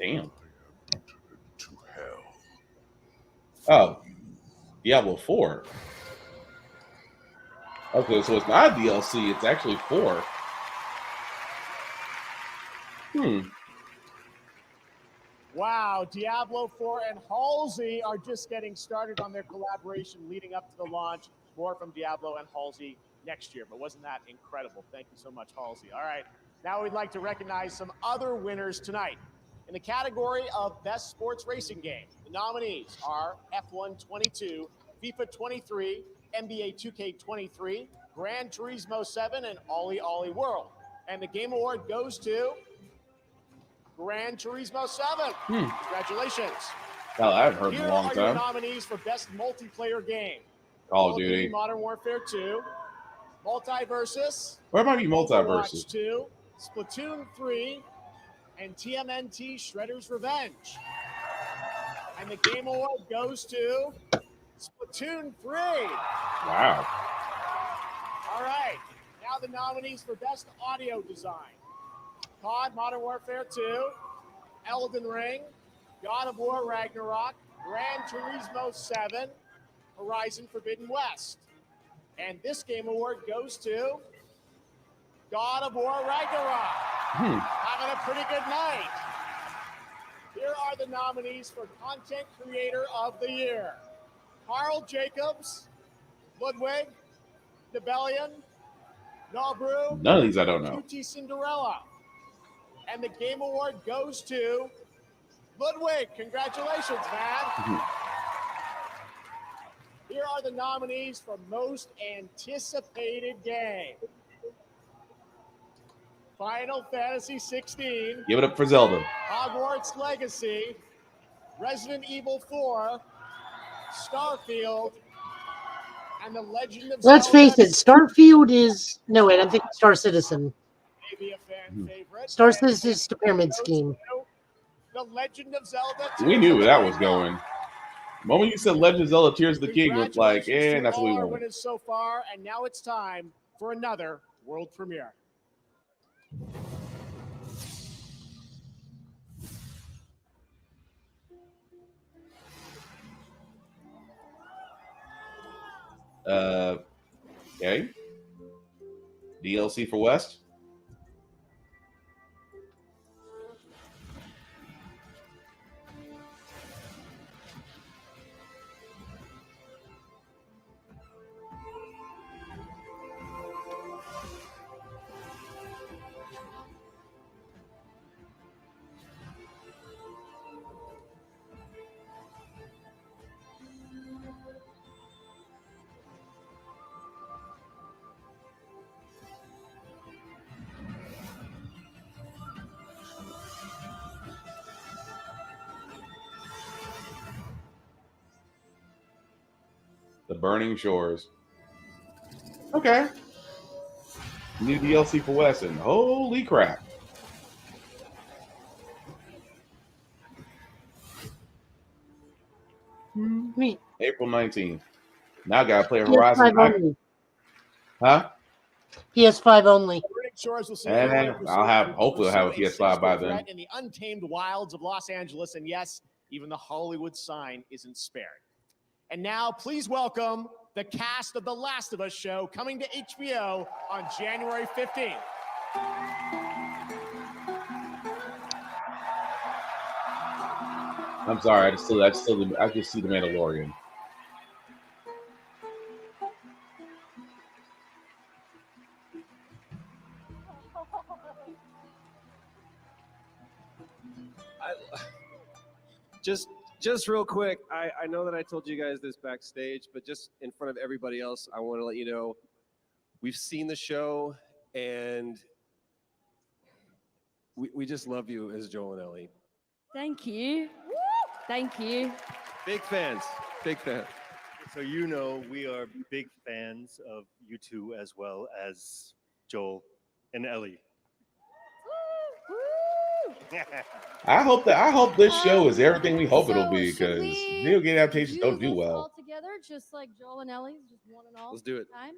Damn. Oh, Diablo 4. Okay, so it's not DLC. It's actually 4. Wow, Diablo 4 and Halsey are just getting started on their collaboration leading up to the launch. More from Diablo and Halsey next year, but wasn't that incredible? Thank you so much, Halsey. All right, now we'd like to recognize some other winners tonight. In the category of Best Sports Racing Game, the nominees are F1 22, FIFA 23, NBA 2K 23, Gran Turismo 7, and Ollie Ollie World. And the Game Award goes to Gran Turismo 7. Congratulations. Hell, I haven't heard in Here a long are your time. nominees for Best Multiplayer Game. Call of Duty. Modern Warfare 2, Multiversus, Where might be Overwatch Multiversus? 2, Splatoon 3, and TMNT Shredder's Revenge. And the Game Award goes to Splatoon 3. Wow. All right, now the nominees for Best Audio Design. COD Modern Warfare 2, Elden Ring, God of War Ragnarok, Gran Turismo 7, Horizon Forbidden West. And this Game Award goes to God of War Ragnarok. Having a pretty good night. Here are the nominees for Content Creator of the Year. Carl Jacobs, Ludwig, Nebelian, Nobru, None of these I don't know. QT Cinderella. And the Game Award goes to Ludwig. Congratulations, man. Here are the nominees for Most Anticipated Game. Final Fantasy 16. Give it up for Zelda. Hogwarts Legacy, Resident Evil 4, Starfield, and The Legend of Let's Zelda. face it, Starfield is no wait. I'm thinking Star Citizen. Maybe a fan favorite. Star Citizen is the pyramid scheme. The Legend of Zelda. We knew where that was going. The moment you said Legend of Zelda Tears of the King, was like, and that's what we all our wanted. winners so far, and now it's time for another world premiere. Okay. DLC for West. The Burning Shores. Okay. New DLC for Weston. Holy crap. April 19th. Now I gotta play Horizon. PS5 only. Huh? PS5 only. And I'll have, hopefully I'll have a PS5 by then. In the untamed wilds of Los Angeles, and yes, even the Hollywood sign isn't spared. And now, please welcome the cast of The Last of Us show coming to HBO on January 15th. I'm sorry, I just see the Mandalorian. Just real quick, I know that I told you guys this backstage, but just in front of everybody else, I want to let you know we've seen the show and we just love you as Joel and Ellie. Thank you. Thank you. Big fans. Big fans. So you know we are big fans of you two as well as Joel and Ellie. I hope this show is everything we hope it'll be, because video game adaptations don't do well. All together, just like Joel and Ellie, just one and all. Let's do it. Time.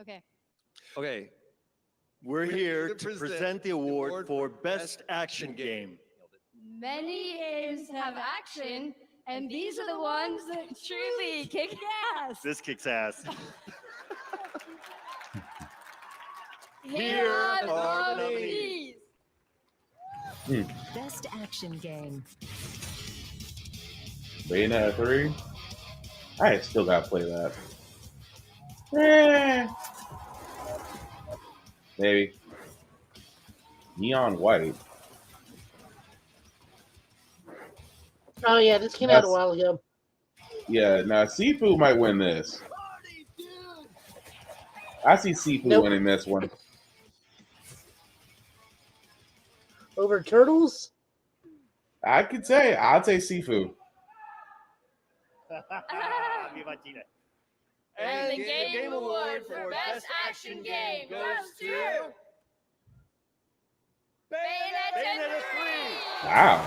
Okay. Okay. We're here to present the award for Best Action Game. Many games have action, and these are the ones that truly kick ass. This kicks ass. Here are the nominees. Best action game. Bayonetta 3. I still gotta play that. Maybe. Neon White. Oh yeah, this came out a while ago. Yeah, now Sifu might win this. I see Sifu winning this one. Over Turtles? I'd say Sifu. And the Game Award for Best Action Game goes to Bayonetta 3. Wow.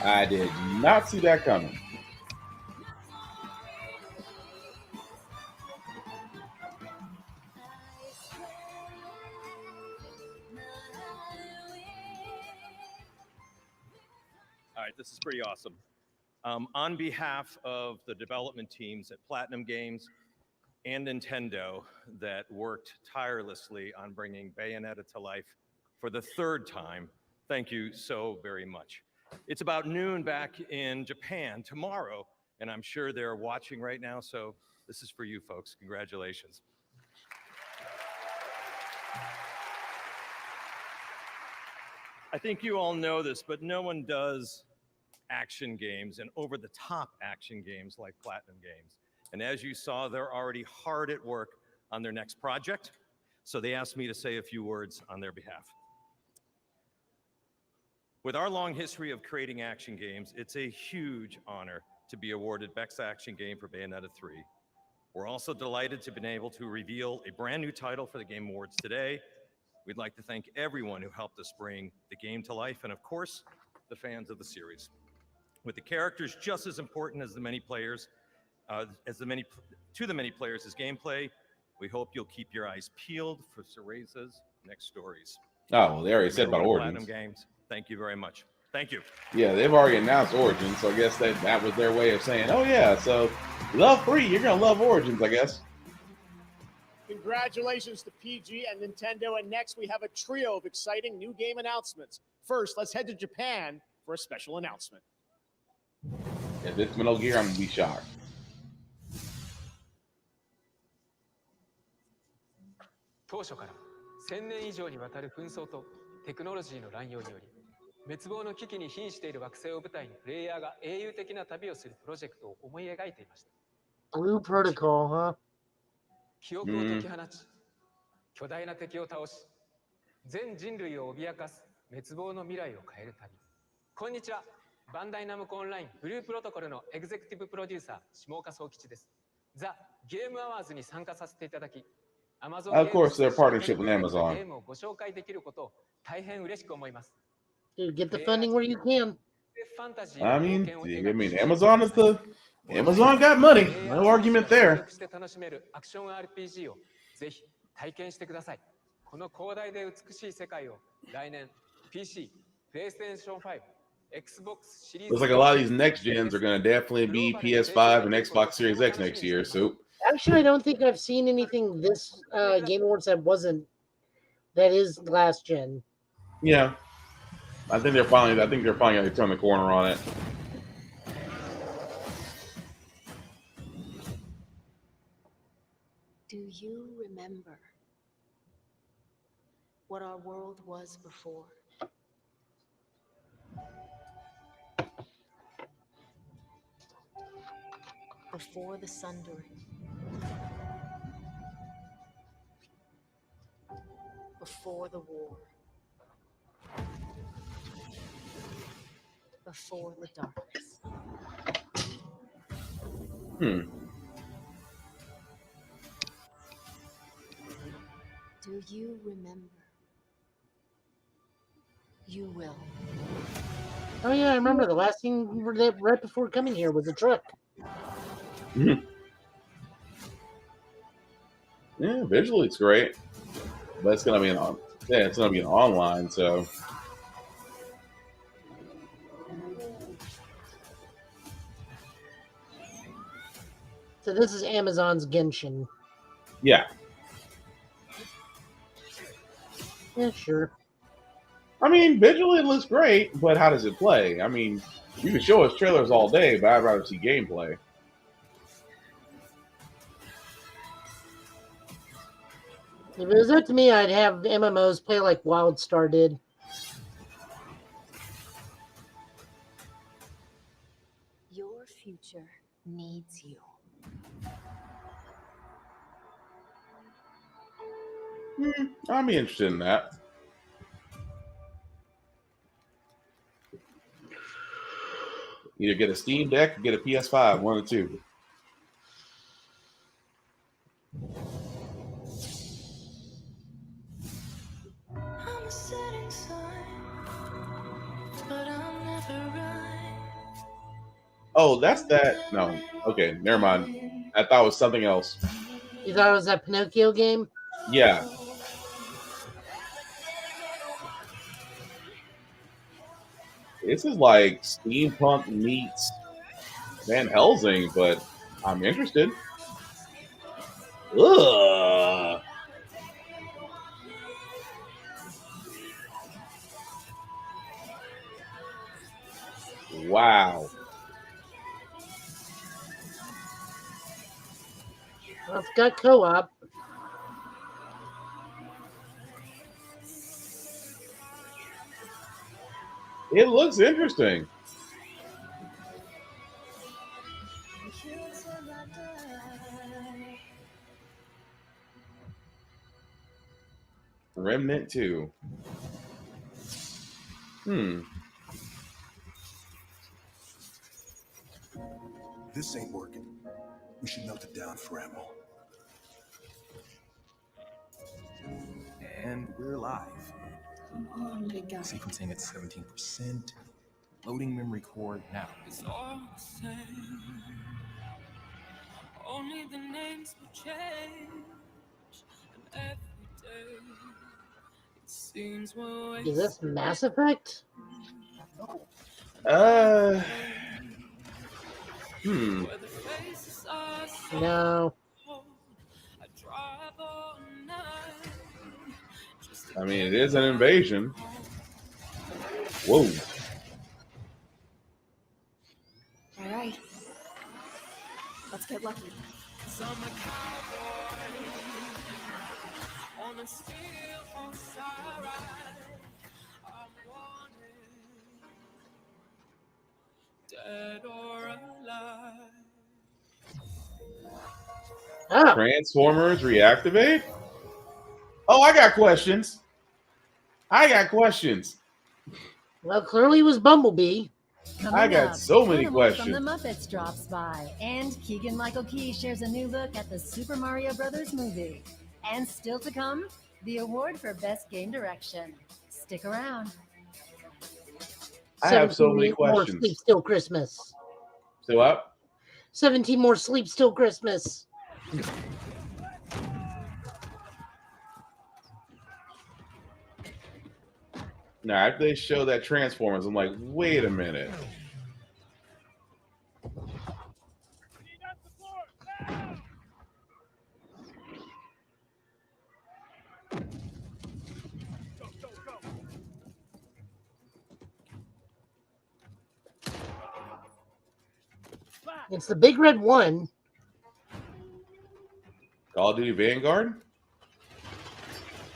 I did not see that coming. All right, this is pretty awesome. On behalf of the development teams at Platinum Games and Nintendo that worked tirelessly on bringing Bayonetta to life for the third time, thank you so very much. It's about noon back in Japan tomorrow, and I'm sure they're watching right now, so this is for you folks. Congratulations. I think you all know this, but no one does action games and over-the-top action games like Platinum Games. And as you saw, they're already hard at work on their next project, so they asked me to say a few words on their behalf. With our long history of creating action games, it's a huge honor to be awarded Best Action Game for Bayonetta 3. We're also delighted to have been able to reveal a brand new title for the Game Awards today. We'd like to thank everyone who helped us bring the game to life, and of course, the fans of the series. With the characters just as important as the many players, to the many players as gameplay, we hope you'll keep your eyes peeled for Cereza's next stories. Oh, well, they already said about Platinum Origins. Games. Thank you very much. Thank you. Yeah, they've already announced Origins, so I guess that was their way of saying, oh yeah, so you love 3, you're going to love Origins, I guess. Congratulations to PG and Nintendo. And next, we have a trio of exciting new game announcements. First, let's head to Japan for a special announcement. If it's Metal Gear, I'm going to be shocked. Blue Protocol, huh? 記憶を解き放ち、巨大な敵を倒し、全人類を脅かす滅亡の未来を変える旅。こんにちは、バンダイナムコオンラインブループロトコルのエグゼクティブプロデューサー下岡総吉です。ザ・ゲームアワーズに参加させていただき、Amazon Of course, their partnership with Amazon. ゲームをご紹介できることを大変嬉しく思います。 Dude, get the funding where you can. I mean, Amazon got money. No argument there. して楽しめるアクション RPG をぜひ体験してください。この広大で美しい世界を来年 PC、PlayStation 5、Xbox シリーズ Looks like a lot of these next gens are going to definitely be PS5 and Xbox Series X next year, so. Actually, I don't think I've seen anything this Game Awards that is last gen. Yeah. I think they're finally going to turn the corner on it. Do you remember what our world was before? Before the sundering. Before the war. Before the darkness. Do you remember? You will. Oh yeah, I remember the last thing right before coming here was a truck. Yeah, visually it's great, but it's gonna be Yeah, it's gonna be online, so So this is Amazon's Genshin. yeah. Yeah, sure. I mean, visually it looks great, but how does it play? I mean, you can show us trailers all day, but I'd rather see gameplay. If it was up to me, I'd have MMOs play like WildStar did. Your future needs you. I'd be interested in that. Either get a Steam Deck or get a PS5, one or two. I'm a setting sun, but I'm never right. Oh, that's that. No. Okay, never mind. I thought it was something else. You thought it was that Pinocchio game? Yeah. This is like steampunk meets Van Helsing, but I'm interested. Ugh. Wow. Well, it's got co-op. It looks interesting. Remnant 2. This ain't working. We should melt it down for ammo. And we're live. Sequencing at 17%. Loading memory core now. It's all the same. Only the names will change. And every day it seems we're Is this Mass Effect? No. I mean, it is an invasion. Whoa. All right. Let's get lucky. Dead or alive. Oh. Transformers reactivate? Oh, I got questions. Well, clearly it was Bumblebee. I got so many questions. From the Muppets drops by, and Keegan-Michael Key shares a new look at the Super Mario Brothers movie. And still to come, the award for Best Game Direction. Stick around. I have so many 17 more questions. Sleep Still Christmas. So what? 17 more Sleep Still Christmas. Now, after they show that Transformers, I'm like, wait a minute. It's the Big Red One. Call of Duty Vanguard?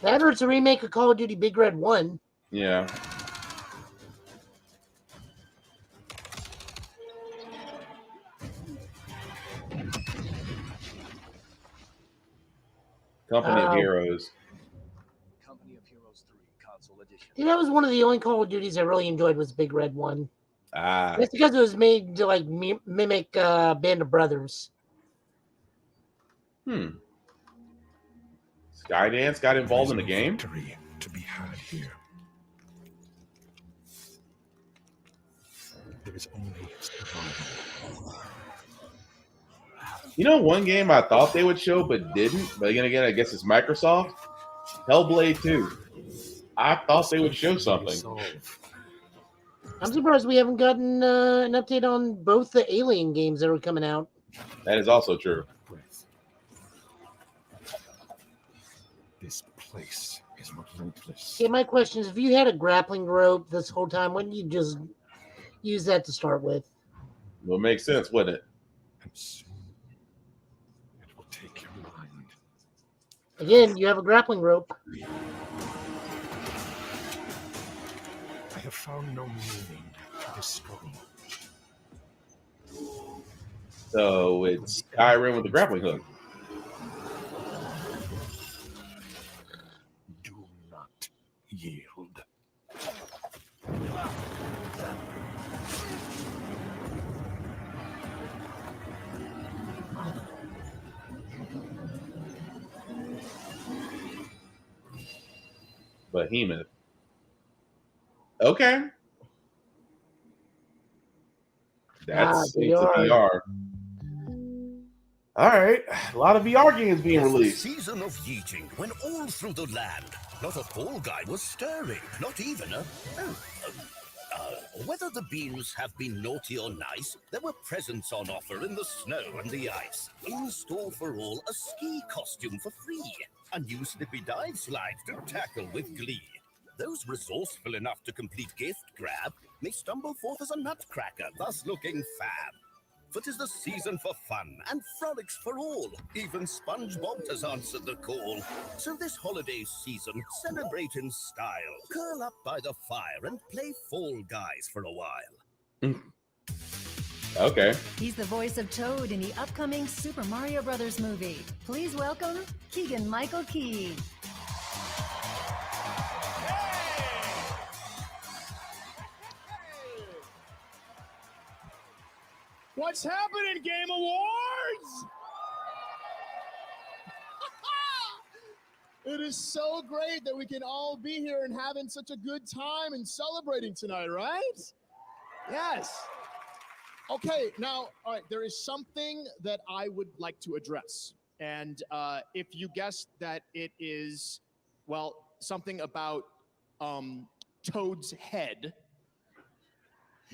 That or it's a remake of Call of Duty Big Red 1. Yeah. Company of Heroes. Company of Heroes 3 console edition. See, that was one of the only Call of Duties I really enjoyed was Big Red 1. Ah. That's because it was made to like mimic Band of Brothers. Skydance got involved in the game? To be had here. There is only survival. You know, one game I thought they would show but didn't, but again, I guess it's Microsoft. Hellblade 2. I thought they would show something. I'm surprised we haven't gotten an update on both the Alien games that are coming out. That is also true. This place is relentless. Okay, my question is, if you had a grappling rope this whole time, wouldn't you just use that to start with? Well, it makes sense, wouldn't it? And soon it will take your mind. Again, you have a grappling rope. I have found no meaning to this struggle. So it's Skyrim with the grappling hook. Do not yield. Behemoth. Okay. That's into VR. All right. A lot of VR games being It's the released. season of yeeting when all through the land, not a poor guy was stirring, not even a. Whether the beans have been naughty or nice, there were presents on offer in the snow and the ice. In store for all, a ski costume for free, a new slippy dive slide to tackle with glee. Those resourceful enough to complete gift grab may stumble forth as a nutcracker, thus looking fab. For 'tis the season for fun and frolics for all. Even SpongeBob has answered the call. So this holiday season, celebrate in style. Curl up by the fire and play Fall Guys for a while. Okay. He's the voice of Toad in the upcoming Super Mario Brothers movie. Please welcome Keegan-Michael Key. What's happening, Game Awards? It is so great that we can all be here and having such a good time and celebrating tonight, right? Yes. Okay, now, all right, there is something that I would like to address. And if you guessed that it is, well, something about Toad's head,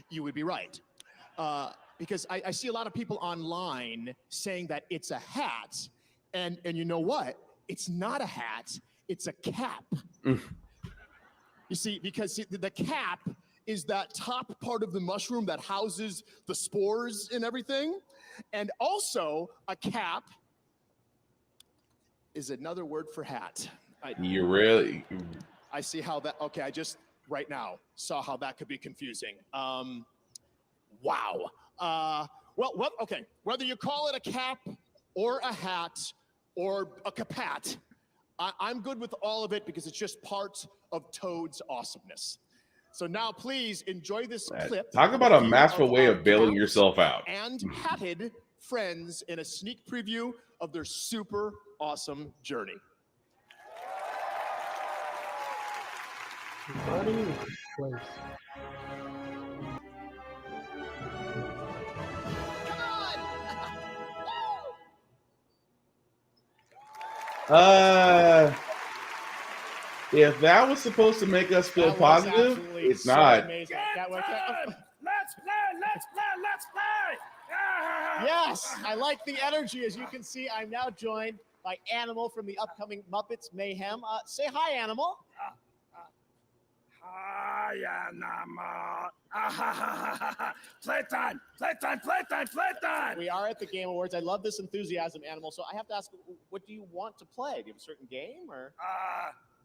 you would be right. Because I see a lot of people online saying that it's a hat, and you know what? It's not a hat, it's a cap. You see, because the cap is that top part of the mushroom that houses the spores and everything. And also, a cap is another word for hat. You really? I see how that, okay, I just right now saw how that could be confusing. Wow. Well, okay, whether you call it a cap or a hat or a capat, I'm good with all of it because it's just part of Toad's awesomeness. So now please enjoy this clip. Talk about a masterful way of bailing yourself out. And hatted friends in a sneak preview of their super awesome journey. If that was supposed to make us feel positive, it's not. Amazing. Let's play! Let's play! Yes, I like the energy. As you can see, I'm now joined by Animal from the upcoming Muppets Mayhem. Say hi, Animal. Hi, Animal. Playtime, playtime, playtime, playtime. We are at the Game Awards. I love this enthusiasm, Animal. So I have to ask, what do you want to play? Do you have a certain game or?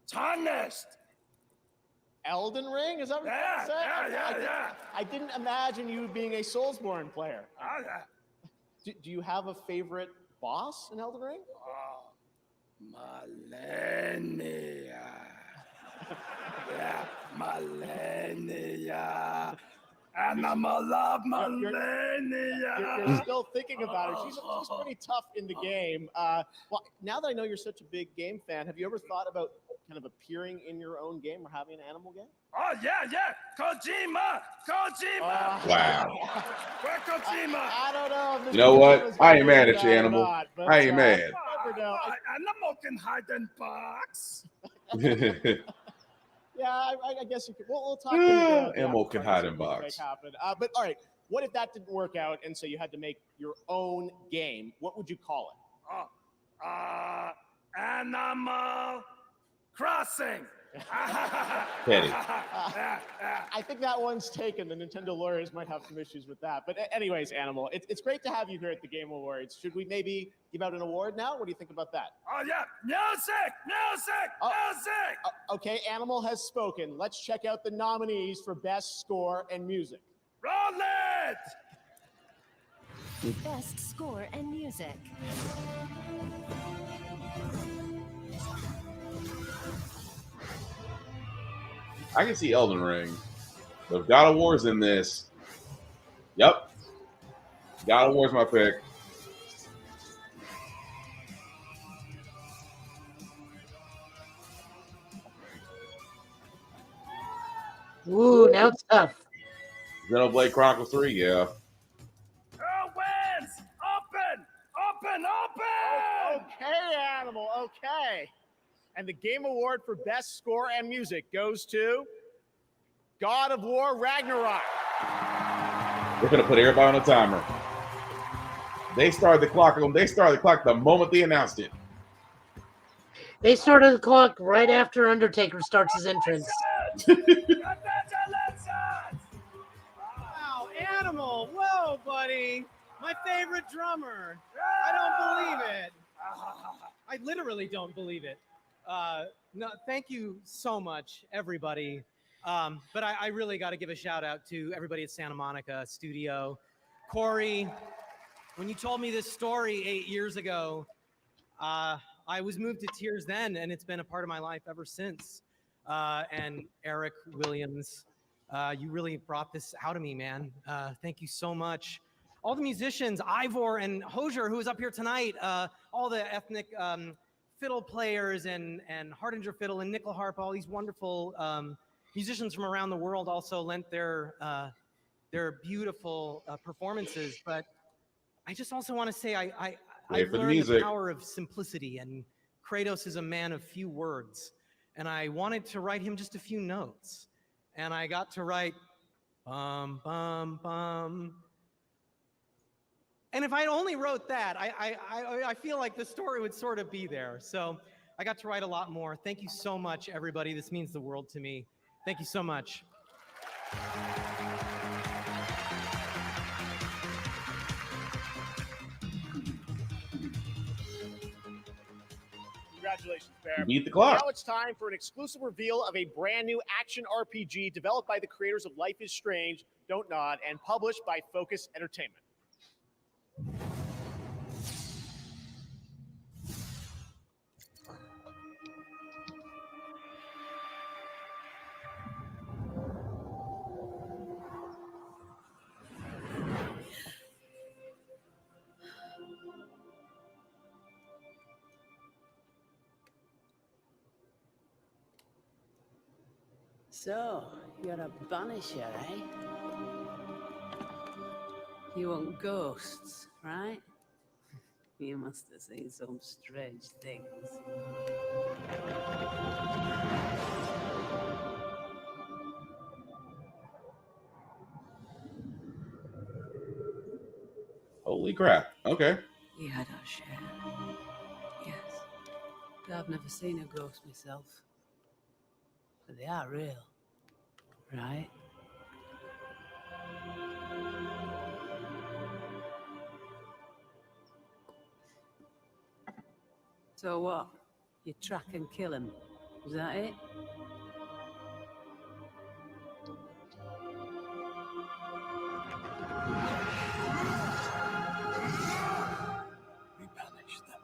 Tarnished. Elden Ring? Is that what you're saying? Yeah. I didn't imagine you being a Soulsborne player. Oh, yeah. Do you have a favorite boss in Elden Ring? Millennia. Yeah, Millennia. Animal love Millennia. You're still thinking about it. She's pretty tough in the game. Well, now that I know you're such a big game fan, have you ever thought about kind of appearing in your own game or having an Animal game? Oh, yeah. Kojima. Wow. Where Kojima? I don't know. If You know what? I ain't mad at you, Animal. I ain't mad. Animal can hide in box. Yeah, I guess you could. We'll talk. The Ammo actual can fight, hide see in what we can box. make happen. But all right, what if that didn't work out, and so you had to make your own game? What would you call it? Animal Crossing. Petty. I think that one's taken. The Nintendo lawyers might have some issues with that. But anyways, Animal, it's great to have you here at the Game Awards. Should we maybe give out an award now? What do you think about that? Oh yeah, music. Okay, Animal has spoken. Let's check out the nominees for Best Score and Music. Roll it. Best Score and Music. I can see Elden Ring. But if God of War's in this, yep. God of War's my pick. Ooh, now it's tough. Xenoblade Chronicles 3, yeah. Wins. Open. Okay, Animal, okay. And the Game Award for Best Score and Music goes to God of War Ragnarok. They're gonna put everybody on a timer. They started the clock the moment they announced it. They started the clock right after Undertaker starts his entrance. Wow, Animal. Whoa, buddy. My favorite drummer. I don't believe it. I literally don't believe it. No, thank you so much, everybody. But I really got to give a shout out to everybody at Santa Monica Studio. Corey, when you told me this story 8 years ago, I was moved to tears then, and it's been a part of my life ever since. And Eric Williams, you really brought this out of me, man. Thank you so much. All the musicians, Ivor and Hosier, who is up here tonight, all the ethnic fiddle players and Hardinger fiddle and nickel harp, all these wonderful musicians from around the world also lent their beautiful performances. But I just also want to say I've learned the power of simplicity, and Kratos is a man of few words. And I wanted to write him just a few notes. And I got to write, bum, bum, bum. And if I only wrote that, I feel like the story would sort of be there. So I got to write a lot more. Thank you so much, everybody. This means the world to me. Thank you so much. Congratulations, Bear. Beat the clock. Now it's time for an exclusive reveal of a brand new action RPG developed by the creators of Life is Strange, Don't Nod, and published by Focus Entertainment. So, you're a banisher, eh? You want ghosts, right? You must have seen some strange things. Holy crap. Okay. We had our share. Yes. But I've never seen a ghost myself. But they are real, right? So what? You track and kill him? Is that it? We banish them.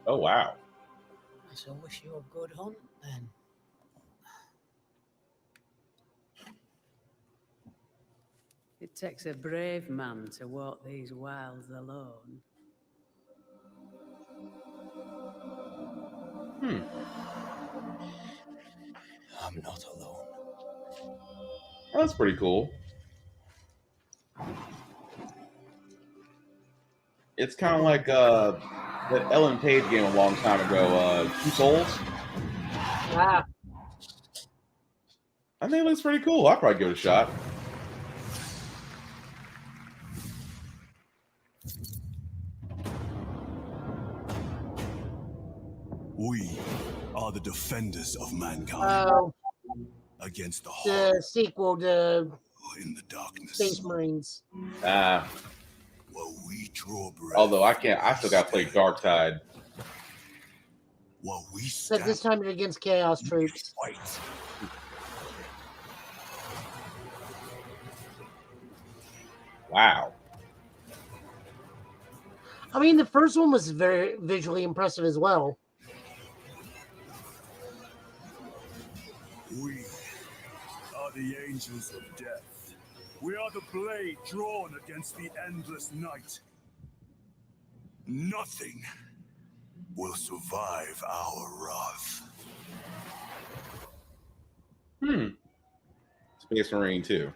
Oh, wow. So wish you a good hunt, then. It takes a brave man to walk these wilds alone. I'm not alone. That's pretty cool. It's kind of like that Ellen Page game a long time ago, Two Souls. Ah. I think it looks pretty cool. I'll probably give it a shot. We are the defenders of mankind. Oh. Against the The sequel to in the darkness. Space Marines. We draw breath. Although I still got to play Dark Tide. While we But this time it's against Chaos troops. Wow. I mean, the first one was very visually impressive as well. We are the angels of death. We are the blade drawn against the endless night. Nothing will survive our wrath. Space Marine 2.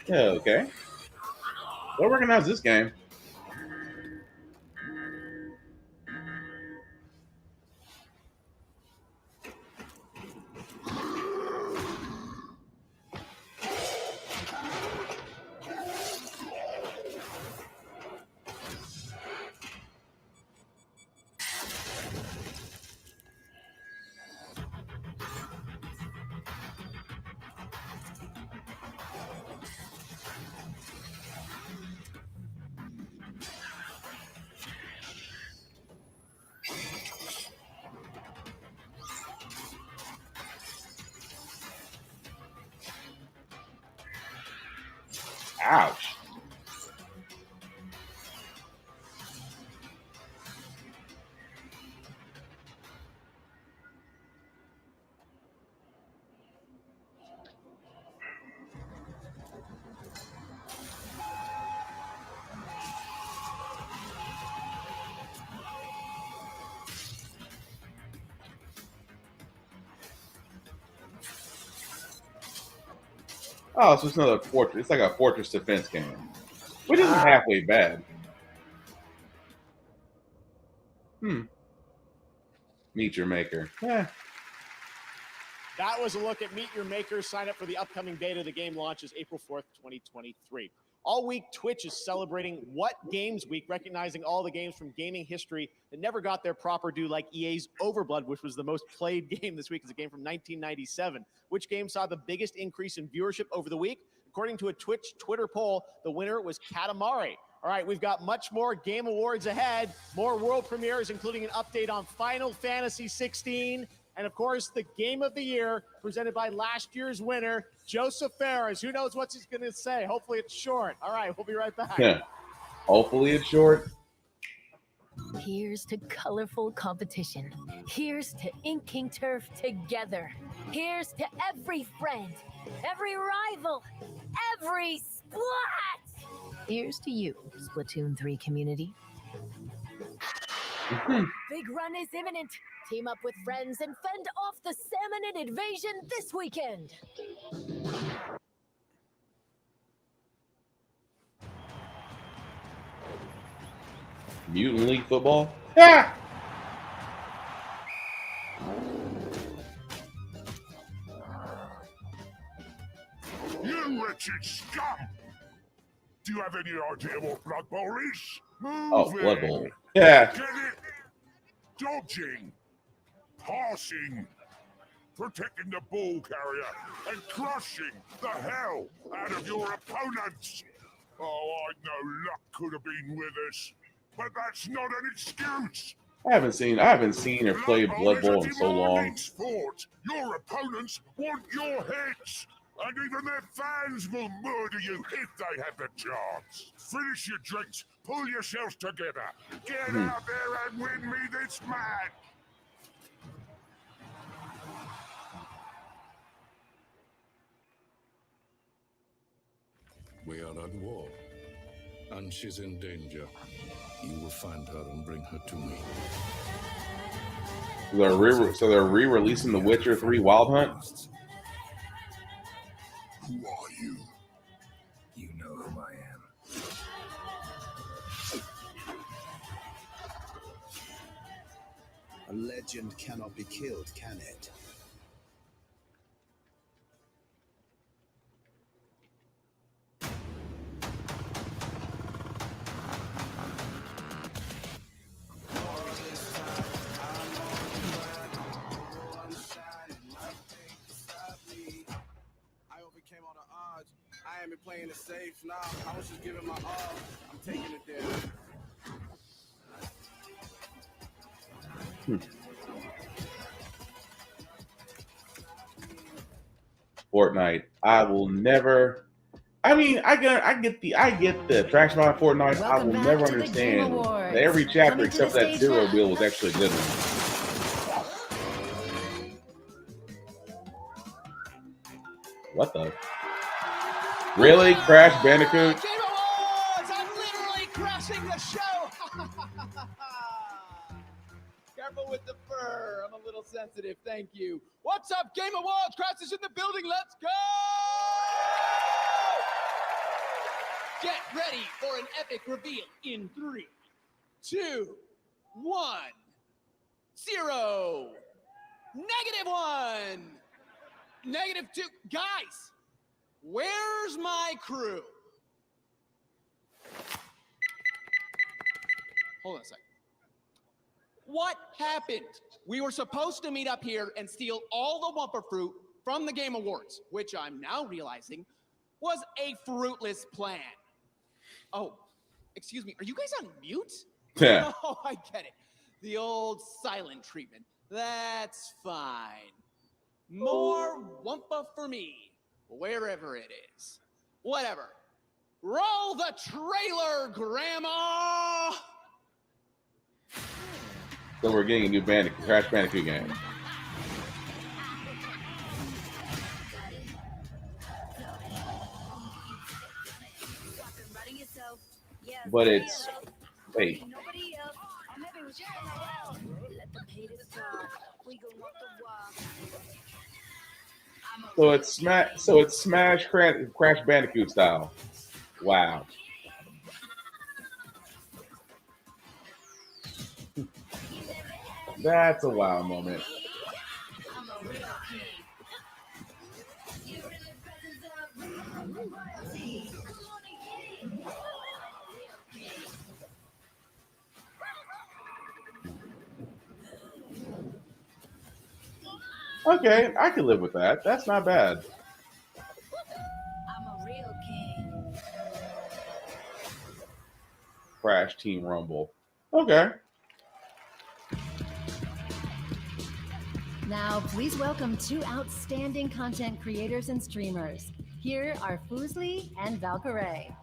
Yeah, okay. Don't recognize this game. Ouch. Oh, so it's another fortress. It's like a fortress defense game, which isn't halfway bad. Meet Your Maker. Yeah. That was a look at Meet Your Maker. Sign up for the upcoming beta. The game launches April 4th, 2023. All week, Twitch is celebrating What Games Week, recognizing all the games from gaming history that never got their proper due, like EA's Overblood, which was the most played game this week. It's a game from 1997. Which game saw the biggest increase in viewership over the week? According to a Twitch Twitter poll, the winner was Katamari. All right, we've got much more Game Awards ahead, more world premieres, including an update on Final Fantasy 16, and of course, the Game of the Year, presented by last year's winner, Joseph Ferris. Who knows what he's going to say? Hopefully it's short. All right, we'll be right back. Yeah. Hopefully it's short. Here's to colorful competition. Here's to inking turf together. Here's to every friend, every rival, every splat. Here's to you, Splatoon 3 community. Big run is imminent. Team up with friends and fend off the Salmonid invasion this weekend. Mutant League Football? Yeah! You wretched scum! Do you have any idea what Blood Bowl is? Oh, Blood Bowl. Yeah. Get it? Dodging. Passing. protecting the ball carrier and crushing the hell out of your opponents. Oh, I know luck could have been with us, but that's not an excuse. I haven't seen or played Blood Bowl in so long. Sport. Your opponents want your heads, and even their fans will murder you if they have the chance. Finish your drinks, pull yourselves together, get out there and win me this match. We are at war, and she's in danger. You will find her and bring her to me. So they're re-releasing The Witcher 3 Wild Hunt? Who are you? You know who I am. A legend cannot be killed, can it? I ain't been playing it safe now. I was just giving my all. I'm taking it there. Fortnite. I will never. I mean, I get the attraction behind Fortnite. I will never understand that every chapter except that Zero Bill was actually a good one. What the? Really? Crash Bandicoot? Game Awards! I'm literally crashing the show! Careful with the fur. I'm a little sensitive. Thank you. What's up, Game Awards? Crash is in the building. Let's go! Get ready for an epic reveal in 3, 2, 1, 0. -1. -2. Guys, where's my crew? Hold on a second. What happened? We were supposed to meet up here and steal all the Wumpa fruit from the Game Awards, which I'm now realizing was a fruitless plan. Oh, excuse me. Are you guys on mute? Yeah. Oh, I get it. The old silent treatment. That's fine. More Wumpa for me, wherever it is. Whatever. Roll the trailer, Grandma! So we're getting a new Crash Bandicoot game. But it's wait. So it's Smash Crash Bandicoot style. Wow. That's a wow moment. Okay, I can live with that. That's not bad. Crash Team Rumble. Okay. Now, please welcome 2 outstanding content creators and streamers. Here are Fuslie and Valkyrae.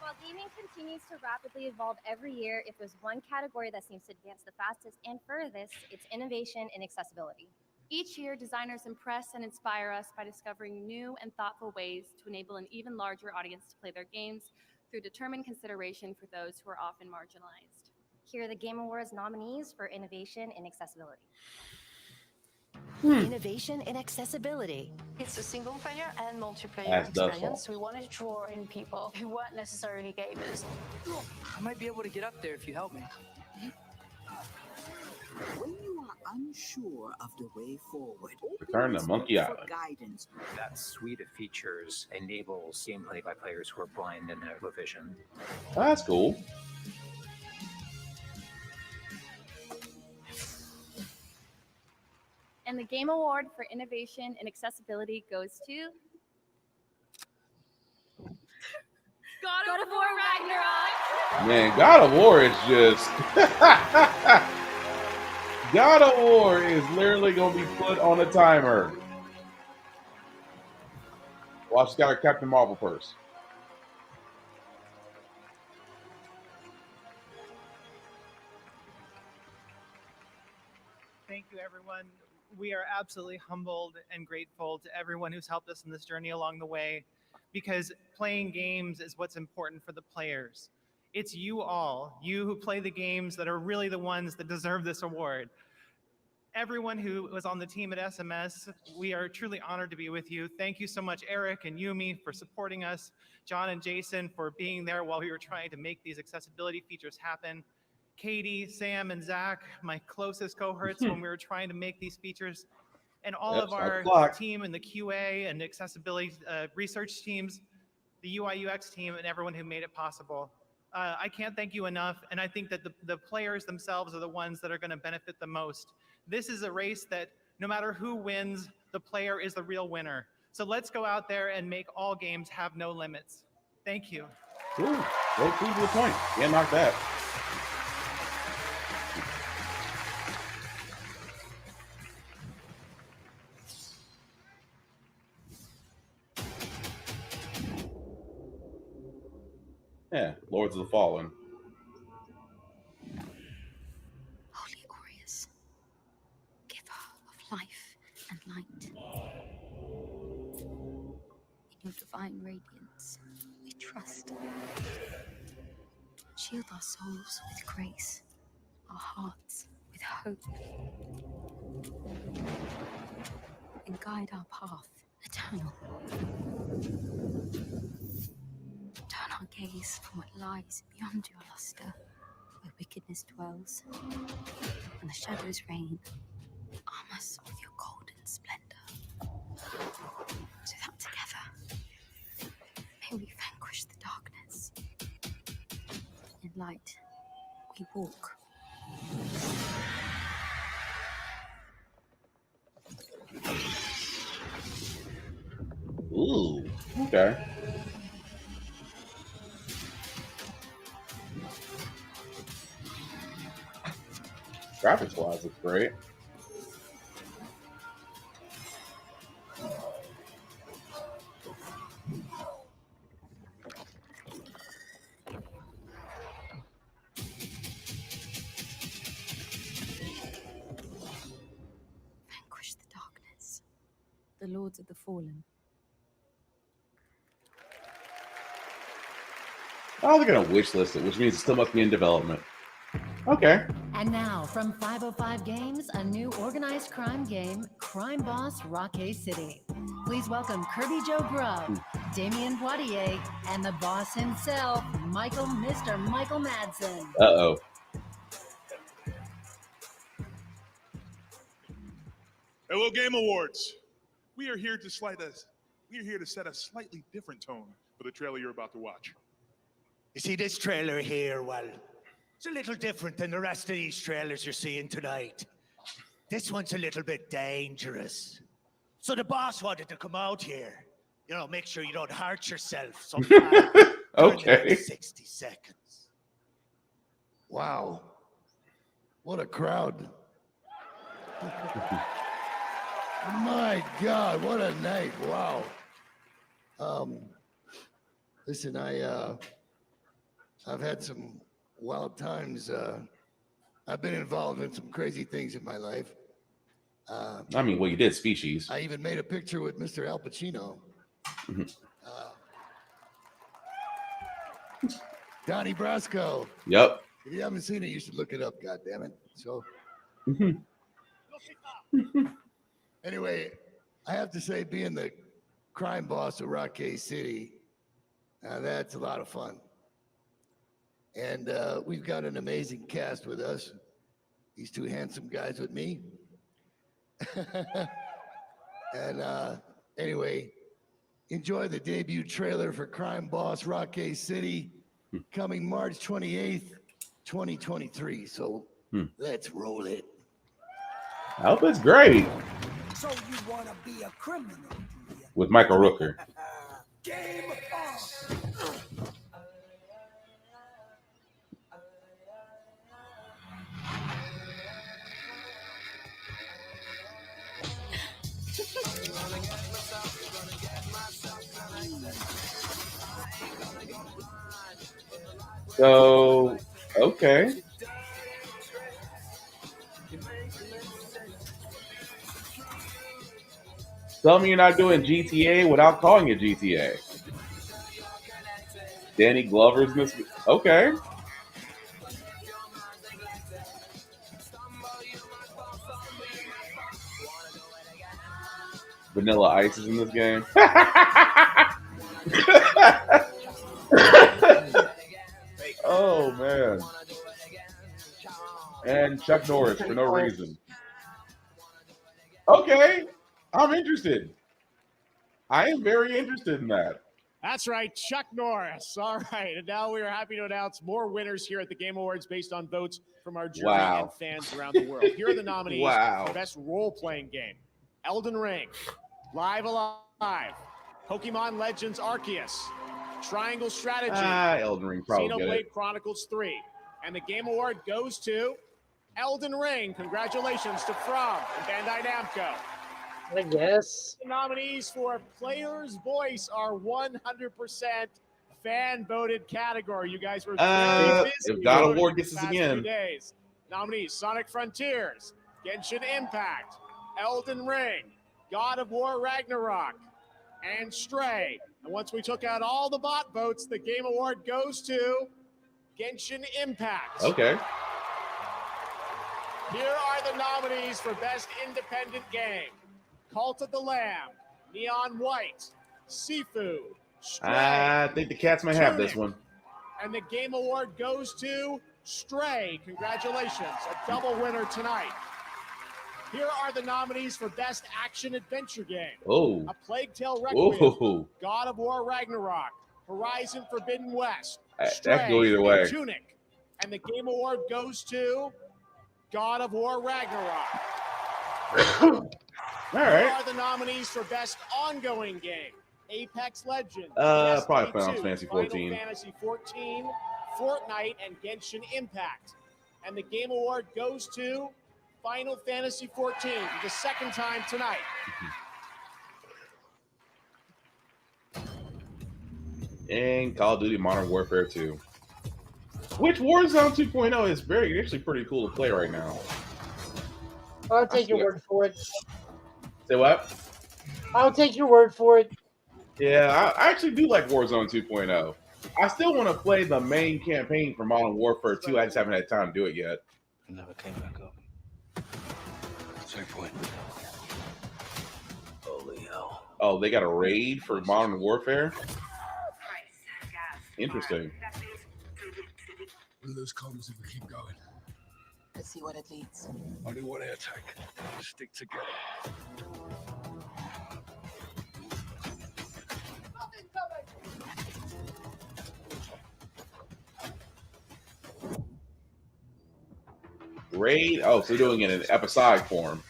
While gaming continues to rapidly evolve every year, if there's one category that seems to advance the fastest and furthest, it's innovation and accessibility. Each year, designers impress and inspire us by discovering new and thoughtful ways to enable an even larger audience to play their games through determined consideration for those who are often marginalized. Here are the Game Awards nominees for innovation and accessibility. Innovation and accessibility. It's a single player and multiplayer That's experience. We wanted to draw in people who weren't necessarily gamers. I might be able to get up there if you help me. When you are unsure of the way forward, Return to Monkey for Island. guidance. That suite of features enables gameplay by players who are blind and have low vision. That's cool. And the Game Award for Innovation and Accessibility goes to God of War Ragnarok. Man, God of War is just God of War is literally gonna be put on a timer. Watch, it's got a Captain Marvel purse. Thank you, everyone. We are absolutely humbled and grateful to everyone who's helped us in this journey along the way, because playing games is what's important for the players. It's you all, you who play the games, that are really the ones that deserve this award. Everyone who was on the team at SMS, we are truly honored to be with you. Thank you so much, Eric and Yumi, for supporting us, John and Jason for being there while we were trying to make these accessibility features happen, Katie, Sam, and Zach, my closest cohorts when we were trying to make these features, and all of our team in the QA and accessibility research teams, the UI UX team, and everyone who made it possible. I can't thank you enough, and I think that the players themselves are the ones that are going to benefit the most. This is a race that no matter who wins, the player is the real winner. So let's go out there and make all games have no limits. Thank you. Ooh, very cool to the point. Yeah, knock that. Yeah, Lords of the Fallen. Holy Aureus, giver of life and light. In your divine radiance, we trust. Shield our souls with grace, our hearts with hope, and guide our path eternal. Turn our gaze from what lies beyond your luster, where wickedness dwells, and the shadows reign. Arm us with your golden splendor, so that together may we vanquish the darkness. In light, we walk. Ooh, okay. Graphics wise, it's great. Vanquish the darkness, the lords of the fallen. Oh, they're gonna wish list it, which means it still must be in development. Okay. And now, from 505 Games, a new organized crime game, Crime Boss Rockay City. Please welcome Kirby Joe Grubb, Damien Poitier, and the boss himself, Mr. Michael Madsen. Uh-oh. Hello, Game Awards. We are here to set a slightly different tone for the trailer you're about to watch. You see, this trailer here, well, it's a little different than the rest of these trailers you're seeing tonight. This one's a little bit dangerous. So the boss wanted to come out here, you know, make sure you don't hurt yourself sometime during the Okay. next 60 seconds. Wow. What a crowd. My God, what a night. Wow. Listen, I've had some wild times. I've been involved in some crazy things in my life. I mean, well, you did Species. I even made a picture with Mr. Al Pacino. Donnie Brasco. Yep. If you haven't seen it, you should look it up, goddammit. So anyway, I have to say, being the crime boss of Rockay City, that's a lot of fun. And we've got an amazing cast with us. These two handsome guys with me. And anyway, enjoy the debut trailer for Crime Boss Rockay City, coming March 28th, 2023. So let's roll it. I hope it's great. So you want to be a criminal? With Michael Rooker. Game on. So, okay. Tell me you're not doing GTA without calling it GTA. Danny Glover's in this. Okay. Vanilla Ice is in this game. Oh, man. And Chuck Norris for no reason. Okay. I'm interested. I am very interested in that. That's right, Chuck Norris. All right, and now we are happy to announce more winners here at the Game Awards based on votes from our jury and fans around the world. Here are the nominees for Best Role-Playing Game. Elden Ring, Live Alive, Pokemon Legends Arceus, Triangle Strategy, Elden Ring probably get Xenoblade it. Chronicles 3. And the Game Award goes to Elden Ring. Congratulations to From and Bandai Namco. I guess. The nominees for Player's Voice are 100% fan-voted category. You guys were very busy. If God voting Award these gets us past few again. days. Nominees: Sonic Frontiers, Genshin Impact, Elden Ring, God of War Ragnarok, and Stray. And once we took out all the bot votes, the Game Award goes to Genshin Impact. Okay. Here are the nominees for Best Independent Game. Cult of the Lamb, Neon White, Sifu, Stray, I think the cats might have this Tunic. one. And the Game Award goes to Stray. Congratulations, a double winner tonight. Here are the nominees for Best Action Adventure Game. Oh. A Plague Tale Requiem, Oh. God of War Ragnarok, Horizon Forbidden West, That Stray, could go either and way. Tunic. And the Game Award goes to God of War Ragnarok. All right. Here are the nominees for Best Ongoing Game. Apex Legends, Probably PS2, Final Fantasy 14. Final Fantasy 14, Fortnite, and Genshin Impact. And the Game Award goes to Final Fantasy 14 for the second time tonight. And Call of Duty Modern Warfare 2. Which Warzone 2.0 is actually pretty cool to play right now. I'll take your word for it. Say what? I'll take your word for it. Yeah, I actually do like Warzone 2.0. I still want to play the main campaign for Modern Warfare 2. I just haven't had time to do it yet. It never came back up. Same point. Holy hell. Oh, they got a raid for Modern Warfare? Interesting. We'll lose comms if we keep going. Let's see what it leads. Only one air tank. Stick together. Raid? Oh, so they're doing it in episodic form.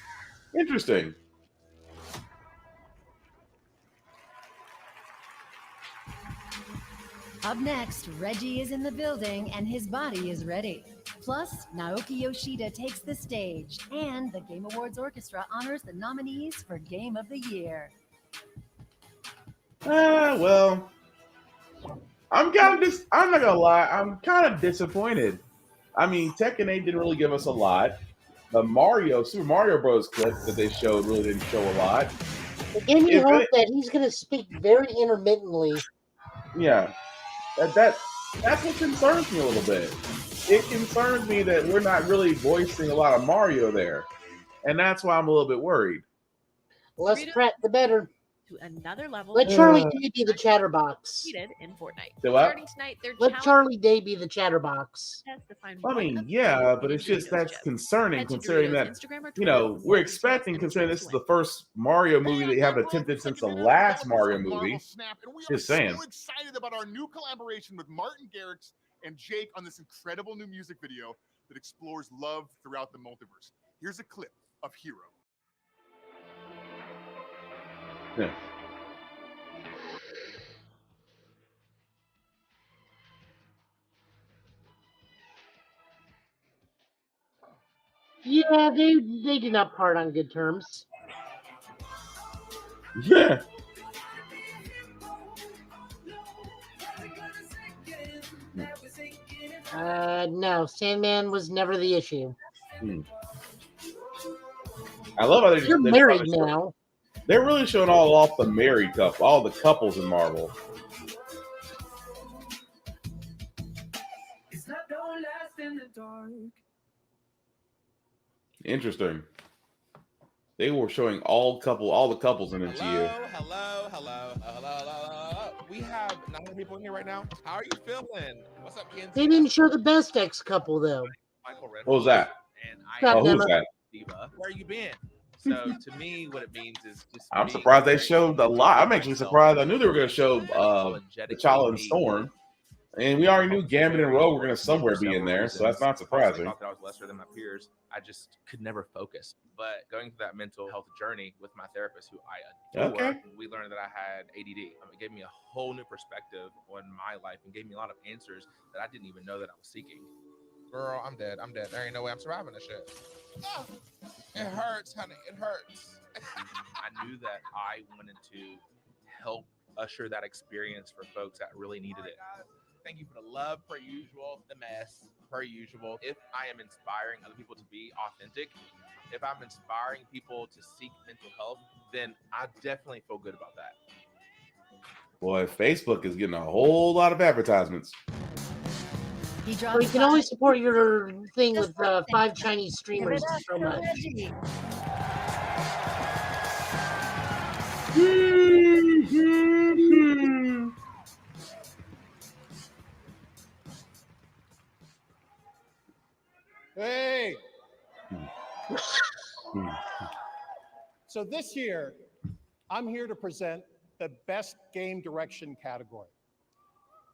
Interesting. Up next, Reggie is in the building and his body is ready. Plus, Naoki Yoshida takes the stage, and the Game Awards Orchestra honors the nominees for Game of the Year. Well, I'm not gonna lie, I'm kind of disappointed. I mean, Tekken 8 didn't really give us a lot. The Super Mario Bros. Clip that they showed really didn't show a lot. It gave me hope that he's going to speak very intermittently. Yeah, that's what concerns me a little bit. It concerns me that we're not really voicing a lot of Mario there, and that's why I'm a little bit worried. Less Pratt, the better. To another level. Let Charlie Day be the chatterbox. In Fortnite. Say what? Starting tonight, they're Let Charlie Day be the chatterbox. I mean, yeah, but it's just that's concerning considering that, you know, we're expecting, considering this is the first Mario movie they have attempted since the last Mario movie. Just saying. So excited about our new collaboration with Martin Garrix and Jake on this incredible new music video that explores love throughout the multiverse. Here's a clip of Hero. Yeah. Yeah, they did not part on good terms. Yeah. No, Sandman was never the issue. I love how they're married now. They're really showing all off the married couple, all the couples in Marvel. Interesting. They were showing all the couples in MCU. Hello. We have 9 people in here right now. How are you feeling? What's up, Kenzie? They didn't show the best ex couple though. Michael Redfield. What was that? And Who's that? Diva. Where you been? So to me, what it means is just. I'm surprised they showed a lot. I'm actually surprised. I knew they were going to show T'Challa and Storm, and we already knew Gambit and Rogue were going to somewhere be in there, so that's not surprising. I thought I was lesser than my peers. I just could never focus. But going through that mental health journey with my therapist, who I adore, we learned that I had ADD. It gave me a whole new perspective on my life and gave me a lot of answers that I didn't even know that I was seeking. Girl, I'm dead. There ain't no way I'm surviving this shit. Oh, it hurts, honey. It hurts. I knew that I wanted to help usher that experience for folks that really needed it. Thank you for the love, per usual, the mess, per usual. If I am inspiring other people to be authentic, if I'm inspiring people to seek mental health, then I definitely feel good about that. Boy, Facebook is getting a whole lot of advertisements. Well, you can only support your thing with 5 Chinese streamers so much. Hey! So this year, I'm here to present the Best Game Direction category.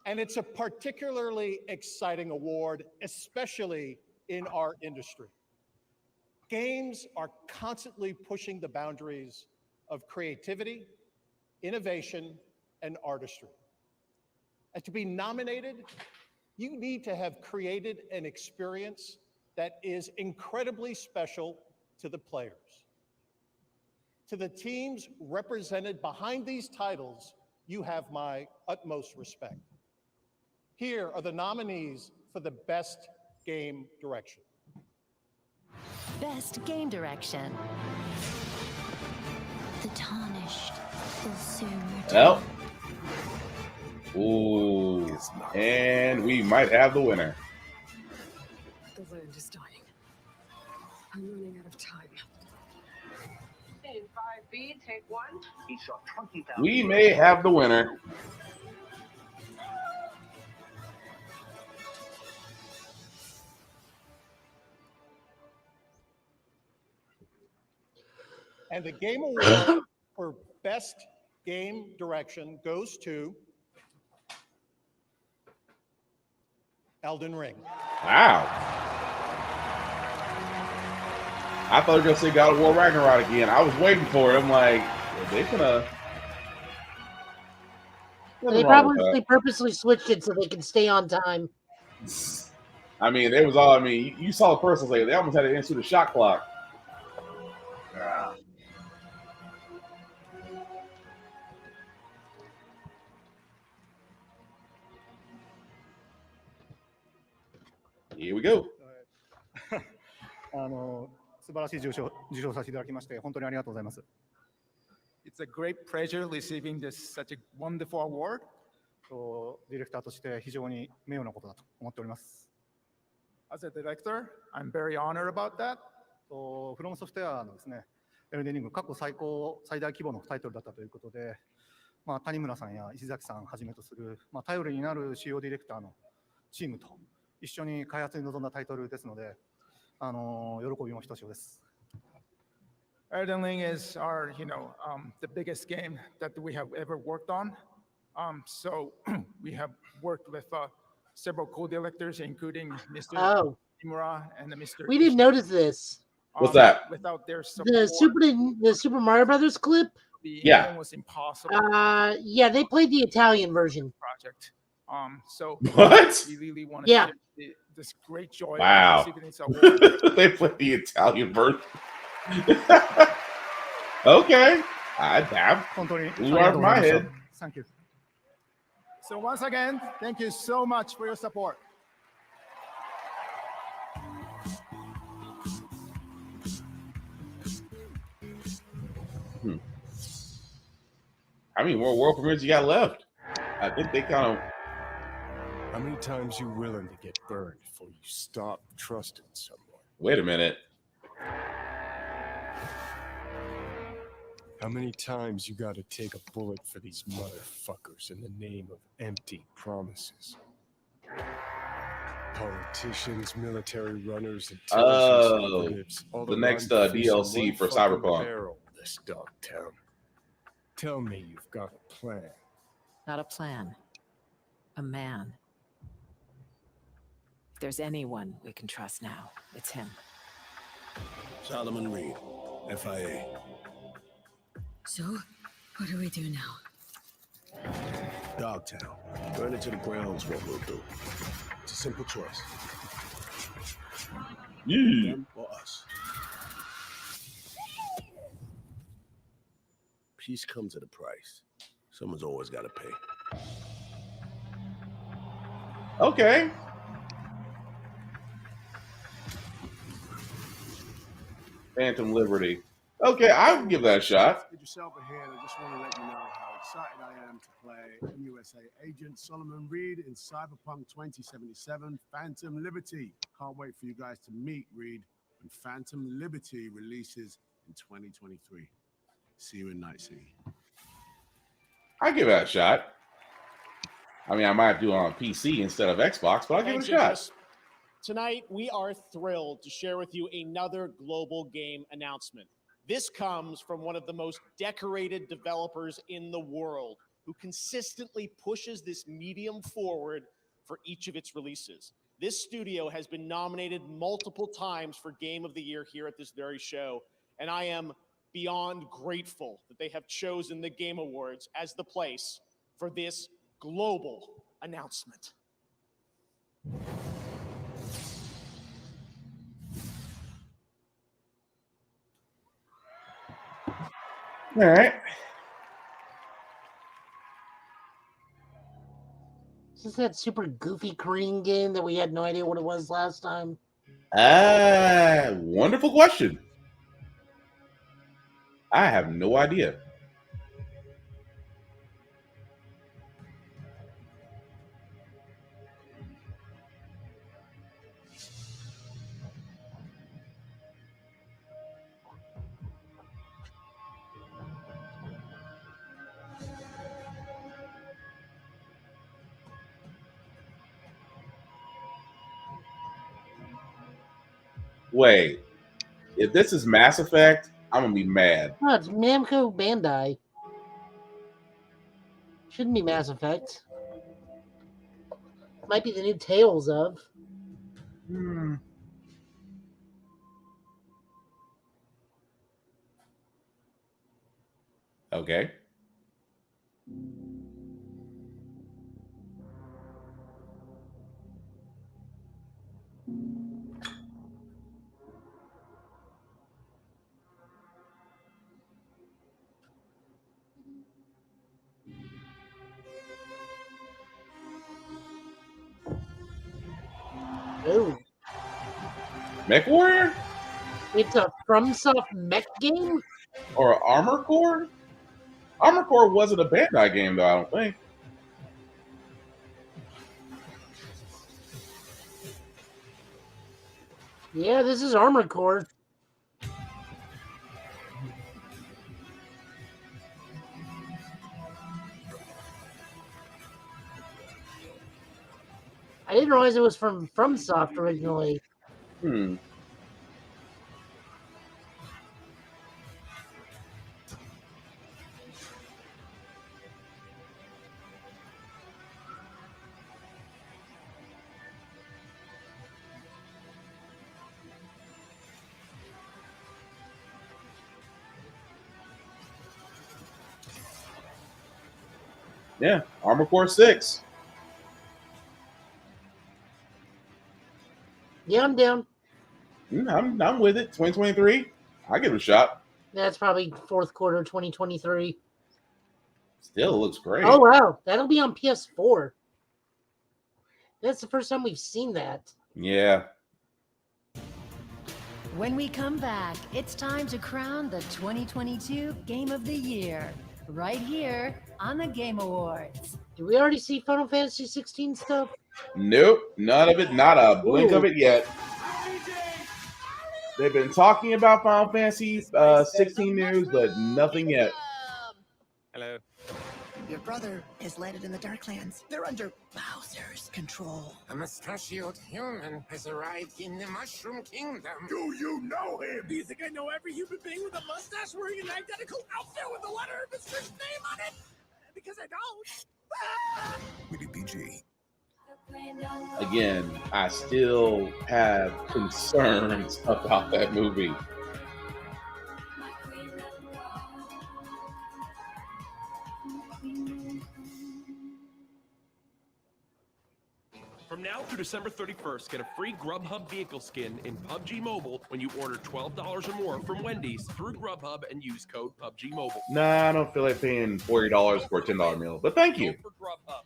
And it's a particularly exciting award, especially in our industry. Games are constantly pushing the boundaries of creativity, innovation, and artistry. And to be nominated, you need to have created an experience that is incredibly special to the players. To the teams represented behind these titles, you have my utmost respect. Here are the nominees for the Best Game Direction. Best Game Direction. The tarnished will soon return. Well. Ooh. And we might have the winner. The land is dying. I'm running out of time. In 5B, take 1. He saw 20,000. We may have the winner. And the Game Award for Best Game Direction goes to Elden Ring. Wow. I thought you were going to say God of War Ragnarok again. I was waiting for it. I'm like, are they going to... They probably purposely switched it so they can stay on time. I mean, it was all, I mean, you saw the person say they almost had to answer the shot clock. Here we go. 素晴らしい受賞させていただきまして本当にありがとうございます。It's a great pleasure receiving this such a wonderful award. ディレクターとして非常に名誉なことだと思っております。As a director, I'm very honored about that. フロムソフトウェアのですね、エルデンリング過去最大規模のタイトルだったということで、谷村さんや石崎さんをはじめとする、頼りになる主要ディレクターのチームと一緒に開発に臨んだタイトルですので、喜びもひとしおです。Elden Ring is our, the biggest game that we have ever worked on. So we have worked with several co-directors, including Mr. Imura and Mr. We didn't notice this. What's that? Without their support, The Super Mario Brothers clip. the Yeah. game was impossible. Yeah, they played the Italian version. Project. So What? we really want to Yeah. share this great joy. Wow. Of receiving this award. They played the Italian version. Okay. I have blew out of my head. Thank you. So once again, thank you so much for your support. How many more world premieres you got left? I think they kind of. How many times you willing to get burned before you stop trusting someone? Wait a minute. How many times you gotta take a bullet for these motherfuckers in the name of empty promises? Politicians, military runners, intelligence, all the next DLC for Cyberpunk. This Dogtown. Tell me you've got a plan. Not a plan. A man. If there's anyone we can trust now, it's him. Solomon Reed, FIA. So, what do we do now? Dogtown. Burn it to the ground is what we'll do. It's a simple choice. Them or us. Peace comes at a price. Someone's always got to pay. Okay. Phantom Liberty. Okay, I'll give that a shot. Get yourself ahead. I just want to let you know how excited I am to play MUSA agent Solomon Reed in Cyberpunk 2077 Phantom Liberty. Can't wait for you guys to meet Reed when Phantom Liberty releases in 2023. See you in Night City. I'll give that a shot. I mean, I might do it on PC instead of Xbox, but I'll give it a shot. Tonight, we are thrilled to share with you another global game announcement. This comes from one of the most decorated developers in the world who consistently pushes this medium forward for each of its releases. This studio has been nominated multiple times for Game of the Year here at this very show, and I am beyond grateful that they have chosen the Game Awards as the place for this global announcement. All right. Is this that super goofy Korean game that we had no idea what it was last time? Wonderful question. I have no idea. Wait, if this is Mass Effect, I'm gonna be mad. No, it's Namco Bandai. Shouldn't be Mass Effect. Might be the new Tales of. Okay. Oh. Mech Warrior? It's a FromSoft mech game? Or Armor Core? Armor Core wasn't a Bandai game, though, I don't think. Yeah, this is Armored Core. I didn't realize it was from FromSoft originally. Yeah, Armored Core 6. Yeah, I'm down. I'm with it. 2023. I give it a shot. That's probably fourth quarter 2023. Still looks great. Oh wow, that'll be on PS4. That's the first time we've seen that. Yeah. When we come back, it's time to crown the 2022 Game of the Year, right here on the Game Awards. Did we already see Final Fantasy 16 stuff? Nope, none of it. Not a blink of it yet. They've been talking about Final Fantasy 16 news, but nothing yet. Hello. Your brother has landed in the Darklands. They're under Bowser's control. A mustachioed human has arrived in the Mushroom Kingdom. Do you know him? Do you think I know every human being with a mustache wearing an identical outfit with the letter of his first name on it? Because I don't. Rated PG. Again, I still have concerns about that movie. From now through December 31st, get a free Grubhub vehicle skin in PUBG Mobile when you order $12 or more from Wendy's through Grubhub and use code PUBG Mobile. Nah, I don't feel like paying $40 for a $10 meal, but thank you. For Grubhub.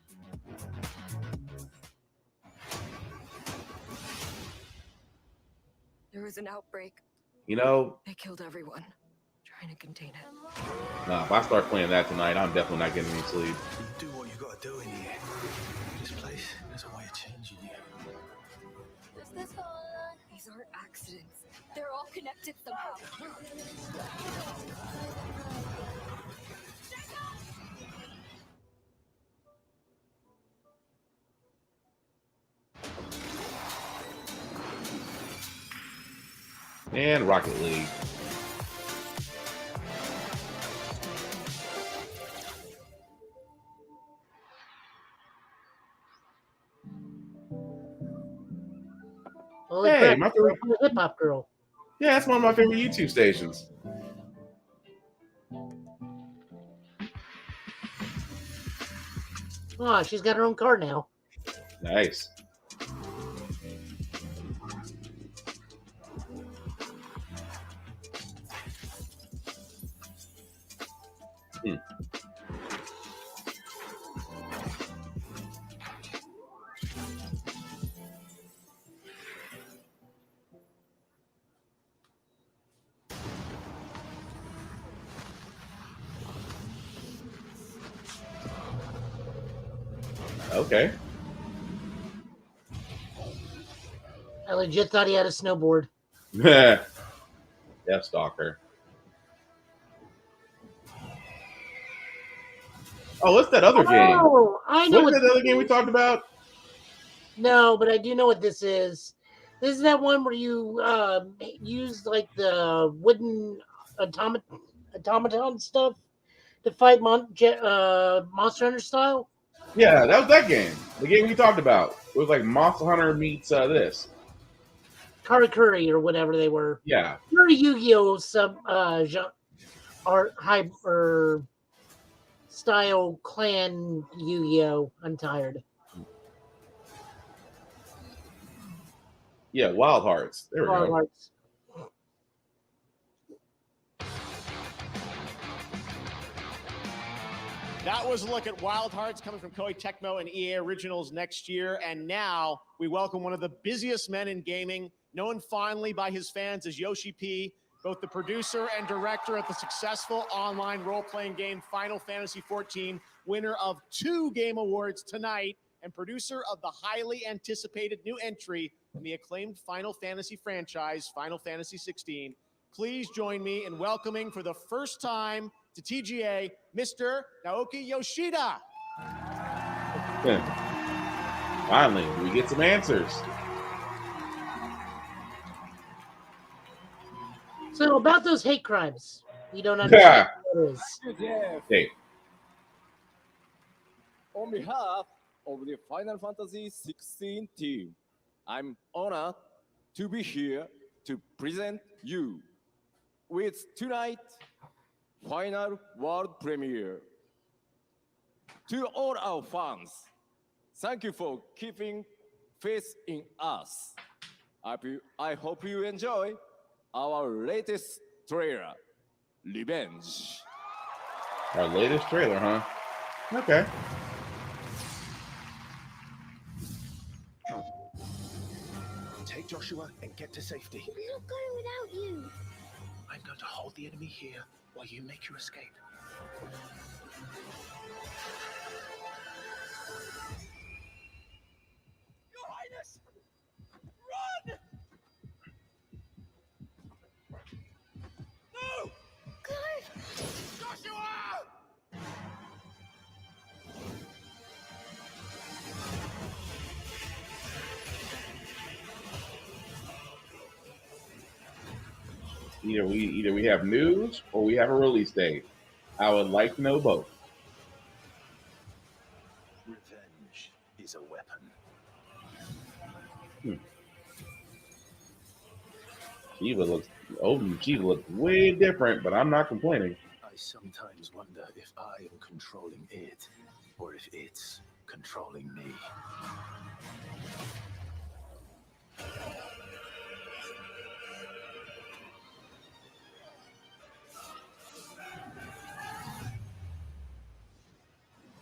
There was an outbreak. You know, They killed everyone, trying to contain it. nah, if I start playing that tonight, I'm definitely not getting any sleep. Do what you gotta do in here. This place has a way of changing you. These aren't accidents. They're all connected somehow. And Rocket League. Holy Hey, crap, my favorite Hip Hop Girl. Yeah, that's one of my favorite YouTube stations. Oh, she's got her own car now. Nice. Okay. I legit thought he had a snowboard. Death Stalker. Oh, what's that other game? Oh, I know. What's that other game we talked about? No, but I do know what this is. This is that one where you use like the wooden automaton stuff to fight Monster Hunter style. Yeah, that was that game. The game we talked about. It was like Monster Hunter meets this. Karakuri or whatever they were. Yeah. Or Yu-Gi-Oh! Style clan Yu-Gi-Oh! I'm tired. Yeah, Wild Hearts. There we Wild go. Hearts. That was a look at Wild Hearts coming from Koei Tecmo and EA Originals next year. And now we welcome one of the busiest men in gaming, known fondly by his fans as Yoshi P, both the producer and director of the successful online role-playing game Final Fantasy XIV, winner of 2 Game Awards tonight, and producer of the highly anticipated new entry in the acclaimed Final Fantasy franchise, Final Fantasy XVI. Please join me in welcoming for the first time to TGA, Mr. Naoki Yoshida. Finally, we get some answers. So about those hate crimes, we don't understand what it is. Hey. On behalf of the Final Fantasy XVI team, I'm honored to be here to present you with tonight final world premiere. To all our fans, thank you for keeping faith in us. I hope you enjoy our latest trailer, Revenge. Our latest trailer, huh? Okay. Take Joshua and get to safety. We're not going without you. I'm going to hold the enemy here while you make your escape. Your Highness! Run! No! Clive! Joshua! Either we have news or we have a release date. I would like to know both. Revenge is a weapon. Shiva looks way different, but I'm not complaining. I sometimes wonder if I am controlling it, or if it's controlling me.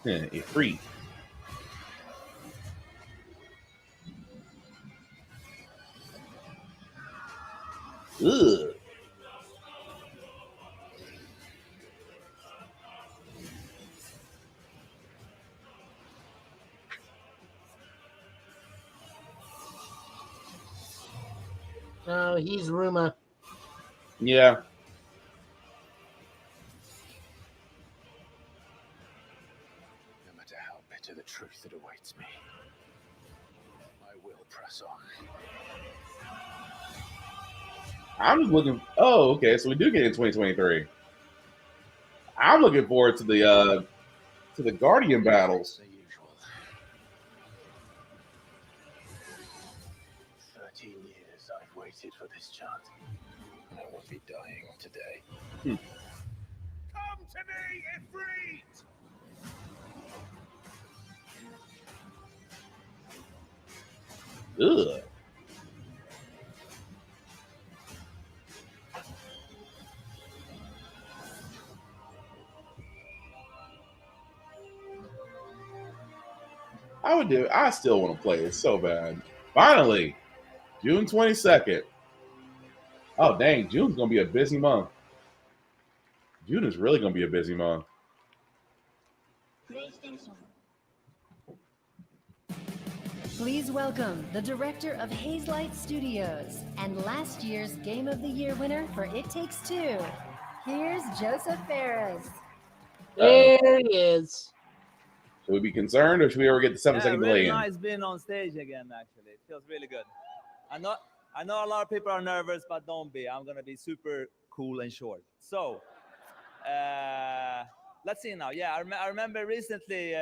A free. Ugh. Oh, he's Ruma. Yeah. No matter how bitter the truth that awaits me, I will press on. I'm just looking. Oh, okay. So we do get in 2023. I'm looking forward to the Guardian battles. 13 years I've waited for this chance. I won't be dying today. Come to me, Ifrit! Ugh. I still want to play it so bad. Finally, June 22nd. Oh, dang. June's going to be a busy month. June is really going to be a busy month. Please welcome the director of Hazelight Studios and last year's Game of the Year winner for It Takes Two. Here's Joseph Fares. There he is. Should we be concerned, or should we ever get the 7-second delay really in? nice being on stage again. Actually, it feels really good. I know a lot of people are nervous, but don't be. I'm gonna be super cool and short. So, let's see now. Yeah, I remember recently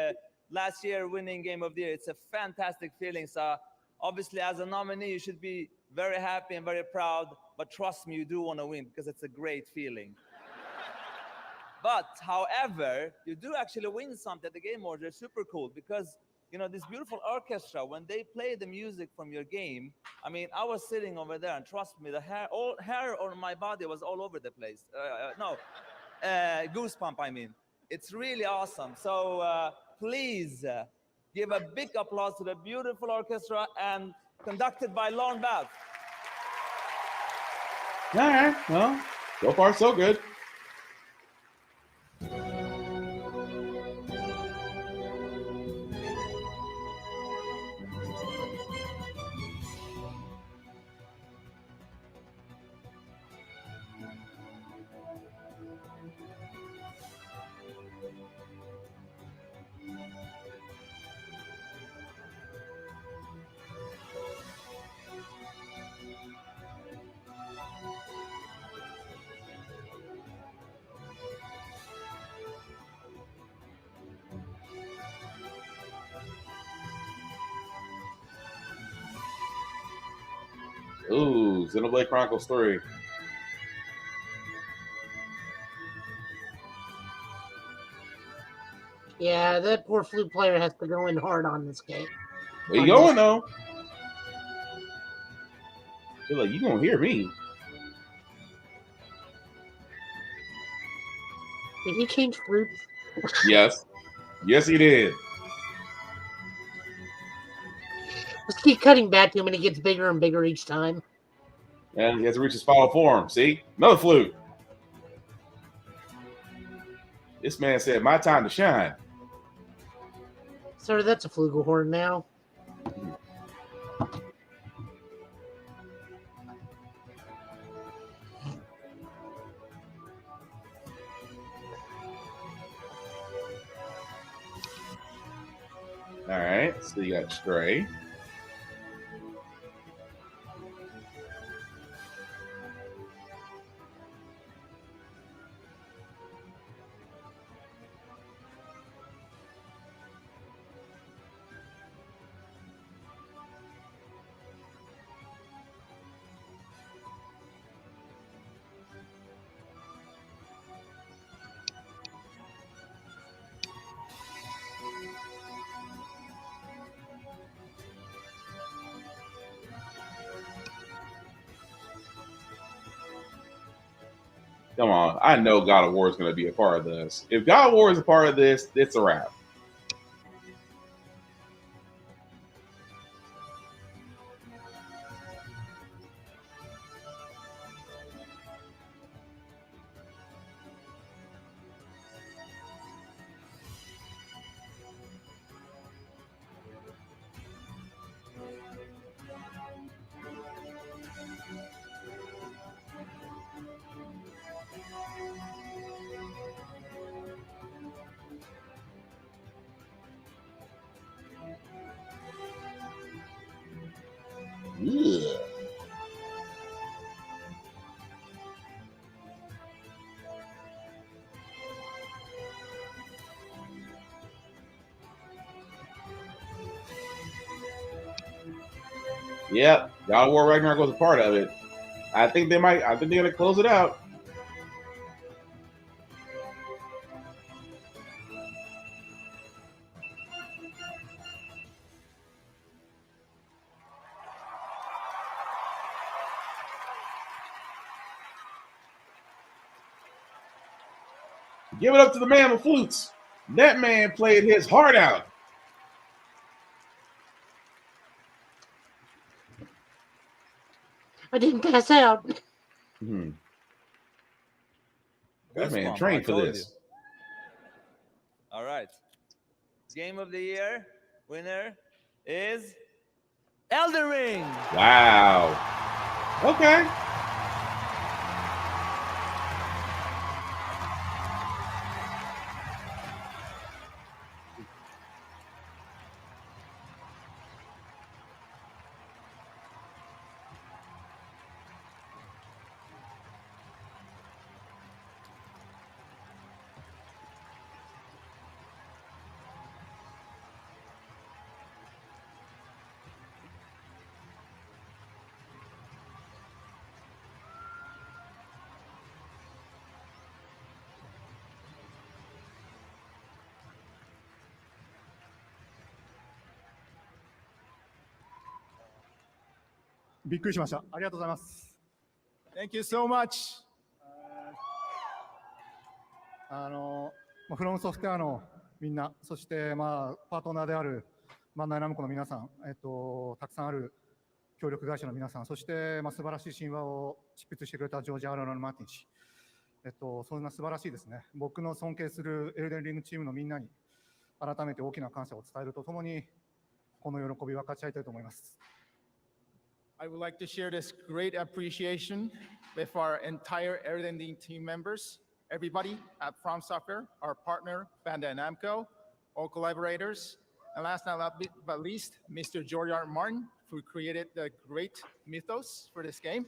last year winning Game of the Year. It's a fantastic feeling. So, obviously, as a nominee, you should be very happy and very proud. But trust me, you do want to win because it's a great feeling. But, however, you do actually win something at the Game Awards. They're super cool because, you know, this beautiful orchestra, when they play the music from your game, I mean, I was sitting over there, and trust me, the hair on my body was all over the place. Goosebump, I mean. It's really awesome. So, please give a big applause to the beautiful orchestra and conducted by Lorne Balfe. All right. Well, so far, so good. Ooh, Xenoblade Chronicles 3. Yeah, that poor flute player has to go in hard on this game. Where you going though? You're like, you gonna hear me? Did he change flutes? Yes. Yes, he did. Let's keep cutting back to him and he gets bigger and bigger each time. And he has to reach his final form. See? Another flute. This man said, my time to shine. Sir, that's a flugelhorn now. All right, so you got Stray. Come on. I know God of War is going to be a part of this. If God of War is a part of this, it's a wrap. Ugh. Yep, God of War Ragnarok was a part of it. I think they're gonna close it out. Give it up to the man with flutes. That man played his heart out. I didn't pass out. That man trained for this. All right. Game of the year winner is Elden Ring. Wow. Okay. Thank you so much. フロムソフトウェアのみんな、そしてパートナーであるバンダイナムコの皆さん、たくさんある協力会社の皆さん、そして素晴らしい神話を執筆してくれたジョージ・アーロン・マーティン氏、そんな素晴らしいですね、僕の尊敬するエルデンリングチームのみんなに改めて大きな感謝を伝えるとともに、この喜びを分かち合いたいと思います。I would like to share this great appreciation with our entire Elden Ring team members, everybody at From Software, our partner, Bandai Namco, all collaborators, and last but least, Mr. George R. R. Martin, who created the great mythos for this game.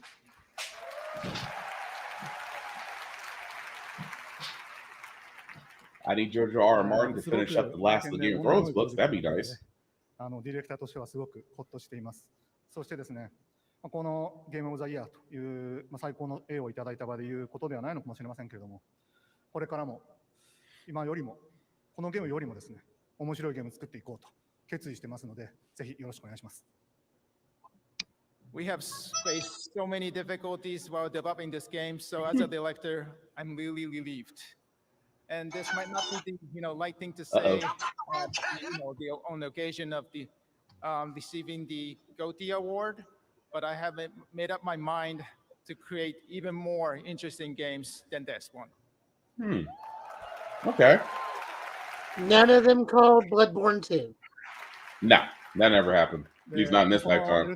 I need George R. R. Martin to finish up the last of the Game of Thrones books. That'd be nice. ディレクターとしてはすごくほっとしています。そしてですね、このゲームオブザイヤーという、最高の栄をいただいた場でいうことではないのかもしれませんけれども、これからも今よりもこのゲームよりもですね、面白いゲームを作っていこうと決意してますので、ぜひよろしくお願いします。We have faced so many difficulties while developing this game, so as a director, I'm really relieved. And this might not be the light thing to say, on the occasion of the receiving the GOTY award, but I have made up my mind to create even more interesting games than this one. Okay. None of them called Bloodborne 2. No, that never happened. At least not in this lifetime.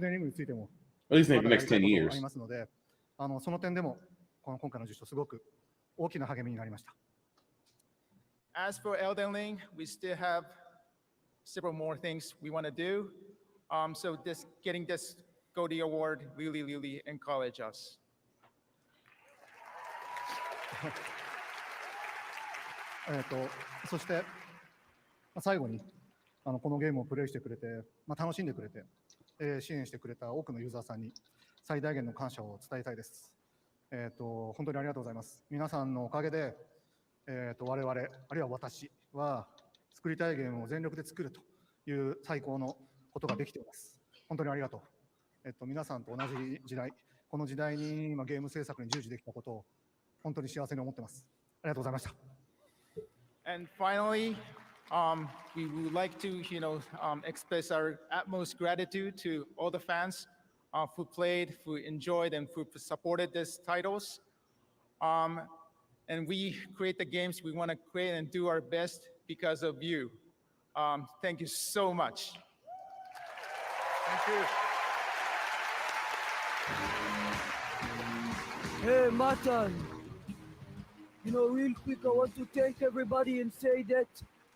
At least in the next 10 years. その点でも今回の実証すごく大きな励みになりました。As for Elden Ring, we still have several more things we want to do. So getting this GOTY award really encourage us. そして最後にこのゲームをプレイしてくれて、楽しんでくれて、支援してくれた多くのユーザーさんに最大限の感謝を伝えたいです。本当にありがとうございます。皆さんのおかげで、我々あるいは私は作りたいゲームを全力で作るという最高のことができています。本当にありがとう。皆さんと同じ時代、この時代に今ゲーム制作に従事できたことを本当に幸せに思ってます。ありがとうございました。And finally, we would like to, express our utmost gratitude to all the fans who played, who enjoyed, and who supported these titles. And we create the games we want to create and do our best because of you. Thank you so much. Thank you. Hey, Matan. Real quick, I want to thank everybody and say that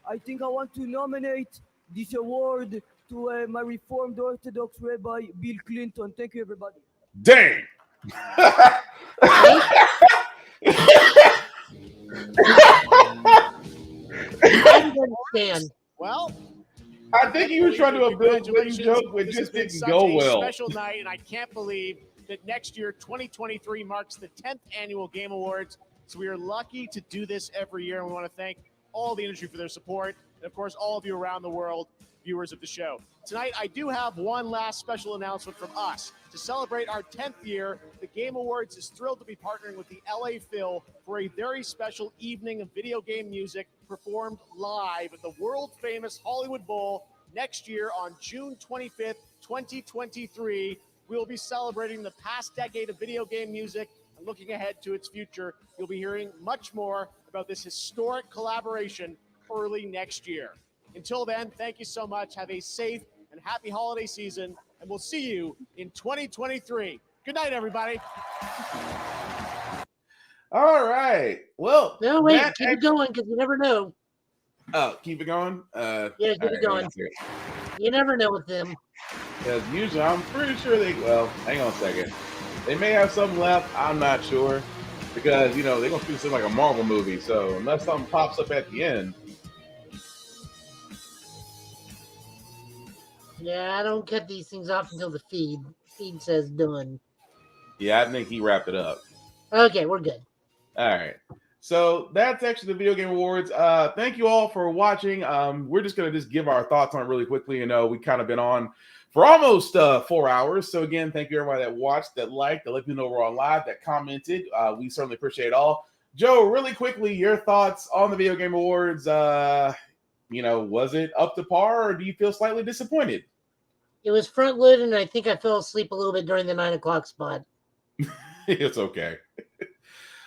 I think I want to nominate this award to my Reformed Orthodox Rabbi, Bill Clinton. Thank you, everybody. Dang! I understand. Well, I think he was trying to do a Bill Clinton joke, but it just didn't go well. Special night, and I can't believe that next year, 2023, marks the 10th annual Game Awards. So we are lucky to do this every year, and we want to thank all the industry for their support, and of course, all of you around the world, viewers of the show. Tonight, I do have one last special announcement from us. To celebrate our 10th year, the Game Awards is thrilled to be partnering with the LA Phil for a very special evening of video game music performed live at the world-famous Hollywood Bowl next year on June 25th, 2023. We will be celebrating the past decade of video game music and looking ahead to its future. You'll be hearing much more about this historic collaboration early next year. Until then, thank you so much. Have a safe and happy holiday season, and we'll see you in 2023. Good night, everybody. All right. Well, no, wait, keep it going because you never know. Oh, keep it going? Yeah, keep it going. You never know with them. Because usually, I'm pretty sure hang on a second. They may have something left. I'm not sure. Because, they're going to do something like a Marvel movie. So unless something pops up at the end. Yeah, I don't cut these things off until the feed says done. Yeah, I think he wrapped it up. Okay, we're good. All right. So that's actually the Video Game Awards. Thank you all for watching. We're just going to give our thoughts on it really quickly. We kind of been on for almost 4 hours. So again, thank you everybody that watched, that liked, that let me know we're on live, that commented. We certainly appreciate it all. Joe, really quickly, your thoughts on the Video Game Awards. Was it up to par, or do you feel slightly disappointed? It was front loaded, and I think I fell asleep a little bit during the 9 o'clock spot. It's okay.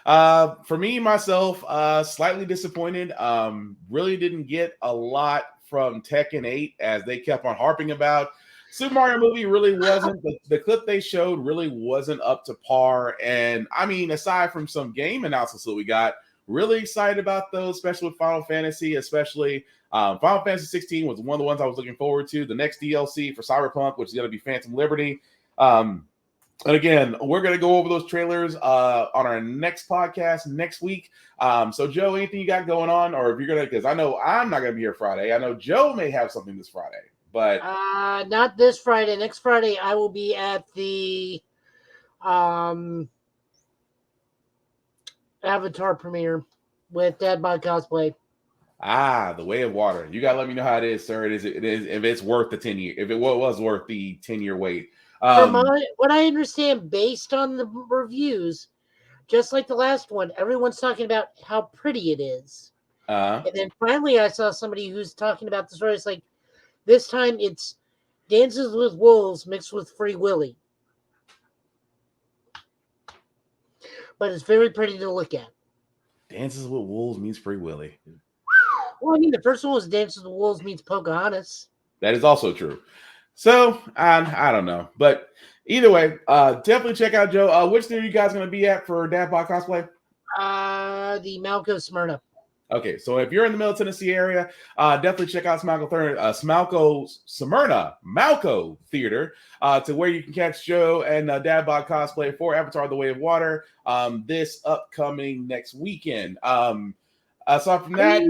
For me, myself, slightly disappointed. Really didn't get a lot from Tekken 8 as they kept on harping about. Super Mario movie really wasn't. The clip they showed really wasn't up to par. And I mean, aside from some game announcements that we got, really excited about those, especially with Final Fantasy, especially Final Fantasy 16 was one of the ones I was looking forward to. The next DLC for Cyberpunk, which is going to be Phantom Liberty. And again, we're going to go over those trailers on our next podcast next week. So, Joe, anything you got going on? Or if you're going to, because I know I'm not going to be here Friday. I know Joe may have something this Friday, but. Not this Friday. Next Friday, I will be at the Avatar premiere with Dad Bod Cosplay. The Way of Water. You gotta let me know how it is, sir. It is if it's worth the 10 year. If it was worth the 10-year wait. From what I understand, based on the reviews, just like the last one, everyone's talking about how pretty it is. And then finally, I saw somebody who's talking about the story. It's like this time it's Dances with Wolves mixed with Free Willy, but it's very pretty to look at. Dances with Wolves means Free Willy. Well, I mean, the first one was Dances with Wolves meets Pocahontas. That is also true. So, I don't know. But either way, definitely check out Joe. Which theater you guys going to be at for Dad Bod Cosplay? The Malco Smyrna. Okay, so if you're in the Middle Tennessee area, definitely check out Malco Theater to where you can catch Joe and Dad Bod Cosplay for Avatar: The Way of Water this upcoming next weekend. Aside from that,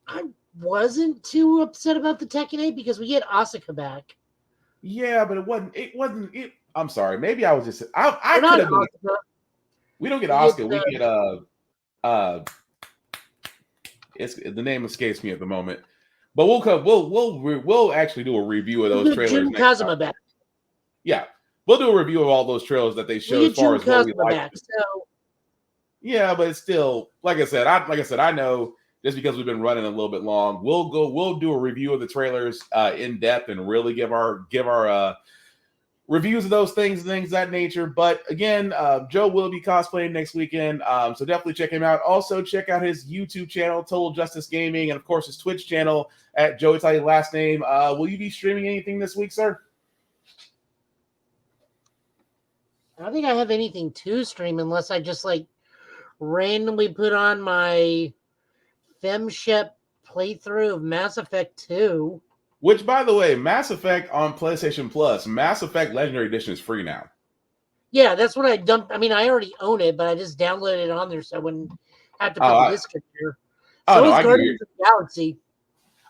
I wasn't too upset about the Tekken 8 because we get Asuka back. Yeah, but it wasn't. I'm sorry. Maybe I was just. I could have been. We don't get Asuka. We get It's the name escapes me at the moment, but we'll actually do a review of those trailers. Jun Kazuma back. Yeah, we'll do a review of all those trailers that they showed as far as what we like. Yeah, but it's still like I said. I know just because we've been running a little bit long, we'll do a review of the trailers in depth and really give our reviews of those things of that nature. But again, Joe will be cosplaying next weekend, so definitely check him out. Also, check out his YouTube channel, Total Justice Gaming, and of course his Twitch channel at Joe Italian last name. Will you be streaming anything this week, sir? I don't think I have anything to stream unless I just like randomly put on my FemShep playthrough of Mass Effect 2. Which, by the way, Mass Effect on PlayStation Plus, Mass Effect Legendary Edition is free now. Yeah, that's what I dumped. I mean, I already own it, but I just downloaded it on there so I wouldn't have to put the disc in here. So is Guardians of the Galaxy.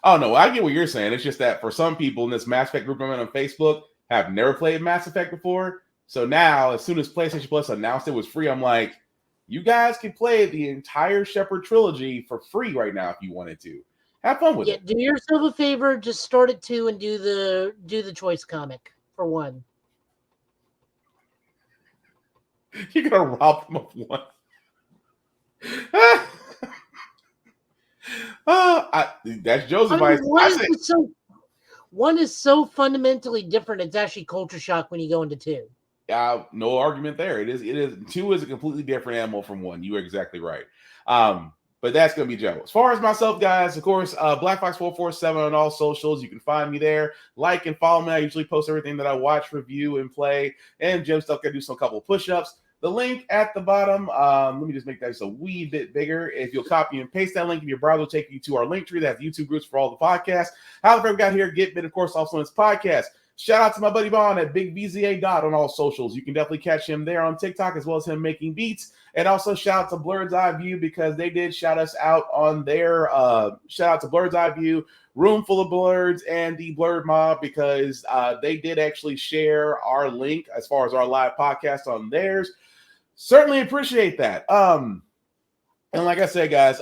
Oh, no, I get what you're saying. It's just that for some people in this Mass Effect group I'm in on Facebook have never played Mass Effect before. So now, as soon as PlayStation Plus announced it was free, I'm like, you guys can play the entire Shepard trilogy for free right now if you wanted to. Have fun with it. Do yourself a favor, just start at 2 and do the choice comic for 1. You're gonna rob them of 1. That's Joe's advice. One is so fundamentally different. It's actually culture shock when you go into 2. No argument there. It is 2 is a completely different animal from 1. You are exactly right. But that's going to be Joe. As far as myself, guys, of course, Black Fox 447 on all socials. You can find me there. Like and follow me. I usually post everything that I watch, review, and play. And Jim stuff. Got to do a couple of push-ups. The link at the bottom. Let me just make that just a wee bit bigger. If you'll copy and paste that link in your browser, will take you to our link tree. That has YouTube groups for all the podcasts. However, we got here, GetBit, of course, also on this podcast. Shout out to my buddy Vaughn at Big VZA Dot on all socials. You can definitely catch him there on TikTok as well as him making beats. And also shout out to Blurred's Eye View because they did shout us out on their shout out to Blurred's Eye View, Room Full of Blurs, and the Blurred Mob because they did actually share our link as far as our live podcast on theirs. Certainly appreciate that. And like I said, guys,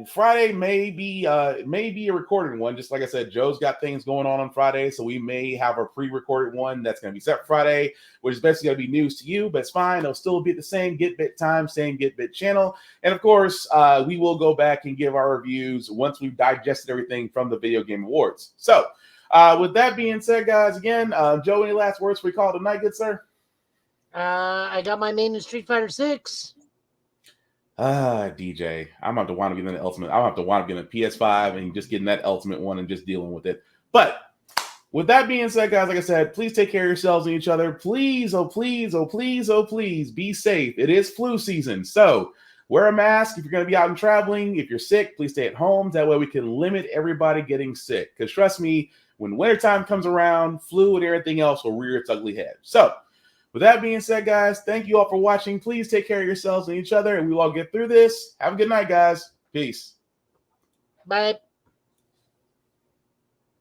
Friday may be a recorded one. Just like I said, Joe's got things going on Friday, so we may have a pre-recorded one that's going to be set for Friday, which is basically going to be news to you, but it's fine. It'll still be at the same GetBit time, same GetBit channel. And of course, we will go back and give our reviews once we've digested everything from the Video Game Awards. So with that being said, guys, again, Joe, any last words for we call it a night, good sir? I got my main in Street Fighter 6. DJ, I'm about to want to get in the ultimate. I'm about to want to get in a PS5 and just getting that ultimate one and just dealing with it. But with that being said, guys, like I said, please take care of yourselves and each other. Please, oh please, oh please, oh please, be safe. It is flu season, so wear a mask if you're going to be out and traveling. If you're sick, please stay at home. That way we can limit everybody getting sick. Because trust me, when wintertime comes around, flu and everything else will rear its ugly head. So with that being said, guys, thank you all for watching. Please take care of yourselves and each other, and we will all get through this. Have a good night, guys. Peace. Bye.